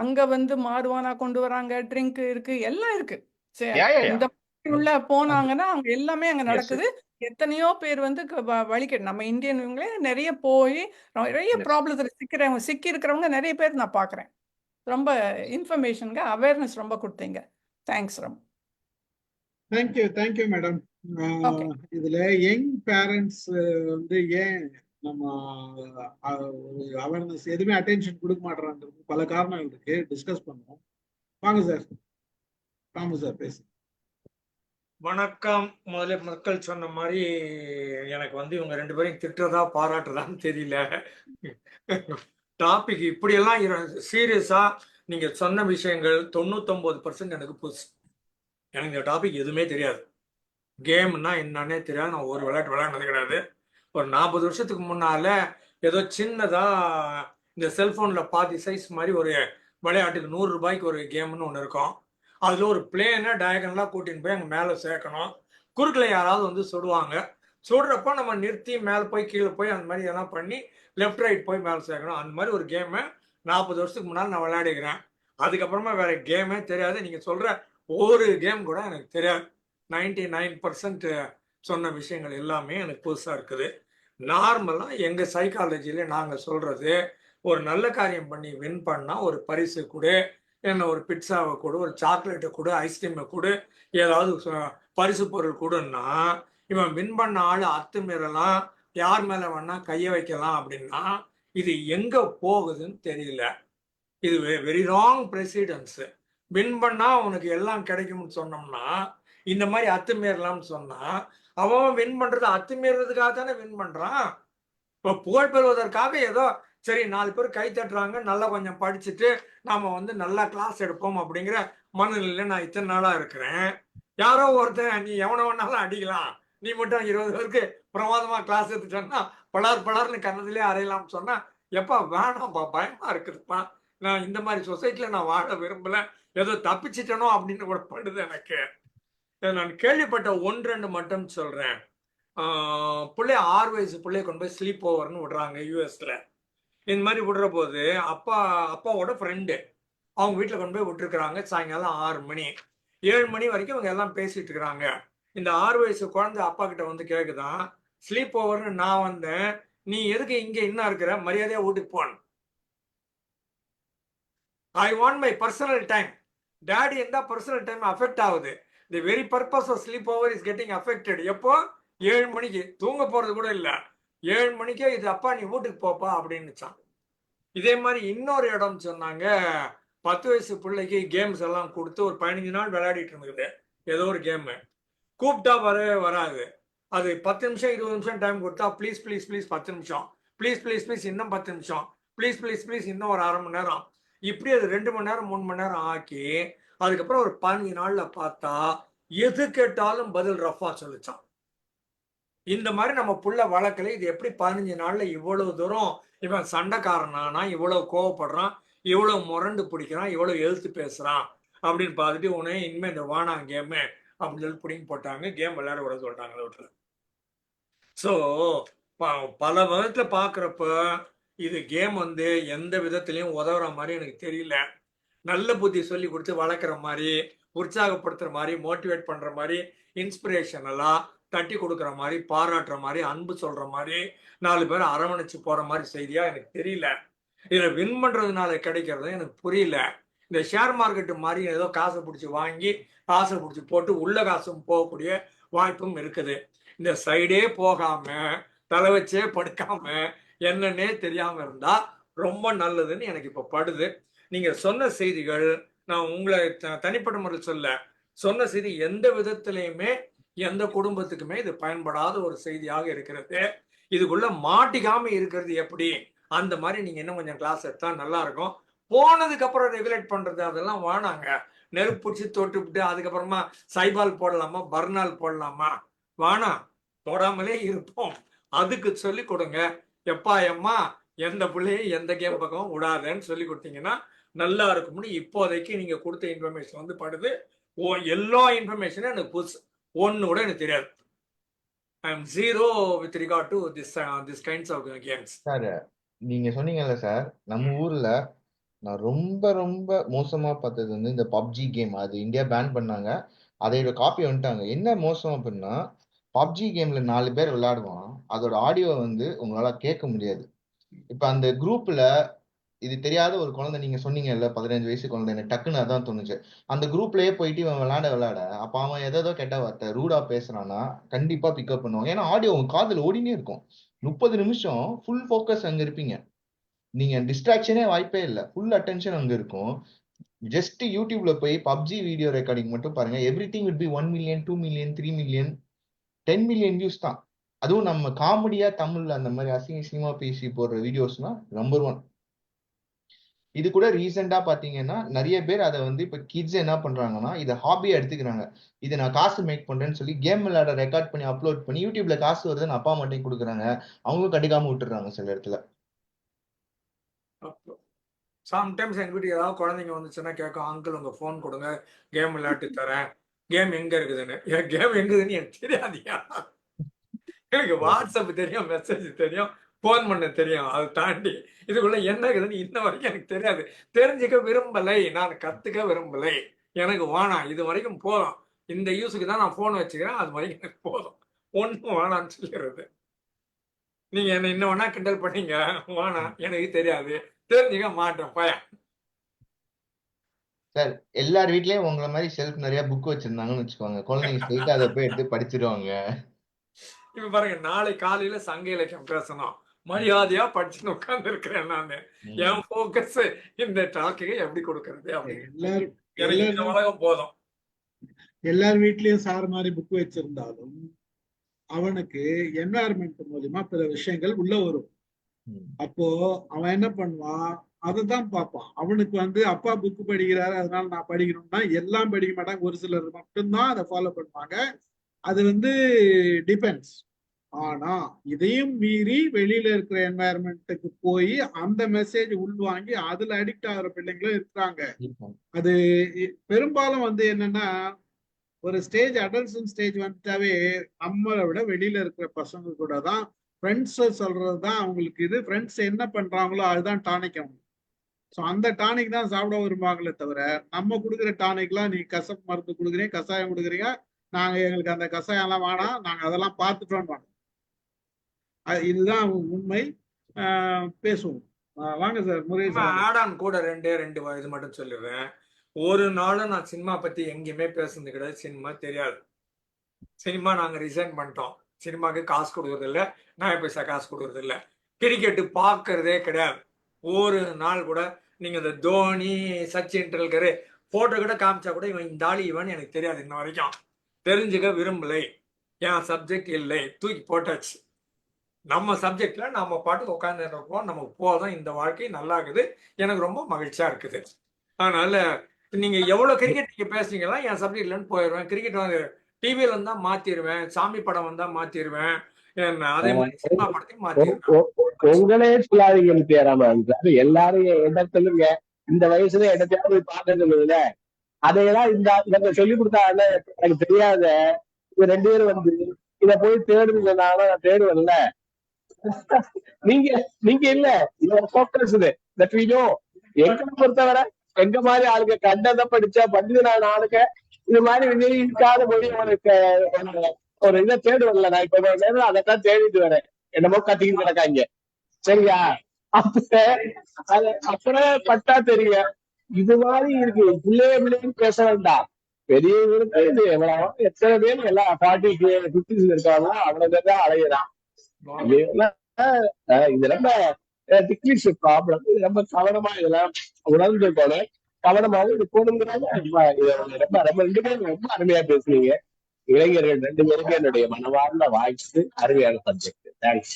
அங்க வந்து மார்வானா கொண்டு வராங்க, ட்ரிங்க் இருக்கு, எல்லாம் இருக்கு. சரி, யா யா யா இந்த மாதிரி உள்ள அது போனாங்கன்னா அங்க எல்லாமே அங்க எஸ். நடக்குது. எத்தனையோ பேர் வந்து வழிகட்டு நம்ம இந்தியன் இவங்களே நிறைய போய் நிறைய எஸ். ப்ராப்ளத்துல சிக்கி இருக்கிறவங்க நிறைய பேர் நான் பார்க்குறேன். ரொம்ப இன்ஃபர்மேஷனுங்க அவேர்னஸ் ரொம்ப கொடுத்தீங்க. தேங்க்ஸ் ரொம்ப. Thank you madam. ஓகே. இதுல யங் பேரண்ட்ஸ் வந்து ஏன் நம்ம ஒரு அவேர்னஸ் எதுவுமே அட்டென்ஷன் கொடுக்க மாட்டேறான்றது பல காரணங்கள் இருக்கு, டிஸ்கஸ் பண்ணுவோம். வாங்க சார், ராமு சார் பேசு. வணக்கம். முதல்ல மக்கள் சொன்ன மாதிரி எனக்கு வந்து இவங்க 2 பேரையும் திட்டுறதா பாராட்டுறதான்னு தெரியல. டாபிக் இப்படியெல்லாம் சீரியஸா நீங்க சொன்ன விஷயங்கள் 99% எனக்கு புதுசு. எனக்கு இந்த டாபிக் எதுவுமே தெரியாது. கேம்னா என்னன்னே தெரியாது. நான் ஒரு விளையாட்டு விளையாடுனது கிடையாது. ஒரு 40 வருஷத்துக்கு முன்னால ஏதோ சின்னதா இந்த செல்போன்ல பாதி சைஸ் மாதிரி ஒரு விளையாட்டுக்கு 100 ரூபாய்க்கு ஒரு கேம்னு ஒன்று இருக்கும். அதுல ஒரு பிளேனை டயகனலா கூட்டின்னு போய் அங்கே மேலே சேர்க்கணும். குறுக்கில் யாராவது வந்து சுடுவாங்க. சுடுறப்போ நம்ம நிறுத்தி மேலே போய் கீழே போய் அந்த மாதிரி எதனா பண்ணி லெஃப்ட் ரைட் போய் மேலே சேர்க்கணும். அந்த மாதிரி ஒரு கேமை 40 வருஷத்துக்கு முன்னால் நான் விளையாடிக்கிறேன். அதுக்கப்புறமா வேற கேமே தெரியாது. நீங்க சொல்ற ஒரு கேம் கூட எனக்கு தெரியாது. 99% சொன்ன விஷயங்கள் எல்லாமே எனக்கு புதுசா இருக்குது. நார்மலா எங்க சைக்காலஜில நாங்க சொல்றது, ஒரு நல்ல காரியம் பண்ணி வின் பண்ணா ஒரு பரிசு கொடு, என்ன ஒரு பிட்சாவை கொடு, ஒரு சாக்லேட்டை கொடு, ஐஸ்கிரீமை கொடு, ஏதாவது பரிசு பொருள் கொடுன்னா, இவன் வின் பண்ண ஆளு அத்துமீறலாம், யார் மேல வேணா கைய வைக்கலாம் அப்படின்னா, இது எங்க போகுதுன்னு தெரியல. இது வெரி ராங் பிரசிடன்ஸ். வின் பண்ணா உனக்கு எல்லாம் கிடைக்கும்னு சொன்னோம்னா, இந்த மாதிரி அத்துமீறலாம்னு சொன்னா, அவன் வின் பண்றது அத்துமீறதுக்காக தானே வின் பண்றான். இப்போ புகழ் பெறுவதற்காக ஏதோ சரி 4 பேர் கை தட்டுறாங்க, நல்லா கொஞ்சம் படிச்சுட்டு நாம வந்து நல்லா கிளாஸ் எடுப்போம் அப்படிங்கிற மனநிலையில நான் இத்தனை நாளா இருக்கிறேன். யாரோ ஒருத்தன் நீ எவனை வேணாலும் அடிக்கலாம், நீ மட்டும் 20 பேருக்கு பிரமாதமா கிளாஸ் எடுத்துட்டோம்னா பலார்னு கண்ணதிலே அறையலாம்னு சொன்னா, எப்பா வேணாம்ப்பா, பயமா இருக்குதுப்பா, நான் இந்த மாதிரி சொசைட்டில நான் வாழ விரும்பல, ஏதோ தப்பிச்சிட்டனோ அப்படின்னு கூட படுது எனக்கு. நான் கேள்விப்பட்ட 1-2 மட்டும் சொல்றேன். பிள்ளைய 6 வயசு பிள்ளைய கொண்டு போய் ஸ்லீப் ஓவர்னு விடுறாங்க யூஎஸ்ல. இந்த மாதிரி விடுற போது அப்பாவோட ஃப்ரெண்டு அவங்க வீட்டில் கொண்டு போய் விட்டுருக்குறாங்க. சாயங்காலம் 6 மணி 7 மணி வரைக்கும் இவங்க எல்லாம் பேசிட்டு இருக்கிறாங்க. இந்த 6 வயசு குழந்தை அப்பா கிட்ட வந்து கேக்குதான், ஸ்லீப் ஓவர்னு நான் வந்தேன், நீ எதுக்கு இங்க இன்னும் இருக்கிற, மரியாதையா வீட்டுக்கு போன. I want my personal time. Daddy இருந்தா பர்சனல் டைம் அஃபெக்ட் ஆகுது. The very purpose of sleep over is getting affected. எப்போ 7 மணிக்கு தூங்க போறது கூட இல்ல, 7 மணிக்கே இது அப்பா நீ வீட்டுக்கு போப்பா அப்படின்னுச்சான். இதே மாதிரி இன்னொரு இடம் சொன்னாங்க, 10 வயசு பிள்ளைக்கு கேம்ஸ் எல்லாம் கொடுத்து ஒரு 15 நாள் விளையாடிட்டு இருந்தது ஏதோ ஒரு கேம். கூப்பிட்டா வரவே வராது. அது 10 நிமிஷம் 20 நிமிஷம் டைம் கொடுத்தா ப்ளீஸ் ப்ளீஸ் ப்ளீஸ் 10 நிமிஷம், ப்ளீஸ் ப்ளீஸ் ப்ளீஸ் இன்னும் 10 நிமிஷம், ப்ளீஸ் ப்ளீஸ் ப்ளீஸ் இன்னும் ஒரு அரை மணி நேரம், இப்படி அது 2 மணி நேரம் 3 மணி நேரம் ஆக்கி அதுக்கப்புறம் ஒரு 15 நாள்ல பார்த்தா எது கேட்டாலும் பதில் ரஃபா சொல்லிச்சான். இந்த மாதிரி நம்ம புள்ள வழக்கில் இது எப்படி 15 நாள்ல இவ்வளவு தூரம் இவன் சண்டைக்காரனானா, இவ்வளவு கோவப்படுறான், இவ்வளவு முரண்டு பிடிக்கிறான், இவ்வளவு எழுத்து பேசுறான் அப்படின்னு பார்த்துட்டு உடனே இனிமே இந்த வானா கேமு அப்படின்னு சொல்லி பிடிங்கி போட்டாங்க. கேம் விளையாட விட சொல்லிட்டாங்க வீட்டில். ஸோ பல விதத்துல பாக்குறப்ப இது கேம் வந்து எந்த விதத்திலையும் உதவுற மாதிரி எனக்கு தெரியல. நல்ல புத்தி சொல்லி கொடுத்து வளர்க்குற மாதிரி, உற்சாகப்படுத்துற மாதிரி, மோட்டிவேட் பண்ற மாதிரி, இன்ஸ்பிரேஷனலா தட்டி கொடுக்குற மாதிரி, பாராட்டுற மாதிரி, அன்பு சொல்ற மாதிரி, 4 பேர் அரவணைச்சு போற மாதிரி செய்தியா எனக்கு தெரியல. இதுல வின் பண்றதுனால கிடைக்கிறது எனக்கு புரியல. இந்த ஷேர் மார்க்கெட் மாதிரி ஏதோ காசை பிடிச்சி வாங்கி காசை பிடிச்சி போட்டு உள்ள காசும் போகக்கூடிய வாய்ப்பும் இருக்குது. இந்த சைடே போகாம தலை வச்சே படுக்காம என்னன்னே தெரியாம இருந்தா ரொம்ப நல்லதுன்னு எனக்கு இப்ப படுது. நீங்க சொன்ன செய்திகள், நான் உங்களை தனிப்பட்ட முறையில் சொன்ன செய்தி எந்த விதத்திலையுமே எந்த குடும்பத்துக்குமே இது பயன்படாத ஒரு செய்தியாக இருக்கிறது. இதுக்குள்ள மாட்டிக்காம இருக்கிறது எப்படி, அந்த மாதிரி நீங்க இன்னும் கொஞ்சம் கிளாஸ் எடுத்தா நல்லா இருக்கும். போனதுக்கு அப்புறம் ரெகுலேட் பண்றது அதெல்லாம் வேணாங்க. நெருப்பு பிடிச்சி தொட்டுவிட்டு அதுக்கப்புறமா சைபால் போடலாமா, பர்னால் போடலாமா, வேணாம், தொடாமலே இருப்போம். அதுக்கு சொல்லி கொடுங்க. எப்பா எம்மா எந்த பிள்ளையும் எந்த கேம் பக்கம் விடாதேன்னு சொல்லி கொடுத்தீங்கன்னா நல்லா இருக்கும்னு இப்போதைக்கு நீங்க கொடுத்த இன்ஃபர்மேஷன் வந்து படுது. எல்லா இன்ஃபர்மேஷனும் எனக்கு புதுசு, ஒண்ணு கூட எனக்கு தெரியாது. I am zero with regard to this kinds of games. Sir நீங்க சொன்னீங்கல்ல சார், நம்ம ஊர்ல நான் ரொம்ப ரொம்ப மோசமா பார்த்தது வந்து இந்த பப்ஜி கேம். அது இந்தியா பேன் பண்ணாங்க, அதோட காப்பி வந்துட்டாங்க. என்ன மோசம் அப்படின்னா, பப்ஜி கேம்ல 4 பேர் விளையாடுவான், அதோட ஆடியோ வந்து உங்களால கேட்க முடியாது. இப்ப அந்த குரூப்ல இது தெரியாத ஒரு குழந்தை, நீங்க சொன்னீங்கல்ல 15 வயசு குழந்தை, எனக்கு டக்குன்னு அதான் தோணுச்சு. அந்த குரூப்லயே போயிட்டு இவன் விளையாட அப்ப அவன் ஏதோ கெட்ட வார்த்தை ரூடா பேசுறான்னா கண்டிப்பா பிக்கப் பண்ணுவான். ஏன்னா ஆடியோ உங்க காதுல ஓடினே இருக்கும். 30 நிமிஷம் ஃபுல் ஃபோக்கஸ் அங்க இருப்பீங்க. நீங்க டிஸ்ட்ராக்ஷனே வாய்ப்பே இல்லை, ஃபுல் அட்டென்ஷன் அங்க இருக்கும். ஜஸ்ட் யூடியூப்ல போய் பப்ஜி வீடியோ ரெக்கார்டிங் மட்டும் பாருங்க. Everything with be 1 million 2 million 3 million 10 million views தான். அதுவும் நம்ம காமெடியா தமிழ்ல அந்த மாதிரி அசிங்கமா பேசி போடுற வீடியோஸ்னா நம்பர் 1. இது கூட ரீசெண்டா பாத்தீங்கன்னா நிறைய பேர் அதை வந்து இப்ப கிட்ஸ் என்ன பண்றாங்கன்னா இதை ஹாபியா எடுத்துக்கிறாங்க. இதை நான் காசு மேக் பண்றேன்னு சொல்லி கேம் விளையாட ரெக்கார்ட் பண்ணி அப்லோட் பண்ணி யூடியூப்ல காசு வருதுன்னு அப்பா மட்டும் கொடுக்குறாங்க. அவங்களும் கண்டுக்காம விட்டுறாங்க சில இடத்துல. சம்டைம்ஸ் எங்க வீட்டுக்கு ஏதாவது குழந்தைங்க வந்துச்சுன்னா கேட்கும், அங்கிள் உங்க ஃபோன் கொடுங்க, கேம் விளையாட்டு தரேன். கேம் எங்க இருக்குதுன்னு. என் கேம் எங்குதுன்னு எனக்கு தெரியாதியா. எனக்கு வாட்ஸ்அப் தெரியும், மெசேஜ் தெரியும், ஃபோன் பண்ண தெரியும். அதை தாண்டி இதுக்குள்ள என்ன இருக்குதுன்னு இன்ன வரைக்கும் எனக்கு தெரியாது. தெரிஞ்சுக்க விரும்பலை, நான் கத்துக்க விரும்பலை, எனக்கு வேணாம், இது வரைக்கும் போதும். இந்த யூஸுக்கு தான் நான் ஃபோன் வச்சுக்கிறேன், அது வரைக்கும் எனக்கு போதும், ஒன்றும் வேணான்னு சொல்லிடுறது. நீங்க என்ன இன்னும் வேணா கிண்டல் பண்ணீங்க, வேணாம், எனக்கு தெரியாது, தெரிஞ்சுக்க மாட்டேன் பையன். சார் எல்லார் வீட்லயும் உங்களை மாதிரி செல்ஃப் நிறைய புக் வச்சிருந்தாங்கன்னு வச்சுக்கோங்க, குழந்தைங்க ஸ்ட்ரெயிட்டா அதை போய் எடுத்து படிச்சிருவாங்க. இப்ப பாருங்க, நாளை காலையில சங்க இலக்கியம் பேசணும், மரியாதையா படிச்சுன்னு உட்கார்ந்து இருக்கிறேன் நானு. என் போக்கஸ் இந்த டாக்கு எப்படி கொடுக்கறது அப்படின்னு. எனக்கு இந்த உலகம் போதும். எல்லார் வீட்லயும் சார் மாதிரி புக் வச்சிருந்தாலும் அவனுக்கு என்வாயர்மெண்ட் மூலியமா பிற விஷயங்கள் உள்ள வரும். அப்போ அவன் என்ன பண்ணுவான், அதைதான் பார்ப்பான். அவனுக்கு வந்து அப்பா புக்கு படிக்கிறாரு அதனால நான் படிக்கணும்னா எல்லாம் படிக்க மாட்டாங்க, ஒரு சிலர் மட்டும்தான் அதை ஃபாலோ பண்ணுவாங்க. அது வந்து டிபெண்ட்ஸ். ஆனா இதையும் மீறி வெளியில இருக்கிற என்வாயர்மெண்ட்டுக்கு போய் அந்த மெசேஜ் உள்வாங்கி அதுல அடிக்ட் ஆகிற பிள்ளைங்களும் இருக்கிறாங்க. அது பெரும்பாலும் வந்து என்னன்னா, ஒரு ஸ்டேஜ் அடல்சன் ஸ்டேஜ் வந்துட்டாவே நம்மளை விட வெளியில இருக்கிற பசங்க கூட தான் ஃப்ரெண்ட்ஸ் சொல்றதுதான் அவங்களுக்கு இது. ஃப்ரெண்ட்ஸ் என்ன பண்றாங்களோ அதுதான் டானிக் அவங்க. ஸோ அந்த டானிக் தான் சாப்பிட வருவாங்களே தவிர, நம்ம கொடுக்குற டானிக்லாம் நீ கசப்பு மருந்து கொடுக்குறீங்க, கஷாயம் கொடுக்குறீங்க, நாங்க எங்களுக்கு அந்த கஷாயம் எல்லாம் வேணாம், நாங்க அதெல்லாம் பார்த்துட்டோம். இதுதான் உண்மை. பேசுவோம் வாங்க சார். முருகேஷ் ஆடான் கூட ரெண்டு இது மட்டும் சொல்லுவேன். ஒரு நாளும் நான் சினிமா பத்தி எங்கேயுமே பேசுனது கிடையாது. சினிமா தெரியாது. சினிமா நாங்க ரிசைன் பண்ணிட்டோம். சினிமாக்கு காசு கொடுக்கறது இல்லை, நான் பைசா காசு கொடுக்கறது இல்லை. கிரிக்கெட்டு பார்க்கறதே கிடையாது. ஒரு நாள் கூட நீங்க இந்த தோனி, சச்சின் டெண்டுல்கர் போட்டோ கூட காமிச்சா கூட இவன் இந்த ஆளு இவன் எனக்கு தெரியாது. இன்ன வரைக்கும் தெரிஞ்சுக்க விரும்பலை. என் சப்ஜெக்ட் இல்லை, தூக்கி போட்டாச்சு. நம்ம சப்ஜெக்ட்ல நம்ம பாட்டுக்கு உட்காந்து இருக்கோம், நமக்கு போதும், இந்த வாழ்க்கை நல்லா இருக்குது, எனக்கு ரொம்ப மகிழ்ச்சியா இருக்குது. அதனால நீங்க எவ்வளவு கிரிக்கெட் நீங்க பேசுறீங்களா, என் சப்ஜெக்ட்லன்னு போயிடுவேன். கிரிக்கெட் வந்து டிவியில இருந்தா மாத்திடுவேன், சாமி படம் வந்தா மாத்திடுவேன், அதே மாதிரி சினிமா படத்தையும் மாத்திடுவேன். உங்களே சொல்லாதீங்க ஜெயராமன் சார், எல்லாரும் என்ன சொல்லுங்க, இந்த வயசுல என்னத்தையாவது போய் பார்க்க சொல்லுதுல, அதையெல்லாம் இந்த சொல்லி கொடுத்தா எனக்கு தெரியாத இது 2 பேரும் வந்து இத போய் தேடுறதுனால நான் தேடுவேன்ல. நீங்க இல்ல, எங்களை பொறுத்தவரை எங்க மாதிரி ஆளுங்க கண்டதை படிச்சா பண்டிதனான ஆளுங்க இது மாதிரி விநியோகிக்காத மொழி ஒரு இதை தேடுவேன்ல. நான் இப்ப நேரம் அதைத்தான் தேடிட்டு வரேன், என்னமோ கத்திக்கிட்டு கிடக்காங்க. சரியா? அப்புறம் பட்டா தெரியும். இது மாதிரி இருக்கு. பிள்ளைன்னு பேச வேண்டாம், பெரியவங்களுக்கு இது எவ்வளவு, எத்தனை பேர் எல்லாம் 40, 50s இருக்காங்களோ அவ்வளவு பேர் தான் அலையிறான். இது ரொம்ப டிக்ரிஷ் ப்ராப்ளம். இது ரொம்ப கவனமா இதெல்லாம் உணர்ந்து போனேன், கவனமாவும் இது போகணுங்கிறாங்க. ரொம்ப 2 பேரும் ரொம்ப அருமையா பேசுனீங்க. இளைஞர்கள் 2 பேருக்கு என்னுடைய மனவார்ந்த வாழ்த்து. அருமையான subject. Thanks.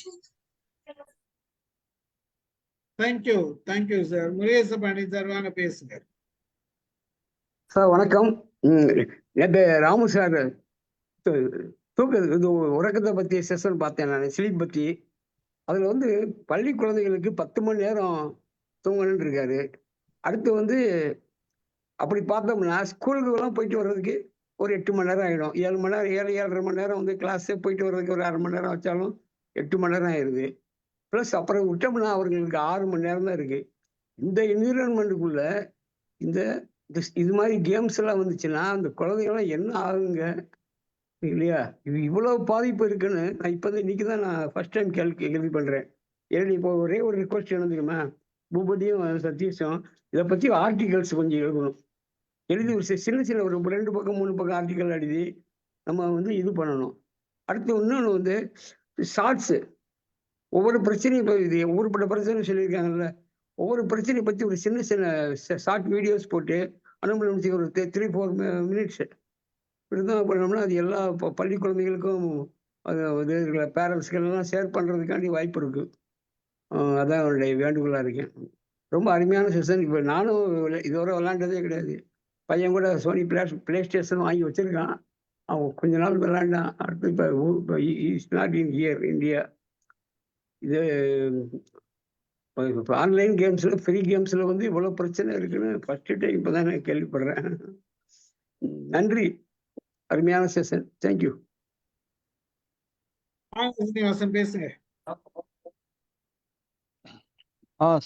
Thank you sir. Murugesa Pandi sir வாங்க பேசுங்க சார். வணக்கம். நேற்று ராமு சார் இது உறக்கத்தை பற்றி செஷன் பார்த்தேன் நான், ஸ்லீப் பற்றி. அதில் வந்து பள்ளி குழந்தைகளுக்கு 10 மணி நேரம் தூங்கணுன்னு இருக்காரு. அடுத்து வந்து அப்படி பார்த்தோம்னா ஸ்கூலுக்குலாம் போயிட்டு வர்றதுக்கு ஒரு 8 மணி நேரம் ஆகிடும். 7 மணி நேரம் 7-7.5 மணி நேரம் வந்து கிளாஸே போயிட்டு வர்றதுக்கு ஒரு 1/2 மணி நேரம் வச்சாலும் 8 மணி நேரம் ஆயிடுது. ப்ளஸ் அப்புறம் விட்டோம்னா அவர்களுக்கு 6 மணி நேரம் தான் இருக்குது. இந்த என்விரான்மெண்ட்டுக்குள்ள இந்த இது மாதிரி கேம்ஸ் எல்லாம் வந்துச்சுன்னா அந்த குழந்தைங்களாம் என்ன ஆகுங்க இல்லையா? இது இவ்வளோ பாதிப்பு இருக்குன்னு நான் இப்போ இன்னைக்கு தான் நான் ஃபர்ஸ்ட் டைம் கேள்வி பண்ணுறேன். ஏன்னா இப்போ ஒரே ஒரு ரிக்வஸ்ட் என்ன தெரியுமா, பூபதியும் சதீஷும் இதை பற்றி ஆர்டிகல்ஸ் கொஞ்சம் எழுதணும். எழுதி ஒரு சின்ன ஒரு 2 பக்கம் 3 பக்கம் ஆர்டிக்கல் எழுதி நம்ம வந்து இது பண்ணணும். அடுத்து இன்னொன்று வந்து ஷார்ட்ஸு, ஒவ்வொரு பிரச்சனையும் இப்போ இது ஒவ்வொருப்பட்ட பிரச்சனை சொல்லியிருக்காங்கல்ல, ஒவ்வொரு பிரச்சனையை பற்றி ஒரு சின்ன ஷார்ட் வீடியோஸ் போட்டு அனுமதி ஒரு 3-4 மினிட்ஸு இப்படிதான் பண்ணோம்னா அது எல்லா பள்ளி குழந்தைகளுக்கும் அது இருக்கிற பேரண்ட்ஸ்களெல்லாம் ஷேர் பண்ணுறதுக்காண்டி வாய்ப்பு இருக்குது. அதான் என்னுடைய வேண்டுகோளாக இருக்கேன். ரொம்ப அருமையான செஷன். இப்போ நானும் இதுவரை விளாண்டதே கிடையாது. பையன் கூட சோனி பிளே ஸ்டேஷன் வாங்கி வச்சுருக்கான். அவன் கொஞ்ச நாள் விளாண்டான். அடுத்து இப்போ is not in here India. இது இப்போ ஆன்லைன் கேம்ஸில் ஃப்ரீ கேம்ஸில் வந்து இவ்வளோ பிரச்சனை இருக்குன்னு ஃபஸ்ட்டு டைம் இப்போ தான் நான் கேள்விப்படுறேன். நன்றி, அருமையான செஷன். தேங்க்யூ. சீனிவாசன் பேசுங்க.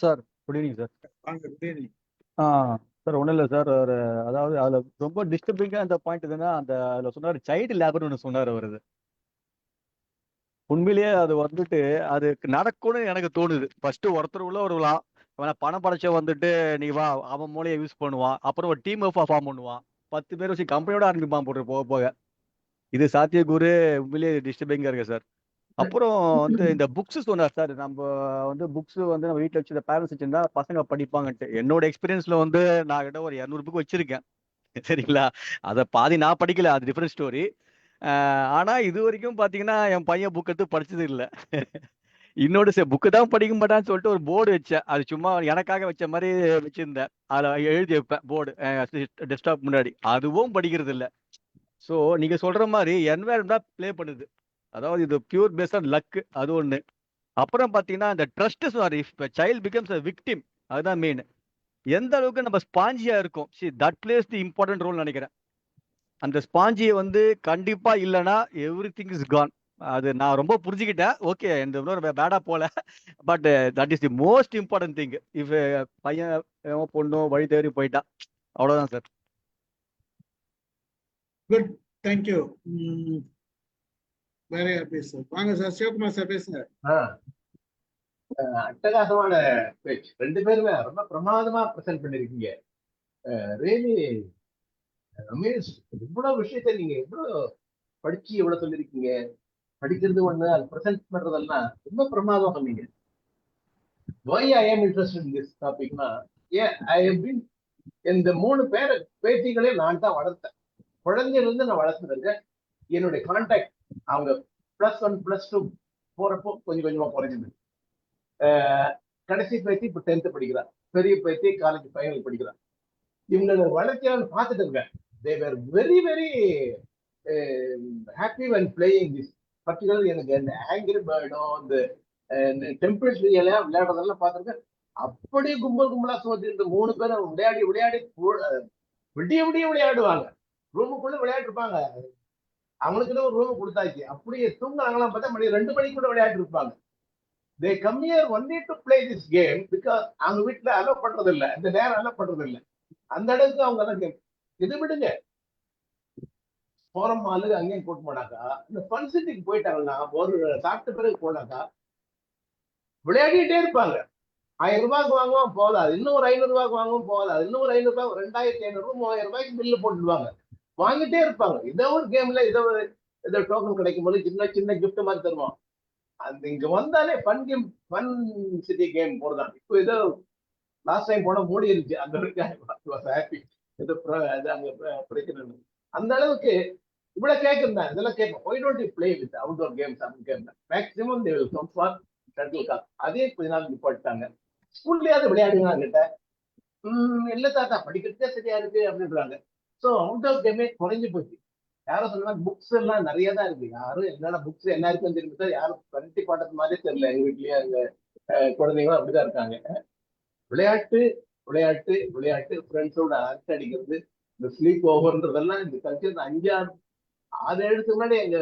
Sir good evening sir. வாங்க, good evening. சார் ஒன்றும் இல்லை சார். அதாவது அதில் ரொம்ப டிஸ்டர்பிங்காக அந்த பாயிண்ட் எதுன்னா, அதில் சொன்னார் சைல்டு லேபர்னு ஒன்று சொன்னார் அவர். உண்மையிலேயே அது வந்துட்டு அது நடக்கும்னு எனக்கு தோணுது. ஃபர்ஸ்ட் ஒருத்தர் உள்ள ஒரு பணம் படைச்ச வந்துட்டு நீ வா அவன் மூலையை யூஸ் பண்ணுவான், அப்புறம் ஒரு டீம் ஃபார்ம் பண்ணுவான், 10 பேர் வச்சு கம்பெனியோட ஆரம்பிப்பான் போட்டு போக போக. இது சாத்தியக்கூறு உண்மையிலேயே டிஸ்டர்பிங்கா இருக்கு சார். அப்புறம் வந்து இந்த புக்ஸ் சொன்னார் சார். நம்ம வந்து புக்ஸ் வந்து நம்ம வீட்டில் வச்சு இந்த பேரண்ட்ஸ் வச்சிருந்தா பசங்க படிப்பாங்கன்ட்டு. என்னோட எக்ஸ்பீரியன்ஸ்ல வந்து நான் கிட்ட ஒரு 200 புக் வச்சிருக்கேன். சரிங்களா? அதை பாதி நான் படிக்கல, அது டிஃப்ரெண்ட் ஸ்டோரி. ஆனா இது வரைக்கும் பாத்தீங்கன்னா என் பையன் புக் எடுத்து படிச்சது இல்லை. இன்னொரு புக்கு தான் படிக்க மாட்டான்னு சொல்லிட்டு ஒரு போர்டு வச்சேன். அது சும்மா எனக்காக வச்ச மாதிரி வச்சிருந்தேன். அதில் எழுதி வைப்பேன் போர்டு டெஸ்க்டாப் முன்னாடி. அதுவும் படிக்கிறது இல்லை. ஸோ நீங்க சொல்ற மாதிரி என்வாயர்மெண்ட் ப்ளே பண்ணுது. அதாவது இது பியூர் பேஸ்ட் ஆன் லக், அது ஒண்ணு. அப்புறம் பாத்தீங்கன்னா இந்த trust sir, if child becomes a victim, அதுதான் மெயின். எந்த அளவுக்கு நம்ம ஸ்பாஞ்சியா இருக்கும், that plays the important role நினைக்கிறேன். அந்த ஸ்பாஞ்சியை வந்து கண்டிப்பா இல்லைன்னா எவ்ரி திங் இஸ் கான். அது நான் ரொம்ப புரிஞ்சுக்கிட்டேன். ஓகே, இந்த இன்னொரு பேடா போல, but that is the most important thing. If பையன் பொண்ணோ வழி தேடி போயிட்டா, அவ்வளவுதான் சார். Good, thank you. வேற யார் பேச? வாங்க சார், சிவகுமார் சார் பேசுங்க. அட்டகாசமான பேச்சு. 2 பேருமே ரொம்ப பிரமாதமா பிரசன்ட் பண்ணிருக்கீங்க. Really Amaze. இவ்வளவு விஷயத்த நீங்க எவ்வளவு படிச்சு எவ்வளவு சொல்லிருக்கீங்க. படிக்கிறது ஒண்ணு, அது பிரசன்ட் பண்றதெல்லாம் ரொம்ப பிரமாதமா சொன்னீங்க. Why I am interested in this topic னா, I have been இந்த 3 பேத்திகளே நான் தான் வளர்த்தேன். குழந்தையிலிருந்து நான் வளர்த்துருக்கேன். என்னுடைய கான்டாக்ட் அவங்க +1 +2 போறப்போ கொஞ்சம் கொஞ்சமா குறைஞ்சது. கடைசி பேத்தி இப்போ 10th படிக்கிறான். பெரிய பேத்தி காலேஜ் ஃபைனல் படிக்கிறான். இவங்க வளர்ச்சியான்னு பார்த்துட்டு இருக்கேன். They were very very happy when playing this. Particular எனக்கு அந்த ஆங்கிரி பேர்டும் இந்த டெம்பிள்ஸ் எல்லாம் விளையாடுறதெல்லாம் பார்த்துருக்கேன். அப்படியே கும்பலா சோதிட்டு 3 பேரும் விளையாடி விடிய விளையாடுவாங்க. ரூமுக்குள்ள விளையாட்டு இருப்பாங்க. அவங்களுக்குன்னு ஒரு ரூம் கொடுத்தாச்சு. அப்படியே தூங்குறாங்களாம் பார்த்தா மணி 2 மணிக்கு கூட விளையாட்டு இருப்பாங்க. They come here only to play this game because அவங்க வீட்டுல அலோவ் பண்றது இல்லை, இந்த நேரம் அலோவ் பண்றது இல்லை. அந்த அளவுக்கு அவங்க எல்லாம் கேம் இது விடுங்க. போரம் மாலு அங்கேயும் கூட்டு போனாக்கா, இந்த ஃபன் சிட்டிக்கு போயிட்டாங்கன்னா ஒரு சாப்பிட்ட பிறகு போனாக்கா விளையாடிட்டே இருப்பாங்க. 1000 ரூபாய்க்கு வாங்குவோம் போதாது, இன்னும் ஒரு 500 ரூபாய்க்கு வாங்குவோம் போதாது, இன்னும் ஒரு 500 ரூபாய் 2500 3000 ரூபாய்க்கு பில்லு போட்டுடுவாங்க. வாங்கிட்டே இருப்பாங்க. ஏதோ ஒரு கேம்ல ஏதோ டோக்கன் கிடைக்கும் போது சின்ன கிஃப்ட் மாதிரி தருவான். அந்த இங்க வந்தாலே ஃபன் சிட்டி கேம் போறதான். இப்போ ஏதோ லாஸ்ட் டைம் போன மூடி இருந்துச்சு. அந்த ஹாப்பி ஏதோ அங்க பிரச்சனை. அந்த அளவுக்கு இவ்வளவு கேட்கிறேன். இதெல்லாம் கேட்போம். Why don't you play with outdoor games அப்படின்னு கேட்பேன். Maximum they will come for shuttle cock. அதே கொஞ்ச நாள் நிப்பாட்டாங்க. ஸ்கூல்லையாவது விளையாடுங்க கிட்ட. இல்ல தாத்தா படிக்கிறதே சரியா இருக்கு அப்படின்றாங்க. ஸோ அவுட்டோர் கேமே குறைஞ்சு போச்சு. யாரும் சொன்னா புக்ஸ் எல்லாம் நிறைய தான் இருக்கு. யாரும் என்னென்ன புக்ஸ் என்ன இருக்குன்னு தெரிஞ்சு யாரும் பரட்டி பாட்டது மாதிரி தெரியல. எங்க வீட்லயே எங்க குழந்தைங்களும் அப்படிதான் இருக்காங்க. விளையாட்டு ஃப்ரெண்ட்ஸோட அரட்டை அடிக்கிறது, இந்த ஸ்லீப் ஓவர்ன்றதெல்லாம் இந்த கல்ச்சர் 5-6 எழுத்துக்கு முன்னாடி எங்க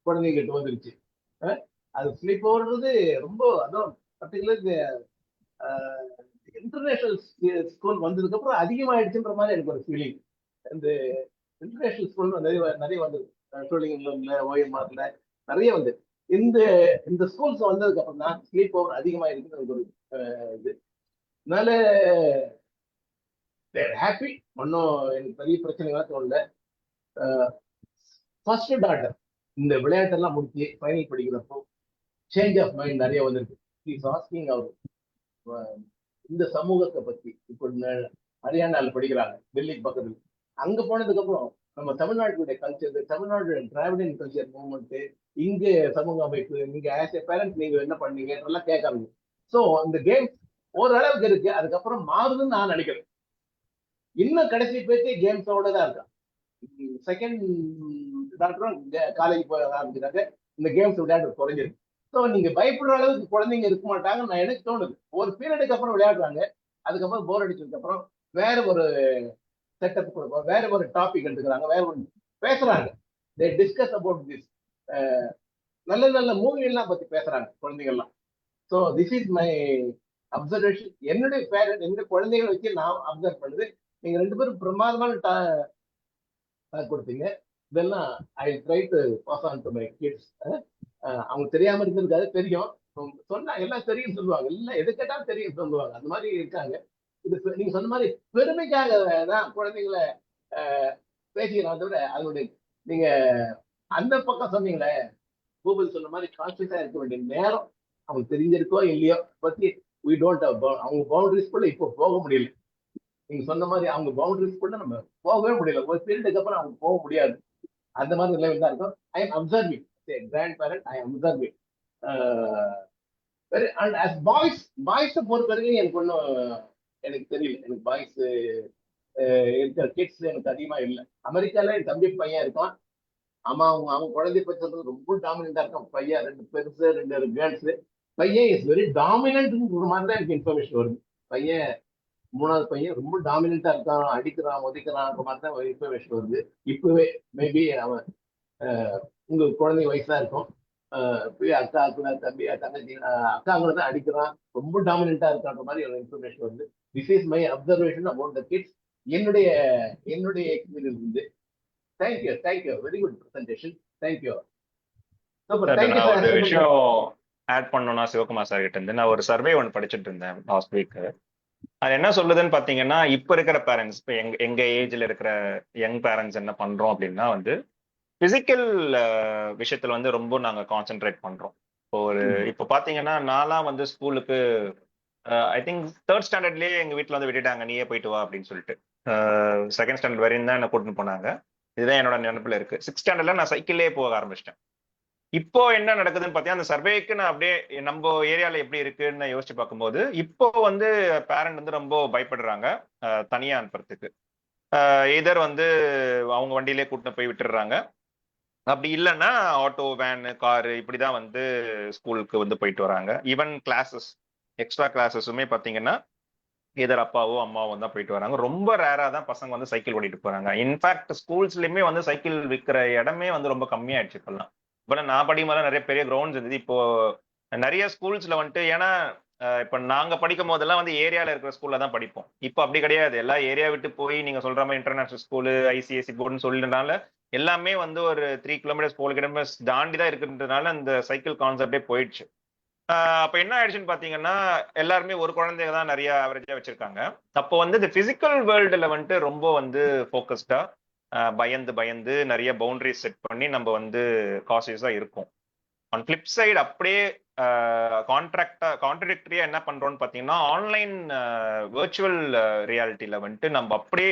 குழந்தைங்க கிட்ட வந்துருச்சு. அது ஸ்லீப் ஓவர்ன்றது ரொம்ப, அதுவும் பர்டிகுலர் இன்டர்நேஷனல் ஸ்கூல் வந்ததுக்கு அப்புறம் அதிகமாயிடுச்சுன்ற மாதிரி எனக்கு ஒரு ஃபீலிங். இந்த இன்டர்நேஷனல் ஸ்கூல் நிறைய வந்தது, சோழிங்கம்ல, ஓஎம்ஆர்ல நிறைய வந்து இந்த இந்த ஸ்கூல்ஸ் வந்ததுக்கு அப்புறம் தான் ஸ்லீப் ஓவர் அதிகமாயிருக்குன்னு எனக்கு ஒரு இது. அதனால ஹாப்பி, ஒன்றும் எனக்கு பெரிய பிரச்சனைகளாக தோணல. ஃபர்ஸ்ட் டாட்டர் இந்த விளையாட்டெல்லாம் முடிச்சு ஃபைனல் படிக்கிறப்போ சேஞ்ச் ஆஃப் மைண்ட் நிறைய வந்திருக்கு. இஸ் ஆஸ்கிங் அவர் இந்த சமூகத்தை பத்தி. இப்போ ஹரியானால படிக்கிறாங்க, டெல்லிக்கு பக்கத்துல. அங்க போனதுக்கு அப்புறம் நம்ம தமிழ்நாட்டுடைய culture, Tamil Nadu Dravidian culture movement, இங்க சமூக அமைப்பு, நீங்க ஆஸ் ஏ பேரண்ட் நீங்க என்ன பண்ணீங்க எல்லாம் கேட்கறாங்க. ஸோ அந்த கேம் ஓரளவுக்கு இருக்கு, அதுக்கப்புறம் மாறுதுன்னு நான் நினைக்கிறேன். இன்னும் கடைசி பேச்சு கேம்ஸோட தான் இருக்கான். செகண்ட் டாக்டரும் காலேஜ் போய் ஆரம்பிக்கிறாங்க, இந்த கேம்ஸ் விளையாட்டு குறைஞ்சிருக்கு. ஸோ நீங்க பயப்படுற அளவுக்கு குழந்தைங்க இருக்க மாட்டாங்க நான் எனக்கு தோணுது. ஒரு பீரியடுக்கு அப்புறம் விளையாடுறாங்க, அதுக்கப்புறம் போர் அடிச்சதுக்கு அப்புறம் வேற ஒரு செட்டப் கொடுப்போம், வேற ஒரு டாபிக் எடுத்துக்கிறாங்க, வேற ஒரு பேசுறாங்க. தே டிஸ்கஸ் அபவுட் திஸ். நல்ல நல்ல மூவிகள்லாம் பத்தி பேசுறாங்க குழந்தைகள்லாம். So this is my observation. என்னுடைய பேரண்ட், என்னுடைய குழந்தைகளை வச்சு நான் அப்சர்வ் பண்ணுது. நீங்க 2 பேரும் பிரமாதமான கொடுத்தீங்க. இதெல்லாம் I try to pass on to my kids. அவங்க தெரியாம இருந்திருக்காது, தெரியும். சொன்னா எல்லாம் தெரியும் சொல்லுவாங்க, எல்லாம் எது கேட்டாலும் தெரியும் சொல்லுவாங்க. அந்த மாதிரி இருக்காங்க. இது நீங்க சொன்ன மாதிரி பெருமைக்காக தான் குழந்தைங்களை பேசிக்கலாம். அதை விட அதனுடைய நீங்க அந்த பக்கம் சொன்னீங்களே, கூகுள் சொன்ன மாதிரி கான்சியஸா இருக்க வேண்டிய நேரம் அவங்களுக்கு தெரிஞ்சிருக்கோ இல்லையோ பத்தி we don't have அவங்க பவுண்டரிஸ்குள்ள இப்போ போக முடியல. நீங்க சொன்ன மாதிரி அவங்க பவுண்டரிஸ்குள்ள நம்ம போகவே முடியல. ஒரு பீரியடுக்கு அப்புறம் அவங்க போக முடியாது. அந்த மாதிரி நிலைமை தான் இருக்கும். I am observing grandparent, I am observing. And as பாய்ஸை பொறுத்த வரைக்கும் எனக்கு ஒன்றும் எனக்கு தெரியல. எனக்கு பாய்ஸ் இருக்கிற கிட்ஸ் எனக்கு அதிகமா இல்லை. அமெரிக்கால என் தம்பி பையன் இருக்கான். ஆமா, அவங்க குழந்தை பற்றி சொல்றது ரொம்ப டாமினண்டா இருக்கும். பையன் 2 பெருசு, 2 கேர்ள்ஸ். பையன் இஸ் வெரி டாமினன்ட் மாதிரி தான் எனக்கு இன்ஃபர்மேஷன் வருது. பையன் 3வது பையன் ரொம்ப டாமினண்டா இருக்கான், அடிக்கிறான், ஒதிக்கிறான் மாதிரி தான் இன்ஃபர்மேஷன் வருது. இப்பவே மேபி அவன் உங்க குழந்தை வயசா இருக்கும், அக்கா தம்பி தங்கச்சி அக்காங்களை தான் அடிக்கிறான், ரொம்ப டாமினண்டா இருக்கான்ற மாதிரி ஒரு இன்ஃபர்மேஷன் வருது. This is my observation about the kids. என்னுடைய எக்ஸ்பீரியன்ஸ் வந்து. Thank you very good presentation. Thank you. ஒரு விஷயம் ஆட் பண்ணணும்னா சிவகுமார் சார் கிட்ட இருந்து நான் ஒரு சர்வே ஒன்று படிச்சுட்டு இருந்தேன் லாஸ்ட் வீக். அது என்ன சொல்லுதுன்னு பாத்தீங்கன்னா, இப்ப இருக்கிற பேரண்ட்ஸ், இப்ப எங்க ஏஜ்ல இருக்கிற யங் பேரண்ட்ஸ் என்ன பண்றோம் அப்படின்னா வந்து பிசிக்கல் விஷயத்துல வந்து ரொம்ப நாங்க கான்சென்ட்ரேட் பண்றோம். இப்போ பாத்தீங்கன்னா நான்லாம் வந்து ஸ்கூலுக்கு ஐ திங்க் 3rd ஸ்டாண்டர்ட்லயே எங்க வீட்டுல வந்து விட்டுட்டாங்க, நீயே போயிட்டு வா அப்படின்னு சொல்லிட்டு. 2nd ஸ்டாண்டர்ட் வரையும் தான் என்ன கூட்டிட்டு போனாங்க. இதுதான் என்னோட நினைப்புல இருக்கு. 6th ஸ்டாண்டர்ட்ல நான் சைக்கிள்லேயே போக ஆரம்பிச்சிட்டேன். இப்போ என்ன நடக்குதுன்னு பார்த்தீங்கன்னா, அந்த சர்வேக்கு நான் அப்படியே நம்ம ஏரியால எப்படி இருக்குன்னு யோசிச்சு பார்க்கும்போது, இப்போ வந்து பேரண்ட் வந்து ரொம்ப பயப்படுறாங்க தனியா அனுப்புறதுக்கு. எதர் வந்து அவங்க வண்டியிலே கூட்டிட்டு போய் விட்டுடுறாங்க, அப்படி இல்லைன்னா ஆட்டோ, வேன், காரு இப்படிதான் வந்து ஸ்கூலுக்கு வந்து போயிட்டு வராங்க. ஈவன் கிளாஸஸ், எக்ஸ்ட்ரா கிளாஸஸுமே பார்த்தீங்கன்னா எதர் அப்பாவோ அம்மாவோ தான் போயிட்டு வராங்க. ரொம்ப ரேரா தான் பசங்க வந்து சைக்கிள் ஓட்டிட்டு போறாங்க. இன்ஃபேக்ட் ஸ்கூல்ஸ்லயுமே வந்து சைக்கிள் விற்கிற இடமே வந்து ரொம்ப கம்மியாயிடுச்சு இப்பெல்லாம். இப்பெல்லாம் நான் படிக்கும்போது நிறைய பெரிய கிரவுண்ட்ஸ் இருந்தது. இப்போ நிறைய ஸ்கூல்ஸ்ல வந்துட்டு, ஏன்னா இப்ப நாங்க படிக்கும் போதெல்லாம் வந்து ஏரியால இருக்கிற ஸ்கூல்ல தான் படிப்போம். இப்போ அப்படி கிடையாது. எல்லா ஏரியா விட்டு போய் நீங்க சொல்ற மாதிரி இன்டர்நேஷனல் ஸ்கூலு, ஐசிஎஸ்சி போர்டுன்னு சொல்லினால எல்லாமே வந்து ஒரு 3 கிலோமீட்டர்ஸ் 4 கிலோமீட்டர்ஸ் தாண்டி தான் இருக்குன்றதுனால அந்த சைக்கிள் கான்செப்டே போயிடுச்சு. அப்ப என்ன ஆயிடுச்சுன்னு பாத்தீங்கன்னா, எல்லாருமே ஒரு குழந்தைங்க தான் நிறைய ஆவரேஜா வச்சிருக்காங்க. அப்போ வந்து இந்த பிசிக்கல் வேர்ல்டுல வந்துட்டு ரொம்ப வந்து போக்கஸ்டா பயந்து நிறைய பவுண்டரிஸ் செட் பண்ணி நம்ம வந்து காசியஸா இருக்கும். ஆன் பிளிப் சைடு அப்படியே கான்ட்ரடிக்டரியா என்ன பண்றோம்னு பாத்தீங்கன்னா, ஆன்லைன் வெர்ச்சுவல் ரியாலிட்டியில வந்துட்டு நம்ம அப்படியே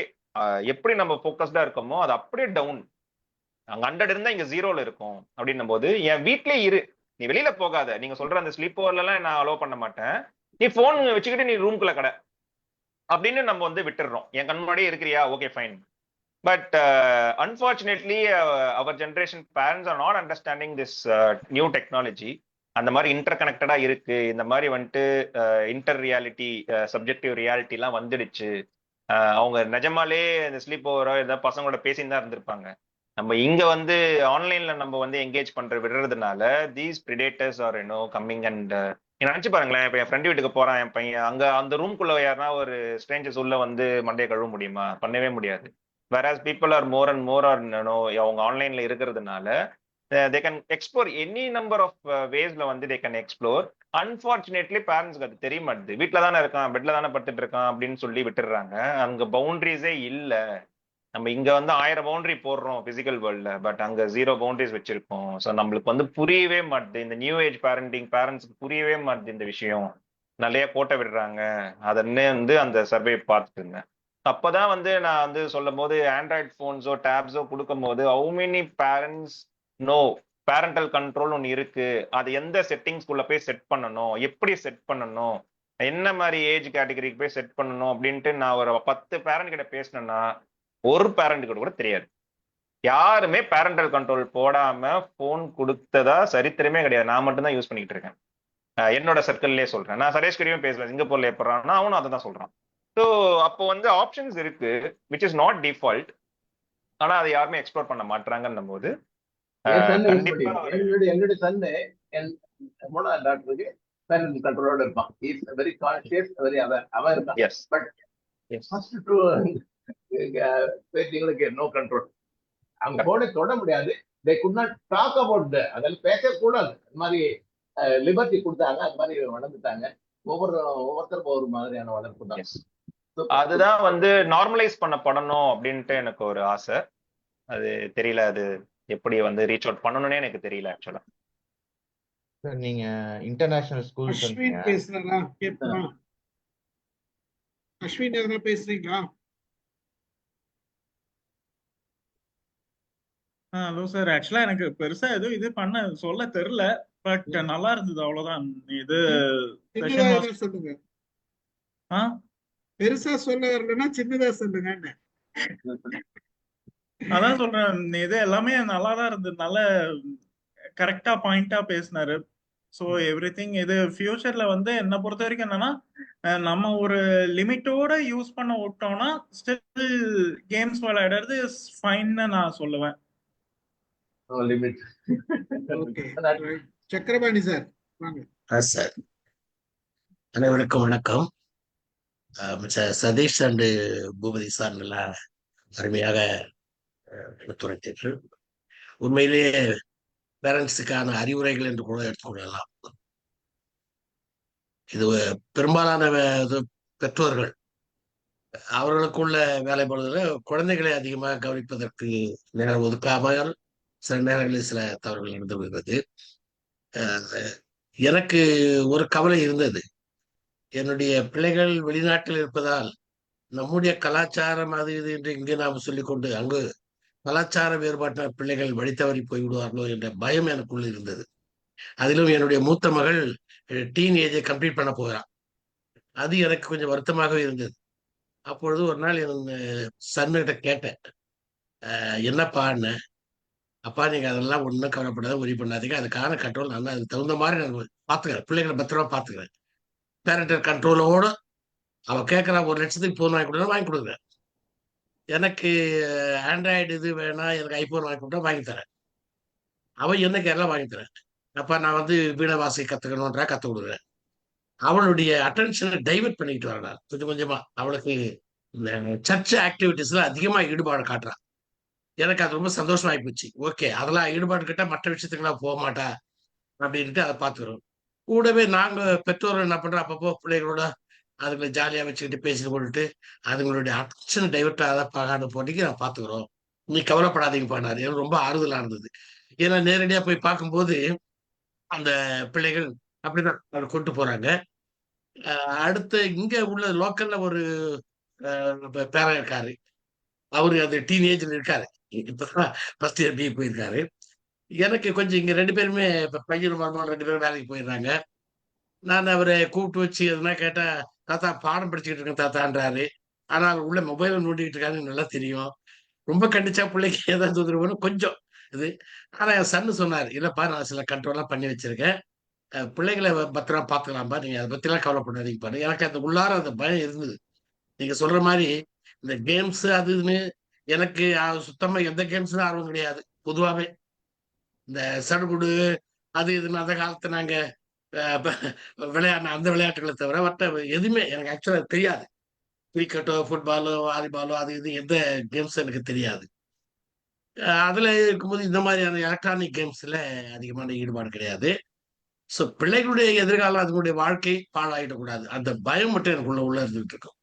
எப்படி நம்ம போக்கஸ்டா இருக்கோமோ அது அப்படியே டவுன். அங்க 100 இருந்தா இங்க 0ல இருக்கும். அப்படின்னும் போது என் வீட்லயே இரு, நீ வெளியில போகாத, நீங்க சொல்ற அந்த ஸ்லீப் ஓவர்ல எல்லாம் நான் அலோவ் பண்ண மாட்டேன், நீ போன் வச்சுக்கிட்டு நீ ரூம்குள்ள கடை அப்படின்னு நம்ம வந்து விட்டுடுறோம். என் கண் முன்னாடியே இருக்கிறியா, okay fine. But unfortunately our generation parents are not understanding this new technology. அந்த மாதிரி இன்டர் கனெக்டடா இருக்கு, இந்த மாதிரி வந்துட்டு இன்டர் ரியாலிட்டி, சப்ஜெக்டிவ் ரியாலிட்டி எல்லாம் வந்துடுச்சு. அவங்க நிஜமாலே இந்த ஸ்லீப் ஓவரோ ஏதாவது பசங்களோட பேசின்னு தான் இருந்திருப்பாங்க. நம்ம இங்க வந்து ஆன்லைன்ல நம்ம வந்து என்கேஜ் விடுறதுனால these predators are coming and நினைச்சு பாருங்களேன். இப்ப என் ஃப்ரெண்ட் வீட்டுக்கு போறான் என் பையன், அங்க அந்த ரூம்குள்ள யாருன்னா ஒரு ஸ்ட்ரேஞ்சர்ஸ் உள்ள வந்து மண்டையை கழுவ முடியுமா? பண்ணவே முடியாது. Where people are more and more are அவங்க ஆன்லைன்ல இருக்கிறதுனால they can explore any number of வேஸ்ல வந்து தே கேன் எக்ஸ்ப்ளோர். அன்பார்ச்சுனேட்லி பேரண்ட்ஸ்க்கு அது தெரிய மாட்டுது. வீட்டுல தானே இருக்கான், பெட்ல தானே படுத்துட்டு இருக்கான் அப்படின்னு சொல்லி விட்டுடுறாங்க. அங்க பவுண்டரிஸே இல்ல. நம்ம இங்க வந்து 1000 பவுண்டரி போடுறோம் பிசிக்கல் வேர்ல்ட்ல, பட் அங்க 0 பவுண்டரிஸ் வச்சிருக்கோம். ஸோ நம்மளுக்கு வந்து புரியவே மாட்டுது. இந்த நியூ ஏஜ் பேரண்ட்ஸ்க்கு புரியவே மாட்டுது இந்த விஷயம். நிறைய கோட்டை விடுறாங்க. அதன்னே வந்து அந்த சர்வே பார்த்துட்டு இருந்தேன். அப்பதான் வந்து நான் வந்து சொல்லும் போது ஆண்ட்ராய்ட் போன்ஸோ டேப்ஸோ கொடுக்கும் போது how many parents know parental control ஒன்று இருக்கு. அது எந்த செட்டிங்ஸ்குள்ள போய் செட் பண்ணணும், எப்படி செட் பண்ணணும், என்ன மாதிரி ஏஜ் கேட்டகரிக்கு போய் செட் பண்ணணும் அப்படின்ட்டு நான் ஒரு 10 பேரண்ட் கிட்ட பேசினேன்னா ஒரு பேரண்ட் கிட்ட கூட தெரியாது. யாருமே பேரண்டல் கண்ட்ரோல் போடாம போன் கொடுத்ததா சரித்திரமே கிடையாது. நான் மட்டும்தான் யூஸ் பண்ணிக்கிட்டு இருக்கேன். என்னோட சர்க்கிள்லயே சொல்றேன். நான் சரேஷ் கிட்டயும் பேசல, சிங்கப்பூர்ல எப்பறான்னா அவனும் அதை தான் சொல்றான். ஸோ அப்போ வந்து ஆப்ஷன்ஸ் இருக்கு விச் இஸ் நாட் டிஃபால்ட். ஆனா அதை யாருமே எக்ஸ்ப்ளோர் பண்ண மாட்டாங்கன்னும் போது கண்டிப்பா என்னுடைய சன்னு மூணாவது டாக்டருக்கு பேரண்ட் கண்ட்ரோலோட இருப்பான். இஸ் வெரி கான்சியஸ், வெரி அவன் இருக்கான். Yes but yes first to பேட்டிங்களுக்கு நோ கண்ட்ரோல். அவங்க போனை தொட முடியாது. they could not talk about that. அதில் பேசக்கூடாது. அந்த மாதிரி லிபர்ட்டி கொடுத்தாங்க. அது மாதிரி வளர்ந்துட்டாங்க. ஒவ்வொருத்தருக்கும் ஒரு மாதிரியான வளர்ப்பு தான். எஸ் அதுதான் வந்து நார்மலைஸ் பண்ணப்படணும் அப்படின்ட்டு எனக்கு ஒரு ஆசை. அது தெரியல, அது எப்படி வந்து ரீச் அவுட் பண்ணணும்னே எனக்கு தெரியல ஆக்சுவலா. சார் நீங்க இன்டர்நேஷனல் ஸ்கூல் அஸ்வின் சொன்னீங்க. பேசுறா கேட்பா. அஸ்வின் எதனா பேசுறீங்களா? Hello sir. ஆக்சுவலா எனக்கு பெருசா எதுவும் இது பண்ண சொல்ல தெரியல. பட் நல்லா இருந்தது, அவ்வளவுதான். இது சின்னதா செஷன் எதுவும் சொல்லுங்க. ஆ பெருசா சொல்ல வரலன்னா சின்னதா சொல்லுங்க. அதான் சொல்றேன், இது எல்லாமே நல்லா தான் இருந்தது. நல்ல கரெக்டா பாயிண்டா பேசினாரு. ஸோ எவ்ரி திங் இது ஃபியூச்சர்ல வந்து என்னை பொறுத்த வரைக்கும் என்னன்னா, நம்ம ஒரு லிமிட்டோட யூஸ் பண்ண விட்டோம்னா ஸ்டில் கேம்ஸ் விளையாடுறது ஃபைன்னு நான் சொல்லுவேன். லிமிட். ஓகே சக்கரபாணி சார் வாங்க. சார் அனைவருக்கும் வணக்கம். சதீஷ் அண்டு பூபதி சார் நல்லா அருமையாக எடுத்துரைத்தீர்கள். உண்மையிலேயே பேரண்ட்ஸுக்கான அறிவுரைகள் என்று கூட எடுத்துக்கொள்ளலாம். இது பெரும்பாலான பெற்றோர்கள் அவர்களுக்குள்ள வேலை பொழுதுல குழந்தைகளை அதிகமாக கவனிப்பதற்கு நேரம் ஒதுக்காமல் சில நேரங்களில் சில தவறுகள் நடந்து வருகிறது. எனக்கு ஒரு கவலை இருந்தது. என்னுடைய பிள்ளைகள் வெளிநாட்டில் இருப்பதால் நம்முடைய கலாச்சாரம் அது இது என்று இங்கே நாம் சொல்லிக்கொண்டு அங்கு கலாச்சார வேறுபாட்ட பிள்ளைகள் வழித்தவறி போய்விடுவார்களோ என்ற பயம் எனக்குள்ள இருந்தது. அதிலும் என்னுடைய மூத்த மகள் டீன் ஏஜை கம்ப்ளீட் பண்ண போகிறான். அது எனக்கு கொஞ்சம் வருத்தமாகவே இருந்தது. அப்பொழுது ஒரு நாள் என் சன்னுகிட்ட கேட்டேன், என்னப்பான்னு. அப்பா நீங்க அதெல்லாம் ஒன்றும் கவலைப்படாத, உரி பண்ணாதீங்க, அதுக்கான கண்ட்ரோல் நான் அதுக்கு தகுந்த மாதிரி நான் பார்த்துக்கிறேன், பிள்ளைகளை பத்திரமா பார்த்துக்கிறேன். பேரண்டல் கண்ட்ரோலோட அவன் கேட்குறா 1 லட்சத்துக்கு ஃபோன் வாங்கி கொடுத்தா வாங்கி கொடுக்குறேன். எனக்கு ஆண்ட்ராய்டு இது வேணாம், எனக்கு ஐபோன் வாங்கி கொடுத்தா வாங்கி தரேன். அவன் எனக்கு எல்லாம் வாங்கி தரேன். அப்பா நான் வந்து வீணை வாசி கற்றுக்கணுன்றா கற்றுக் கொடுக்குறேன். அவளுடைய அட்டென்ஷனை டைவெர்ட் பண்ணிக்கிட்டு வரேன் கொஞ்சம் கொஞ்சமா. அவளுக்கு இந்த சர்ச் ஆக்டிவிட்டிஸ்ல அதிகமாக ஈடுபாடு காட்டுறான். எனக்கு அது ரொம்ப சந்தோஷமாகி போச்சு. ஓகே, அதெல்லாம் ஈடுபாடு கிட்ட மற்ற விஷயத்துக்கெல்லாம் போக மாட்டா அப்படின்ட்டு அதை பார்த்துக்கிறோம். கூடவே நாங்கள் பெற்றோர்கள் என்ன பண்ணுறோம், அப்பப்போ பிள்ளைகளோட அதுங்களை ஜாலியாக வச்சுக்கிட்டு பேசிட்டு போட்டுட்டு அதுங்களுடைய அட்டென்ஷன் டைவெர்ட் ஆகாத போட்டிக்கு நான் பார்த்துக்கிறோம், நீ கவலைப்படாதீங்க பண்ணாரு. எனக்கு ரொம்ப ஆறுதலாக இருந்தது. ஏன்னா நேரடியாக போய் பார்க்கும்போது அந்த பிள்ளைகள் அப்படிதான் அதை கொண்டு போறாங்க. அடுத்து இங்க உள்ள லோக்கல்ல ஒரு பேரன் இருக்காரு. அவரு அந்த டீனேஜ்ல இருக்காரு. இப்பதான் ஃபர்ஸ்ட் இயர் பி போயிருக்காரு. எனக்கு கொஞ்சம் இங்க 2 பேருமே இப்ப பையன் மருமகன் 2 பேரும் வேலைக்கு போயிடுறாங்க. நான் அவரை கூப்பிட்டு வச்சு எதுனா கேட்டா, தாத்தா பாடம் படிச்சுக்கிட்டு இருக்கேன் தாத்தான்றாரு. ஆனால் உள்ள மொபைல நோண்டிக்கிட்டு இருக்காருன்னு நல்லா தெரியும். ரொம்ப கண்டிச்சா பிள்ளைக்கு ஏதாவது தொந்தரவு கொஞ்சம் இது. ஆனா என் சன்னு சொன்னாரு, இல்லப்பா நான் சில கண்ட்ரோல்லாம் பண்ணி வச்சிருக்கேன், பிள்ளைகளை பத்திரமா பார்த்துக்கலாம்பா, நீங்க அதை பத்திலாம் கவலைப்படாதீங்க பாரு. எனக்கு அந்த உள்ளார அந்த பயம் இருந்தது. நீங்க சொல்ற மாதிரி இந்த கேம்ஸ் அதுன்னு எனக்கு சுத்தமா எந்த கேம்ஸ்ல ஆர்வம் கிடையாது. பொதுவாகவே இந்த சடுகுடு அது இதுன்னு அந்த காலத்துல நாங்க விளையாடின அந்த விளையாட்டுகளை தவிர மற்ற எதுவுமே எனக்கு ஆக்சுவலா தெரியாது. கிரிக்கெட்டோ ஃபுட்பாலோ வாலிபாலோ அது இது எந்த கேம்ஸ் எனக்கு தெரியாது. அதுல இருக்கும்போது இந்த மாதிரியான எலக்ட்ரானிக் கேம்ஸ்ல அதிகமான ஈடுபாடு கிடையாது. ஸோ பிள்ளைகளுடைய எதிர்காலம் அதனுடைய வாழ்க்கை பாழாயிடக்கூடாது அந்த பயம் மட்டும் எனக்குள்ள உள்ள இருந்துகிட்டு இருக்கும்.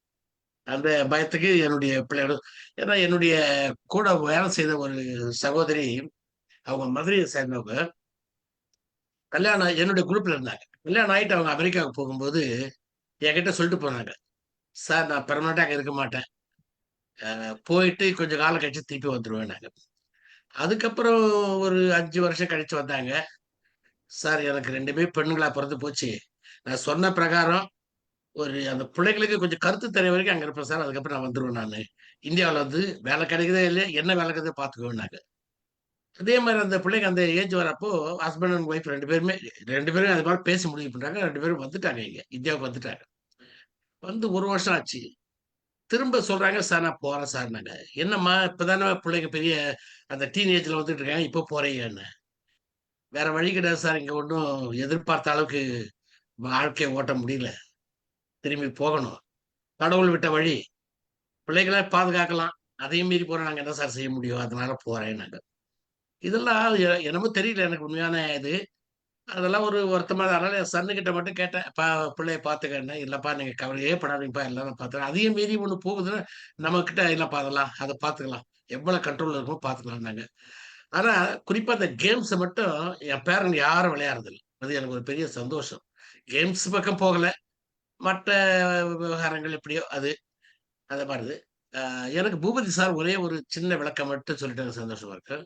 அந்த பயத்துக்கு என்னுடைய பிள்ளைகள், ஏன்னா என்னுடைய கூட வேலை செய்த ஒரு சகோதரி, அவங்க மதுரையை சேர்ந்தவங்க, கல்யாணம் என்னுடைய குரூப்ல இருந்தாங்க. கல்யாணம் ஆயிட்டு அவங்க அமெரிக்காவுக்கு போகும்போது என்கிட்ட சொல்லிட்டு போனாங்க, சார் நான் பெர்மனண்டா அங்க இருக்க மாட்டேன், போயிட்டு கொஞ்சம் காலம் கழிச்சு திருப்பி வந்துருவேன் நாங்க. அதுக்கப்புறம் ஒரு 5 வருஷம் கழிச்சு வந்தாங்க. சார் எனக்கு 2 பெண்களா பிறந்து போச்சு, நான் சொன்ன பிரகாரம் ஒரு அந்த பிள்ளைகளுக்கு கொஞ்சம் கருத்து தெரிய வரைக்கும் அங்க இருப்பேன் சார், அதுக்கப்புறம் நான் வந்துருவேன். நான் இந்தியாவில் வந்து வேலை கிடைக்குதே இல்லையா, என்ன வேலை கிடைக்குதோ பார்த்துக்குவேன்னாங்க. அதே மாதிரி அந்த பிள்ளைங்க அந்த ஏஜ் வரப்போ ஹஸ்பண்ட் அண்ட் ஒய்ஃப் 2 பேரும் அது மாதிரி பேசி முடிவு பண்றாங்க. 2 பேரும் வந்துட்டாங்க, இங்க இந்தியாவுக்கு வந்துட்டாங்க. வந்து 1 வருஷம் ஆச்சு. திரும்ப சொல்றாங்க, சார் நான் போறேன் சார். நாங்க என்னம்மா இப்பதானே பிள்ளைங்க பெரிய அந்த டீனேஜ்ல வந்துட்டு இருக்காங்க, இப்போ போறீங்க என்ன? வேற வழி கிடையாது சார், இங்க ஒன்றும் எதிர்பார்த்த அளவுக்கு வாழ்க்கையை ஓட்ட முடியல, திரும்பி போகணும், கடவுள் விட்ட வழி, பிள்ளைகளை பாதுகாக்கலாம், அதையும் மீறி போற நாங்க என்ன சார் செய்ய முடியும், அதனால போறேன் நாங்க. இதெல்லாம் என்னமோ தெரியல எனக்கு உண்மையான இது. அதெல்லாம் ஒரு வருத்தமா, அதனால என் சன்னு கிட்ட மட்டும் கேட்டேன், பிள்ளைய பாத்துக்கன்னு. இல்லப்பா நீங்க கவலையே படாதீங்கப்பா, எல்லாம் பாத்துக்கலாம், அதையும் மீறி ஒண்ணு போகுதுன்னா நம்ம கிட்ட இல்லப்பா அதெல்லாம் அதை பாத்துக்கலாம், எவ்வளவு கண்ட்ரோல் இருக்குமோ பாத்துக்கலாம் நாங்க. ஆனா குறிப்பா இந்த கேம்ஸ் மட்டும் என் பேரன் யாரும் விளையாடுறது இல்லை, அது எனக்கு ஒரு பெரிய சந்தோஷம். கேம்ஸ் பக்கம் போகல, மற்ற விவகாரங்கள் எப்படியோ அது அதை மாறுது. எனக்கு பூபதி சார் ஒரே ஒரு சின்ன விளக்கம் மட்டும் சொல்லிட்டு எனக்கு சந்தோஷமா இருக்கு.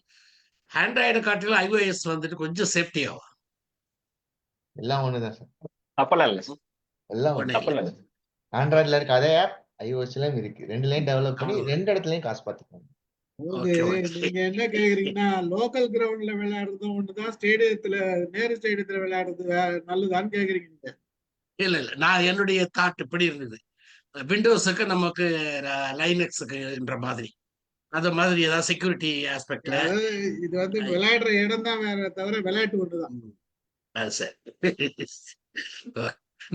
ஆண்ட்ராய்டு காட்டிலும் ஐஓஎஸ் வந்துட்டு கொஞ்சம் சேஃப்டி ஆகும். எல்லாம் ஒண்ணுதான் சார், அப்பெல்லாம் இல்லை சார், எல்லாம் ஒண்ணு ஒண்ணு. அப்பெல்லாம் இல்லை. ஆண்ட்ராய்ட்ல இருக்க அதே ஆப் iOS-லயும் இருக்கு, 2லையும் டெவலப் பண்ணி 2 இடத்துலயும் காசு பார்த்துக்கோங்க. அதாவது நீங்க என்ன கேக்குறீங்கன்னா, லோக்கல் கிரவுண்ட்ல விளையாடுறதும் ஒண்ணுதான், ஸ்டேடியத்துல நேரு ஸ்டேடியத்துல விளையாடுறது நல்லதான்னு கேக்குறீங்க. இல்ல இல்ல, நான் என்னுடைய தாட் இப்படி இருந்தது, விண்டோஸுக்கு நமக்கு லைனக்ஸுக்குன்ற மாதிரி, அந்த மாதிரி ஏதாவது செக்யூரிட்டி ஆஸ்பெக்ட்ல. அதாவது இது வந்து விளையாடுற இடம் தான் வேற தவிர விளையாட்டு ஒண்ணுதான். சரி,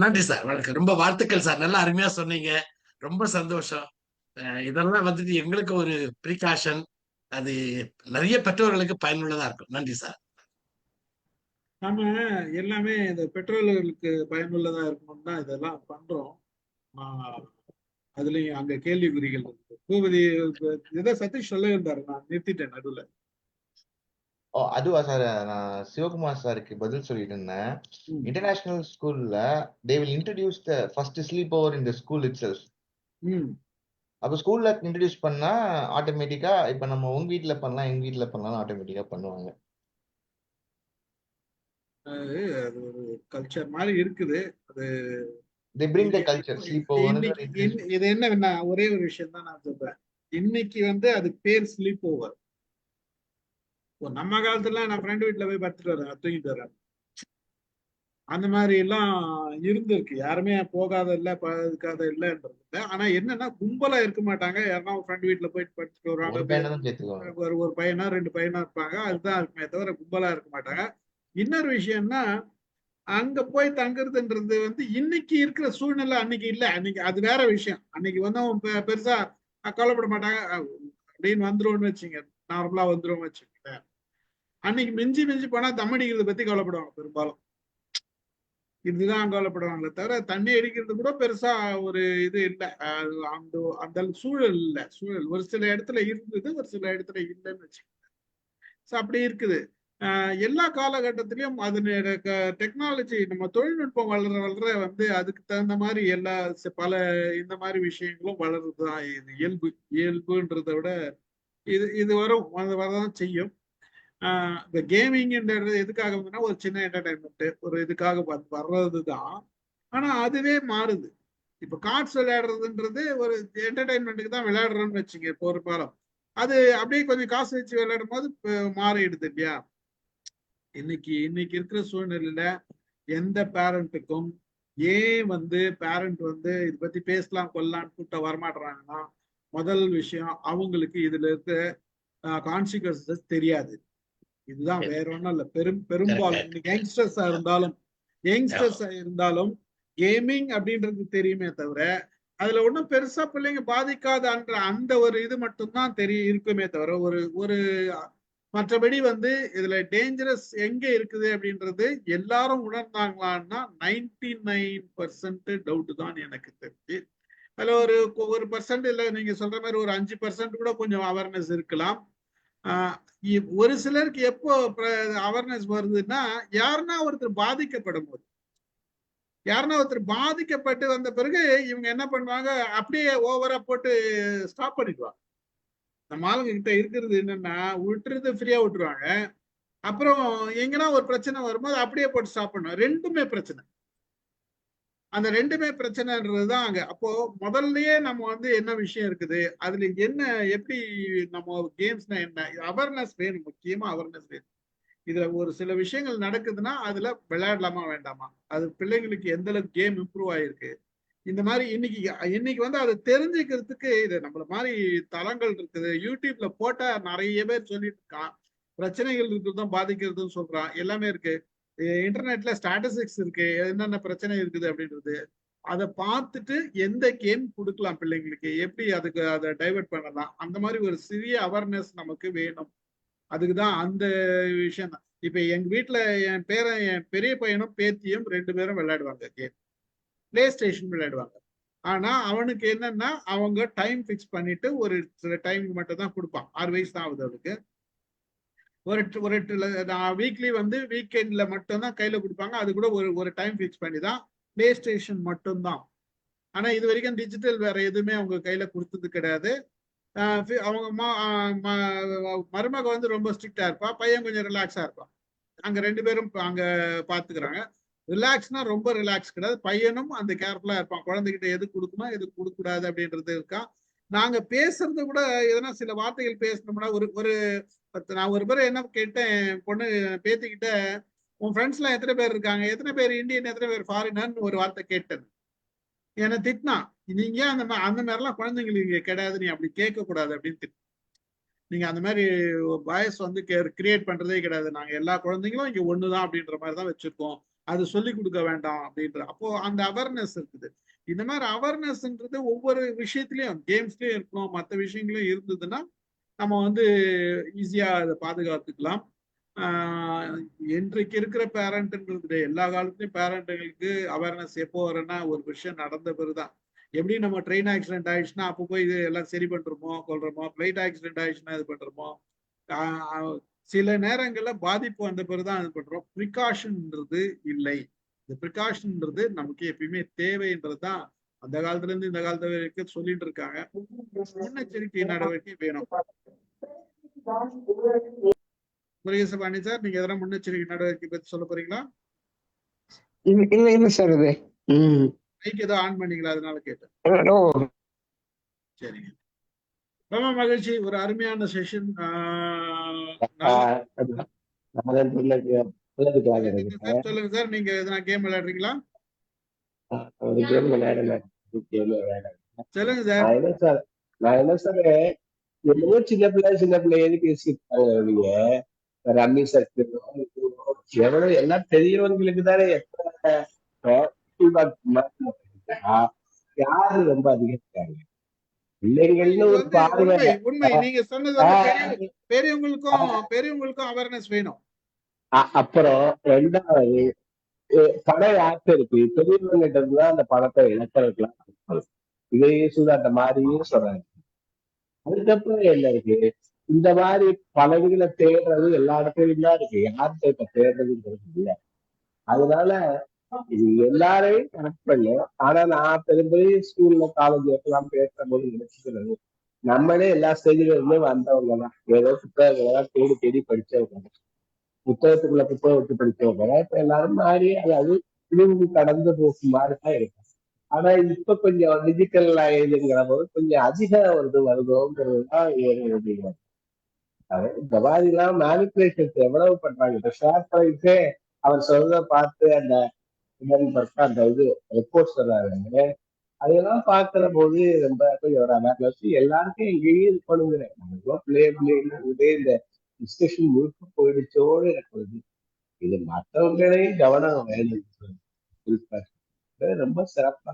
நன்றி சார், வணக்கம், ரொம்ப வாழ்த்துக்கள் சார், நல்லா அருமையா சொன்னீங்க, ரொம்ப சந்தோஷம். இதெல்லாம் வந்துட்டு எங்களுக்கு ஒரு ப்ரிகாஷன், அது நிறைய பெற்றோர்களுக்கு பயனுள்ளதா இருக்கும். நன்றி சார். நாம எல்லாமே இந்த பெற்றோர்களுக்கு பயனுள்ளதா இருக்கணும்னு தான் இதெல்லாம் பண்றோம். அதுலயும் அங்க கேள்விக்குறிகள் இருக்கு. பூபதி இதை சதீஷ் சொல்ல இருந்தாரு, நான் நிறுத்திட்டேன் நடுவுல. அதுவா சார், நான் சிவகுமார் சாருக்கு பதில் சொல்லிட்டு இருந்தேன். இன்டர்நேஷனல் ஸ்கூல்ல they will introduce the first sleepover in the school itself. அப்ப ஸ்கூல்ல இன்ட்ரடியூஸ் பண்ணா ஆட்டோமேட்டிக்கா இப்ப நம்ம உங்க வீட்ல பண்ணலாம், எங்க வீட்ல பண்ணலாம், ஆட்டோமேட்டிக்கா பண்ணுவாங்க. அது ஒரு கல்ச்சர் மாதிரி இருக்குது. அது they bring the culture sleepover. இது என்ன ஒரே ஒரு விஷயம் தான் நான் சொல்றேன், இன்னைக்கு வந்து அது பேர் ஸ்லீப் ஓவர். நம்ம காலத்துல நான் ஃப்ரெண்ட் வீட்டுல போய் படுத்துட்டு வரேன், தூங்கிட்டு வரேன், அந்த மாதிரி எல்லாம் இருந்திருக்கு. யாருமே போகாத இல்ல பழகாத இல்லைன்றது இல்லை. ஆனா என்னன்னா கும்பலா இருக்க மாட்டாங்க, யாருன்னா ஃப்ரெண்ட் வீட்டுல போயிட்டு படுத்துட்டு வருவாங்க, ஒரு பையனா 2 பையனா இருப்பாங்க, அதுதான் இருக்குமே தவிர கும்பலா இருக்க மாட்டாங்க. இன்னொரு விஷயம்னா அங்க போய் தங்குறதுன்றது வந்து இன்னைக்கு இருக்கிற சூழ்நிலை அன்னைக்கு இல்லை. அன்னைக்கு அது வேற விஷயம். அன்னைக்கு வந்து அவன் பெருசா கவலைப்பட மாட்டாங்க, அப்படின்னு வந்துருவோம்னு வச்சுங்க, நார்மலா வந்துரும் வச்சுக்கோங்க. அன்னைக்கு மிஞ்சி போனா தம் அடிக்கிறத பத்தி கவலைப்படுவாங்க பெரும்பாலும், இதுதான் கவலைப்படுவாங்களே தவிர தண்ணி அடிக்கிறது கூட பெருசா ஒரு இது இல்லை. அந்த அந்த சூழல் இல்லை. சூழல் ஒரு சில இடத்துல இருந்தது, ஒரு சில இடத்துல இல்லைன்னு வச்சுக்கோங்க. அப்படி இருக்குது. எல்லா காலகட்டத்திலையும் அது டெக்னாலஜி, நம்ம தொழில்நுட்பம் வளர வந்து அதுக்கு தகுந்த மாதிரி எல்லா பல இந்த மாதிரி விஷயங்களும் வளருதுதான். இது இயல்புன்றதை விட இது வரும், வரதான் செய்யும். இந்த கேமிங்ன்றது எதுக்காக வந்துன்னா ஒரு சின்ன என்டர்டைன்மெண்ட், ஒரு இதுக்காக வர்றதுதான். ஆனா அதுவே மாறுது. இப்ப கார்ட்ஸ் விளையாடுறதுன்றது ஒரு என்டர்டைன்மெண்ட்டுக்கு தான் விளையாடுறோம்னு வச்சுங்க. இப்போ ஒரு பாலம் அது அப்படியே கொஞ்சம் காசு வச்சு விளையாடும் போது மாறிடுது இல்லையா. இன்னைக்கு இருக்கிற சூழ்நிலையில எந்த பேரண்ட்டுக்கும் ஏன் வந்து பேரண்ட் வந்து இதை பத்தி பேசலாம் கொள்ளலான்னு கூட்ட வரமாட்டுறாங்கன்னா, முதல் விஷயம், அவங்களுக்கு இதுல இருக்க கான்சிக்வன்சஸ் தெரியாது. இதுதான், வேற ஒன்றும் இல்லை. பெரும்பாலும் இன்னைக்கு யங்ஸ்டர்ஸா இருந்தாலும் கேமிங் அப்படின்றது தெரியுமே தவிர அதுல ஒன்றும் பெருசா பிள்ளைங்க பாதிக்காதன்ற அந்த ஒரு இது மட்டும்தான் இருக்குமே தவிர ஒரு மற்றபடி இதுல டேஞ்சரஸ் எங்க இருக்குது அப்படின்றது எல்லாரும் உணர்ந்தாங்களான்னா 99% டவுட் தான் எனக்கு தெரிஞ்சு. அதுல ஒரு பர்சன்ட் இல்லை, நீங்க சொல்ற மாதிரி ஒரு 5% கூட கொஞ்சம் அவேர்னஸ் இருக்கலாம். ஒரு சிலருக்கு எப்போ அவேர்னஸ் வருதுன்னா, யாருன்னா ஒருத்தர் பாதிக்கப்படும் போது, பாதிக்கப்பட்டு வந்த பிறகு இவங்க என்ன பண்ணுவாங்க, அப்படியே ஓவரா போட்டு ஸ்டாப் பண்ணிடுவாங்க. நம்ம ஆளுங்க கிட்ட இருக்கிறது என்னன்னா, விட்டுறது ஃப்ரீயா விட்டுருவாங்க. அப்புறம் எங்கன்னா ஒரு பிரச்சனை வரும்போது அப்படியே போட்டு ஸ்டாப் பண்ணுவாங்க. ரெண்டுமே பிரச்சனை. அந்த ரெண்டுமே பிரச்சனைன்றதுதான் அங்க. அப்போ முதல்லயே நம்ம என்ன விஷயம் இருக்குது, அதுல என்ன, எப்படி நம்ம கேம்ஸ்னா என்ன, அவேர்னஸ் வேணும். முக்கியமா அவேர்னஸ் வேணும். இதுல ஒரு சில விஷயங்கள் நடக்குதுன்னா அதுல விளையாடலாமா வேண்டாமா, அது பிள்ளைங்களுக்கு எந்த அளவுக்கு கேம் இம்ப்ரூவ் ஆயிருக்கு, இந்த மாதிரி இன்னைக்கு அதை தெரிஞ்சுக்கிறதுக்கு இது நம்மள மாதிரி தளங்கள் இருக்குது. யூடியூப்ல போட்டா நிறைய பேர் சொல்லிட்டு இருக்கான், பிரச்சனைகள் இருக்குதான் பாதிக்கிறதுன்னு சொல்றான், எல்லாமே இருக்கு. இன்டர்நெட்ல ஸ்டாட்டிஸ்டிக்ஸ் இருக்கு, என்னென்ன பிரச்சனை இருக்குது அப்படின்றது. அதை பார்த்துட்டு எந்த கேம் கொடுக்கலாம் பிள்ளைங்களுக்கு, எப்படி அதை டைவர்ட் பண்ணலாம், அந்த மாதிரி ஒரு சிறிய அவேர்னஸ் நமக்கு வேணும். அதுக்குதான் அந்த விஷயம் தான். இப்ப எங்க வீட்டுல என் பெரிய பையனும் பேத்தியும் 2 பேரும் விளையாடுவாங்க கேம், பிளே ஸ்டேஷன் விளையாடுவாங்க. ஆனா அவனுக்கு என்னன்னா, அவங்க டைம் பிக்ஸ் பண்ணிட்டு ஒரு சில டைம் மட்டும் தான் கொடுப்பான். 6 வயசு தான் ஆகுது அவனுக்கு. வீக்லி வீக்கெண்ட்ல மட்டும் தான் கையில கொடுப்பாங்க. அது கூட ஒரு டைம் பிக்ஸ் பண்ணி தான், பிளே ஸ்டேஷன் மட்டும்தான். ஆனா இது வரைக்கும் டிஜிட்டல் வேற எதுவுமே அவங்க கையில கொடுத்தது கிடையாது. அவங்க மருமக ரொம்ப ஸ்ட்ரிக்டா இருப்பா, பையன் கொஞ்சம் ரிலாக்ஸா இருப்பான். அங்க 2 பேரும் அங்க பாத்துக்கிறாங்க. ரிலாக்ஸ்னா ரொம்ப ரிலாக்ஸ் கிடையாது, பையனும் அந்த கேர்ஃபுல்லா இருப்பான். குழந்தைகிட்ட எது கொடுக்கணும் எது கொடுக்க கூடாது அப்படின்றது இருக்கான். நாங்க பேசுறது கூட எதனா சில வார்த்தைகள் பேசணும்னா நான் ஒரு பேர் என்ன கேட்டேன், பொண்ணு பேத்திக்கிட்ட, உன் ஃப்ரெண்ட்ஸ் எல்லாம் எத்தனை பேர் இருக்காங்க, எத்தனை பேர் இந்தியன், எத்தனை பேர் ஃபாரினர்னு ஒரு வார்த்தை கேட்டேன். என்னை திட்டினா, நீங்க அந்த மாதிரிலாம் குழந்தைங்களுக்கு கிடையாது, நீ அப்படி கேட்க கூடாது அப்படின்னு திட்டு. நீங்க அந்த மாதிரி பாய்ஸ் கிரியேட் பண்றதே கிடையாது, நாங்க எல்லா குழந்தைங்களும் இங்க ஒண்ணுதான் அப்படின்ற மாதிரி தான் வச்சிருக்கோம், அது சொல்லி கொடுக்க வேண்டாம் அப்படின்ற. அப்போ அந்த அவேர்னஸ் இருக்குது. இந்த மாதிரி அவேர்னஸ்ன்றது ஒவ்வொரு விஷயத்திலயும், கேம்ஸ்லயும் இருக்கணும், மற்ற விஷயங்களும் இருந்ததுன்னா நம்ம ஈஸியா அதை பாதுகாத்துக்கலாம். இன்றைக்கு இருக்கிற பேரண்ட்ன்றது, எல்லா காலத்துலயும் பேரண்ட்டுங்களுக்கு அவேர்னஸ் எப்போ வரேன்னா, ஒரு விஷயம் நடந்த பிறகுதான். எப்படி நம்ம ட்ரெயின் ஆக்சிடென்ட் ஆயிடுச்சுன்னா அப்போ போய் இது எல்லாம் சரி பண்றோமோ கொள்றோமோ, பிளைட் ஆக்சிடென்ட் ஆயிடுச்சுன்னா இது பண்றோமோ, சில நேரங்கள்ல பாதிப்பு வந்த பிறகுதான் இது பண்றோம். ப்ரிகாஷன்ன்றது இல்லை. இந்த ப்ரிகாஷன்ன்றது நமக்கு எப்பயுமே தேவைன்றதுதான் அந்த காலத்துல இருந்து இந்த காலத்து வரைக்கும் சொல்லிட்டு இருக்காங்க. முன்னெச்சரிக்கை நடவடிக்கை வேணும். முருகேசபாண்டி சார், நீங்க எதனா முன்னெச்சரிக்கை நடவடிக்கை பத்தி சொல்ல போறீங்களா? இல்ல சார், இது மைக் ஏதோ ஆன் பண்ணீங்களா, அதனால கேட்டேன். சரிங்க, ரொம்ப மகிழ்ச்சி. ஒரு அருமையான செஷன். சொல்லுங்க சார், நீங்க எதனா கேம் விளையாடுறீங்களா? சொல்லுங்க சார். நான் என்ன சார், என்னமோ சின்ன பிள்ளை பேசிருக்காங்க. ரம்மி சர்க்கிள் எவ்வளவு எல்லாம் பெரியவங்களுக்கு தானே யாரு ரொம்ப அதிகம் இருக்காங்க, பிள்ளைங்கள்னு ஒரு பார்வை. உண்மை நீங்க சொன்னது பெரியவங்களுக்கும் அவேர்னஸ் வேணும். அப்புறம் 2வது, பணம் யார்கிட்ட இருக்கு, பெரியவங்கிட்ட இருந்துதான் அந்த பணத்தை இழக்கிறதுலாம் இதையே சூதாட்ட மாதிரியே சொல்றாங்க. அதுக்கப்புறம் என்ன இருக்கு, இந்த மாதிரி பதவிகளை தேடுறது எல்லா இடத்துலயும் தான் இருக்கு, யார்கிட்ட இப்ப தேடுறதுங்கிறது இல்லை. அதனால இது எல்லாரையும் கனெக்ட் பண்ணு. ஆனா நான் பெரிய ஸ்கூல்ல காலேஜ் எல்லாம் பேசுற போது நினைச்சுக்கிறது, நம்மளே எல்லா ஸ்டேஜ்ல இருந்தே வந்தவங்க தான், ஏதோ புத்தகங்களெல்லாம் தேடி தேடி படிச்சவங்க, புத்தகத்துக்குள்ள புத்தகம் விட்டு படிச்சவங்க தான். இப்ப எல்லாரும் மாறி அதாவது இவங்க கடந்து போகும் மாதிரிதான் இருக்கும். ஆனா இப்ப கொஞ்சம் டிஜிட்டல் ஆயிடுங்கிற போது கொஞ்சம் அதிக வருதோங்கிறதுதான் இந்த மாதிரி எல்லாம் மேனிபுலேஷன்ஸ் எவ்வளவு பண்றாங்க. இப்ப ஷேர் பண்ணிட்டு அவர் சொல்றத பார்த்து அந்த இது ரிப்போர்ட் சொல்றாங்க, அதெல்லாம் பாக்குற போது ரொம்ப கொஞ்சம் ஒரு அவேர்னஸ் எல்லாருக்கும் எங்கேயும் இது பண்ணுங்கிறேன். நம்ம பிளே இந்த டிஸ்கஷன் முழுக்க போயிடுச்சோடு எனக்கு வருது. இது மற்றவங்களையும் கவனம் வேணும். ரொம்ப சிறப்பா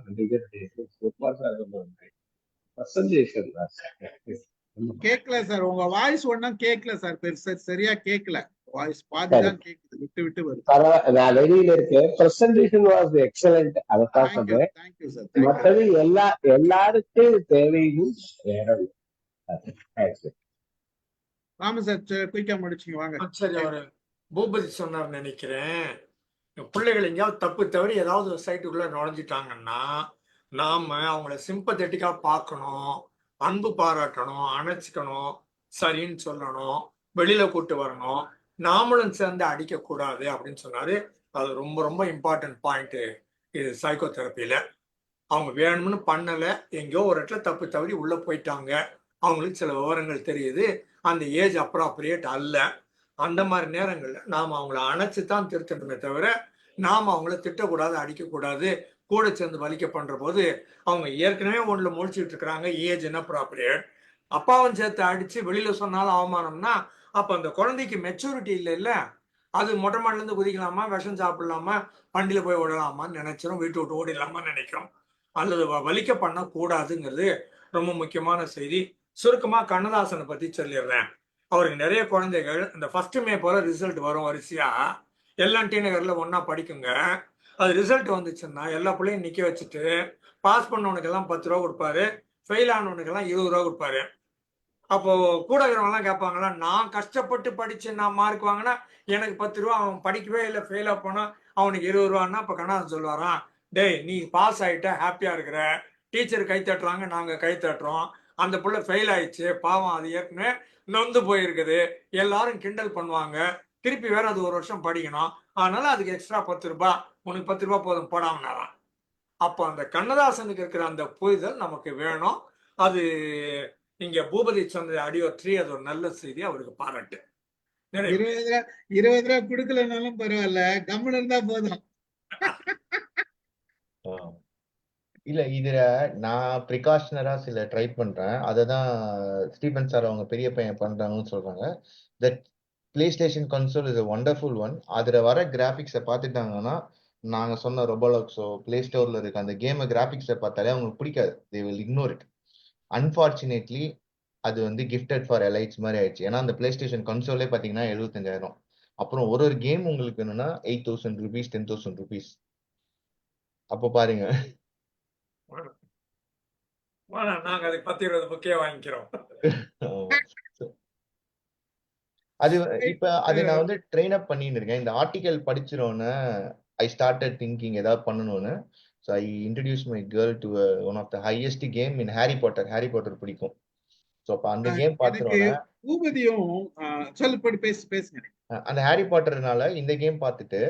கேட்கல சார், உங்க வாய்ஸ் ஒன்னும் கேட்கல சார், பெருசா சரியா கேட்கல. வாய்ஸ் பாதிதான் கேக்குது, விட்டு விட்டு வருது. நான் வெளியில இருக்கேன். Presentation was excellent. அதைத்தான் சொல்றேன். Thank you sir. மற்றது எல்லாருக்கும் தேவையும் வேற. ஆமா சார், குயிக்கா முடிச்சுங்க வாங்க. சரி, அவரு பூபதி சொன்னார் நினைக்கிறேன். பிள்ளைகள் எங்கேயாவது தப்பு தவறி ஏதாவது ஒரு சைட்டுக்குள்ள நுழைஞ்சிட்டாங்கன்னா நாம அவங்கள சிம்பத்தட்டிக்கா பார்க்கணும், அன்பு பாராட்டணும், அணைச்சிக்கணும், சரின்னு சொல்லணும், வெளியில கூட்டு வரணும், நாமளும் சேர்ந்து அடிக்க கூடாது அப்படின்னு சொன்னாரு. அது ரொம்ப ரொம்ப இம்பார்ட்டன்ட் பாயிண்ட் இது சைக்கோ தெரப்பியில. அவங்க வேணும்னு பண்ணல, எங்கேயோ ஒரு இடத்துல தப்பு தவறி உள்ள போயிட்டாங்க, அவங்களுக்கு சில விவரங்கள் தெரியுது, அந்த ஏஜ் அப்ராப்ரியேட் அல்ல. அந்த மாதிரி நேரங்கள்ல நாம அவங்கள அணைச்சு தான் திருத்தணுமே தவிர நாம அவங்கள திட்டக்கூடாது, அடிக்கக்கூடாது, கூட சேர்ந்து வலிக்க பண்ற போது அவங்க ஏற்கனவே ஒண்ணுல முழிச்சுட்டு இருக்கிறாங்க, ஏஜ் இன்அப்ராப்ரியேட். அப்பாவும் சேர்த்து அடிச்சு வெளியில சொன்னாலும் அவமானம்னா அப்ப அந்த குழந்தைக்கு மெச்சூரிட்டி இல்ல, அது மொட்டை மாடில இருந்து குதிக்கலாமா, விஷம் சாப்பிடலாமா, வண்டியில போய் ஓடலாமான்னு நினைச்சிடும், வீட்டு விட்டு ஓடிடலாமான்னு நினைக்கும். அல்லது வலிக்க பண்ண கூடாதுங்கிறது ரொம்ப முக்கியமான செய்தி. சுருக்கமா கண்ணதாசனை பத்தி சொல்லிடுறேன். அவருக்கு நிறைய குழந்தைகள் இந்த 1 மே போல ரிசல்ட் வரும் வரிசையா, எல்லாம் டி நகர்ல ஒன்னா படிக்குங்க. அது ரிசல்ட் வந்துச்சுன்னா எல்லா பிள்ளையும் நிக்க வச்சுட்டு பாஸ் பண்ணவனுக்கு எல்லாம் 10 ரூபா கொடுப்பாரு, ஃபெயில் ஆனவனுக்கு எல்லாம் 20 ரூபா கொடுப்பாரு. அப்போ கூட இருக்கிறவங்கலாம் கேட்பாங்களா, நான் கஷ்டப்பட்டு படிச்சு நான் மார்க் வாங்கினா எனக்கு 10 ரூபா, அவன் படிக்கவே இல்லை ஃபெயிலா போனா அவனுக்கு 20 ரூபான்னா அப்ப கண்ணாசன் சொல்லுவாராம், டேய் நீ பாஸ் ஆயிட்ட, ஹாப்பியா இருக்கிற, டீச்சர் கை தட்டுறாங்க, நாங்க கை தட்டுறோம், அந்த புள்ள ஃபெயில் ஆயிடுச்சு பாவம், அது ஏற்கனவே நொந்து போயிருக்குது, எல்லாரும் கிண்டல் பண்ணுவாங்க, திருப்பி வேற அது 1 வருஷம் படிக்கணும், அதனால அதுக்கு எக்ஸ்ட்ரா 10 ரூபாய், உனக்கு 10 ரூபாய் போதும் போடாமனாராம். அப்போ அந்த கண்ணதாசனுக்கு இருக்கிற அந்த புரிதல் நமக்கு வேணும். அது இங்க பூபதி சொன்ன ஆடியோ 3 அது ஒரு நல்ல செய்தி, அவருக்கு பாராட்டு. 20 ரூபா கொடுக்கலனாலும் பரவாயில்ல, கம்முன்னு இருந்தா போதும். இல்ல இதுல நான் ப்ரிகாஷனரா சில ட்ரை பண்றேன். அததான் ஸ்டீபன் சார் அவங்க பெரிய பையன் பண்றாங்கன்னு சொல்றாங்க. That play station console is a wonderful one. அதுல வர கிராபிக்ஸை பார்த்துட்டாங்கன்னா நாங்க சொன்ன ரொபோலாக்ஸோ பிளே ஸ்டோர்ல இருக்க அந்த கேமை கிராபிக்ஸை பார்த்தாலே அவங்களுக்கு பிடிக்காது. They will ignore it. Unfortunately அது வந்து கிஃப்டட் ஃபார் எலைட்ஸ் மாதிரி ஆயிடுச்சு. ஏன்னா அந்த பிளே ஸ்டேஷன் கன்சோலே பார்த்தீங்கன்னா 75,000. அப்புறம் ஒரு கேம் உங்களுக்கு என்னன்னா 8,000 rupees 10,000 rupees. அப்போ பாருங்க. நாங்க அதை 10-20 புக்கே வாங்கிக்கிறோம். அது இப்ப அது நான் வந்து ட்ரெயின் அப் பண்ணிட்டு இருக்கேன். இந்த ஆர்டிகல் படிச்சிரோன்னு ஐ ஸ்டார்டட் திங்கிங் ஏதாவது பண்ணணும்னு. So I introduce my girl to one of the highest game in Harry Potter பிடிக்கும். ஸோ அப்போ அந்த கேம் பார்த்துருவோன்னே பூபதியும் சொல்லப்படி பேசுங்க. அந்த ஹாரி பாட்டர்னால இந்த கேம் பார்த்துட்டு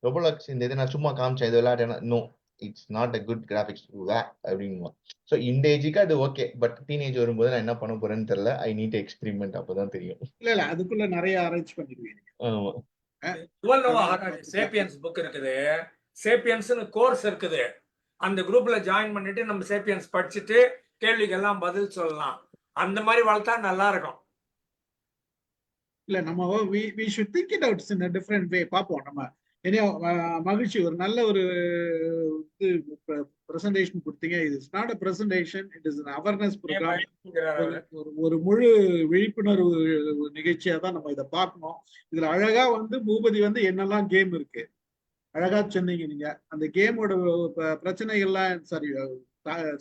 ரொபோலாக்ஸ் இந்த இதை நான் சும்மா காமிச்சேன், இது விளையாட்டேன்னா no it's not a good graphics அப்படிங்குவா. ஸோ இந்த ஏஜுக்கு அது ஓகே, பட் டீனேஜ் வரும்போது நான் என்ன பண்ண போறேன்னு தெரியல. ஐ நீட் எக்ஸ்பெரிமெண்ட், அப்போதான் தெரியும். இல்ல அதுக்குள்ள நிறைய அரேஞ்ச் பண்ணிடுவீங்க. ஆமா, சேப்பியன்ஸ் புக் இருக்குது, சேப்பியன்ஸ்னு கோர்ஸ் இருக்குது, அந்த குரூப்ல ஜாயின் பண்ணிட்டு நம்ம சேப்பியன்ஸ் படிச்சுட்டு கேள்விக்கு எல்லாம் பதில் சொல்லலாம். அந்த மாதிரி வளர்த்தா நல்லா இருக்கும். இல்ல நம்ம we should think it out in a different way. பாப்போம். நம்ம மகிழ்ச்சி ஒரு நல்ல ஒரு பிரசன்டேஷன் கொடுத்தீங்க. இது is not a presentation, it is an awareness program. ஒரு முழு விழிப்புணர்வு நிகழ்ச்சியா தான் நம்ம இதை பார்க்கணும். இதுல அழகா வந்து பூபதி வந்து என்னெல்லாம் கேம் இருக்கு அழகா சொன்னீங்க நீங்க. அந்த கேமோட பிரச்சனைகள்லாம் சாரி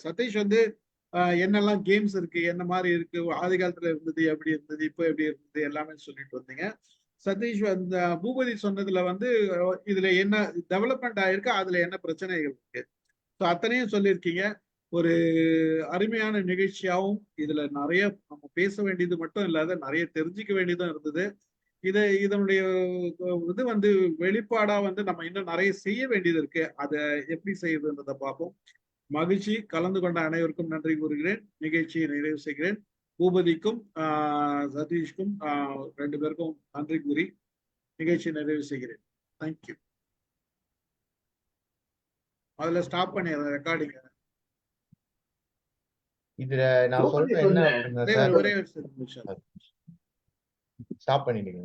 சதீஷ் வந்து என்னெல்லாம் கேம்ஸ் இருக்கு, என்ன மாதிரி இருக்கு, ஆதி காலத்துல இருந்தது எப்படி இருந்தது, இப்போ எப்படி இருந்தது எல்லாமே சொல்லிட்டு வந்தீங்க. சதீஷ் அந்த பூபதி சொன்னதுல வந்து இதுல என்ன டெவலப்மெண்ட் ஆயிருக்கு, அதுல என்ன பிரச்சனைகள் இருக்கு, ஸோ அத்தனையும் சொல்லியிருக்கீங்க. ஒரு அருமையான நிகழ்ச்சியாகவும் இதுல நிறைய நம்ம பேச வேண்டியது மட்டும் இல்லாத நிறைய தெரிஞ்சுக்க வேண்டியதும் இருந்தது. இதனுடைய இது வந்து வெளிப்பாடா வந்து நம்ம இன்னும் நிறைய செய்ய வேண்டியது இருக்கு. அதை எப்படி செய்யறதுன்றதை பார்ப்போம். மகிழ்ச்சி. கலந்து கொண்ட அனைவருக்கும் நன்றி கூறுகிறேன். நிகழ்ச்சியை நிறைவு செய்கிறேன். பூபதிக்கும் சதீஷ்கும் 2 பேருக்கும் நன்றி கூறி நிகழ்ச்சியை நிறைவு செய்கிறேன். தேங்க்யூ. அதில் ஸ்டாப் பண்ணி ரெக்கார்டிங் இதுல நான் சொல்றேன் என்ன அப்படின்னா ஒரே சார், ஒரே ஒரு நிமிஷம். ஸ்டாப் பண்ணிடுங்க.